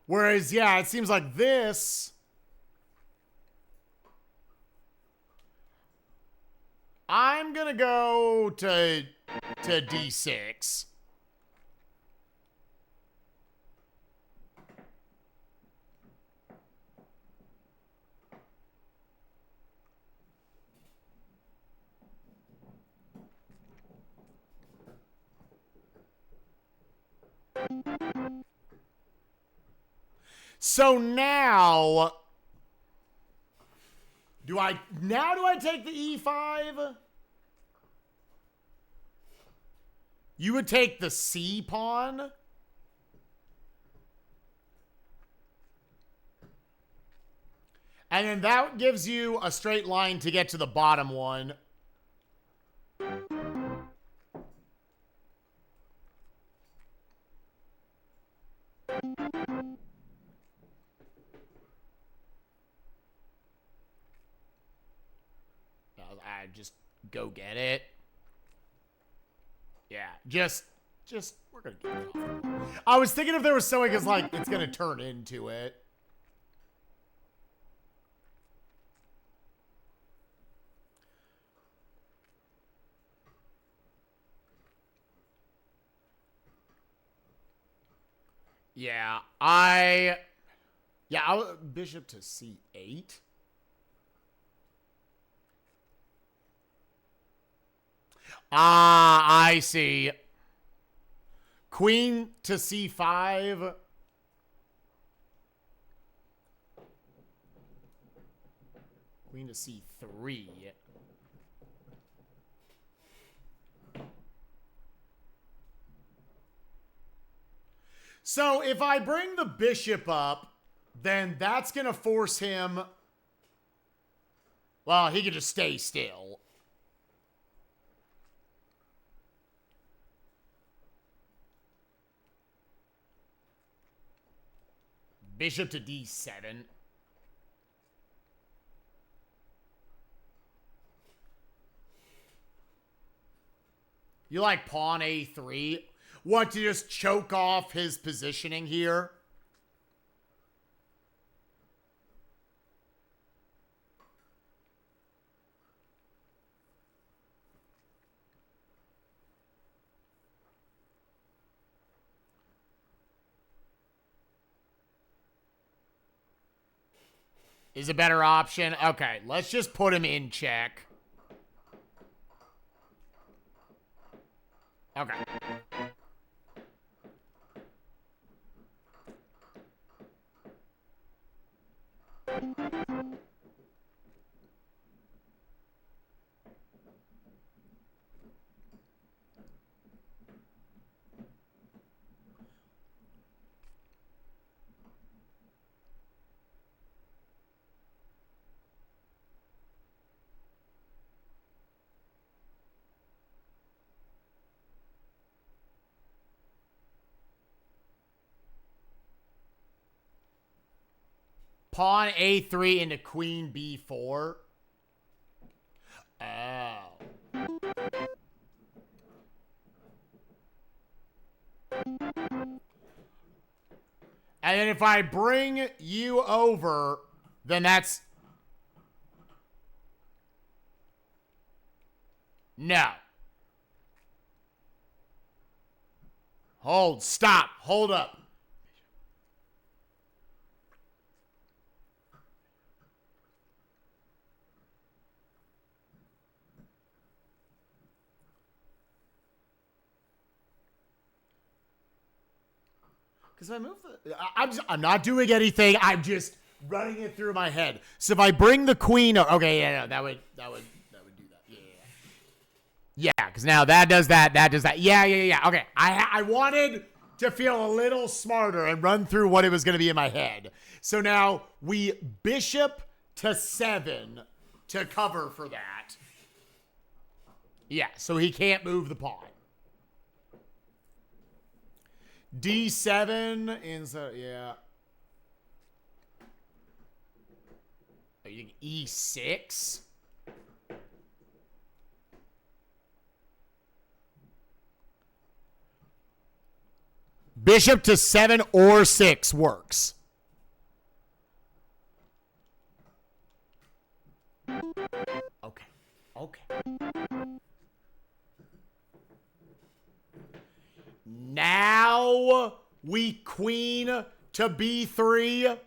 A: Whereas, yeah, it seems like this. I'm going to go to d6. So now do I take the e5? You would take the c pawn? And then that gives you a straight line to get to the bottom one. I just go get it. Yeah, just we're gonna get it off. I was thinking if there was something because like it's gonna turn into it. Yeah, bishop to c8. Ah, I see. Queen to c5. Queen to c3. So if I bring the bishop up, then that's going to force him... Well, he can just stay still. Bishop to d7. You like pawn a3? Want to just choke off his positioning here? Is a better option? Okay, let's just put him in check. Okay. Pawn a3 into queen b4. Oh. And then if I bring you over, then that's... No. Hold. Stop. Hold up. Because I move the... I'm not doing anything. I'm just running it through my head. So if I bring the queen... Okay, yeah, no, that would do that. Yeah. Yeah, because now that does that. That does that. Yeah. Okay, I wanted to feel a little smarter and run through what it was going to be in my head. So now we bishop to 7 to cover for that. Yeah, so he can't move the pawn. D7 inside, yeah. Are you thinking E6? Bishop to 7 or 6 works. Okay. Now we queen to b3.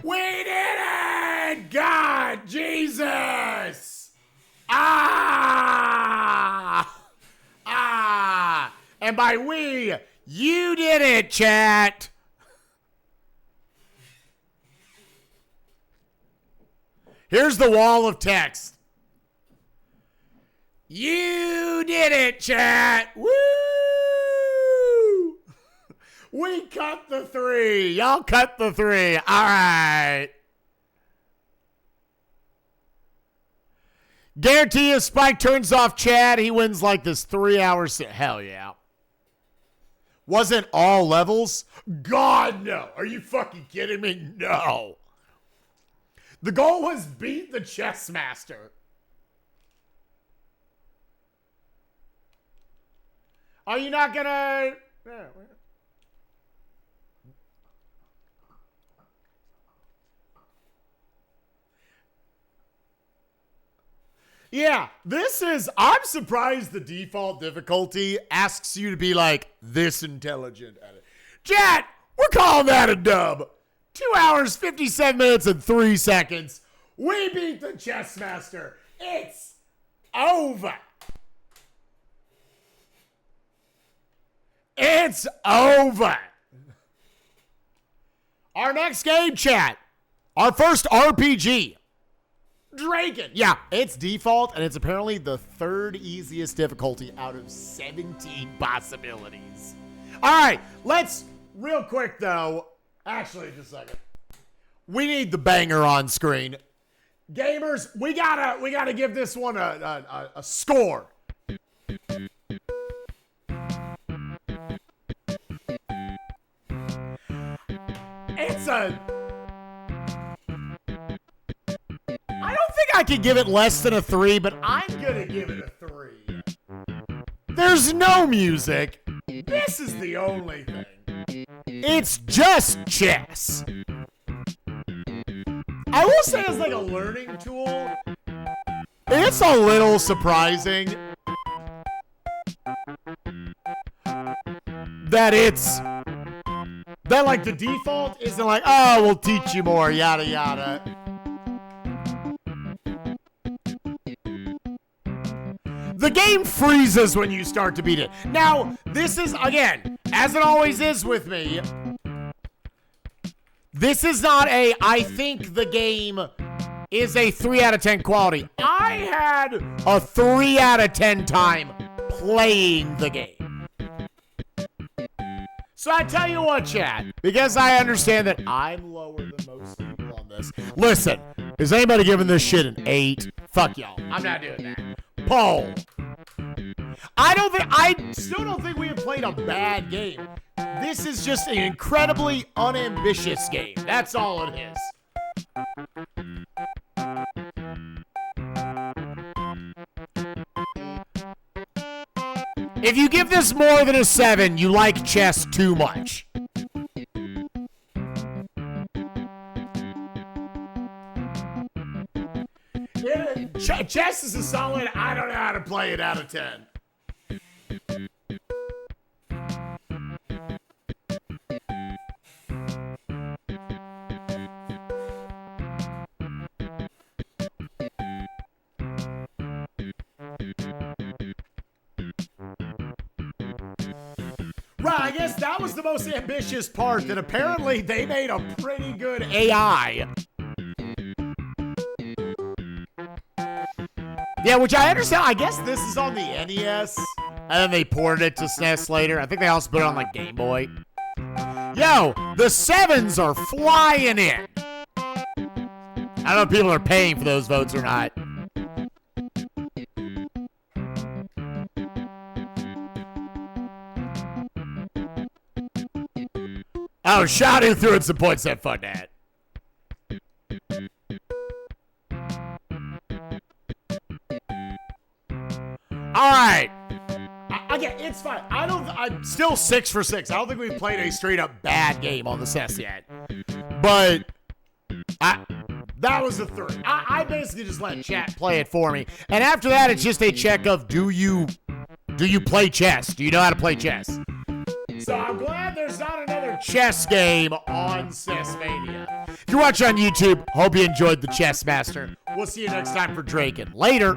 A: We did it! God, Jesus! And by we, you did it, chat. Here's the wall of text. You did it, chat. Woo! We cut the 3. Y'all cut the 3. All right. Guarantee if Spike turns off chat, he wins like this 3 hours. Hell yeah. Wasn't all levels? God, no. Are you fucking kidding me? No. The goal was beat the Chessmaster. Are you not gonna... Yeah, this is... I'm surprised the default difficulty asks you to be like this intelligent at it. Chat, we're calling that a dub. 2 hours, 57 minutes, and 3 seconds. We beat the Chessmaster. It's over. It's over. Our next game, chat. Our first RPG. Dragon. Yeah, it's default, and it's apparently the third easiest difficulty out of 17 possibilities. All right, let's, real quick, though. Actually, just a second. We need the banger on screen. Gamers, we gotta give this one a score. It's a... I don't think I could give it less than a 3, but I'm gonna give it a 3. There's no music. This is the only thing. It's just chess. I will say as like a learning tool, it's a little surprising that like the default isn't like, oh, we'll teach you more, yada yada. The game freezes when you start to beat it. Now, this is, again, as it always is with me, this is not a, I think the game is a 3 out of 10 quality. I had a 3 out of 10 time playing the game. So I tell you what, chat, because I understand that I'm lower than most people on this. Listen, is anybody giving this shit an 8? Fuck y'all. I'm not doing that. Poll. I still don't think we have played a bad game. This is just an incredibly unambitious game. That's all it is. If you give this more than a 7, you like chess too much. Chess is a solid, I don't know how to play it out of 10. Right, I guess that was the most ambitious part, that apparently they made a pretty good AI. Yeah, which I understand. I guess this is on the NES, and then they ported it to SNES later. I think they also put it on, like, Game Boy. Yo, the 7s are flying in. I don't know if people are paying for those votes or not. Oh, Shadu threw in some points. That fun, Dad. All right. Again, it's fine. I'm still 6 for 6. I don't think we've played a straight up bad game on the SNES yet. But that was a 3. I basically just let chat play it for me. And after that, it's just a check of do you play chess? Do you know how to play chess? So I'm glad there's not another chess game on SNESMania. If you're watching on YouTube, hope you enjoyed the Chessmaster. We'll see you next time for Draken. Later.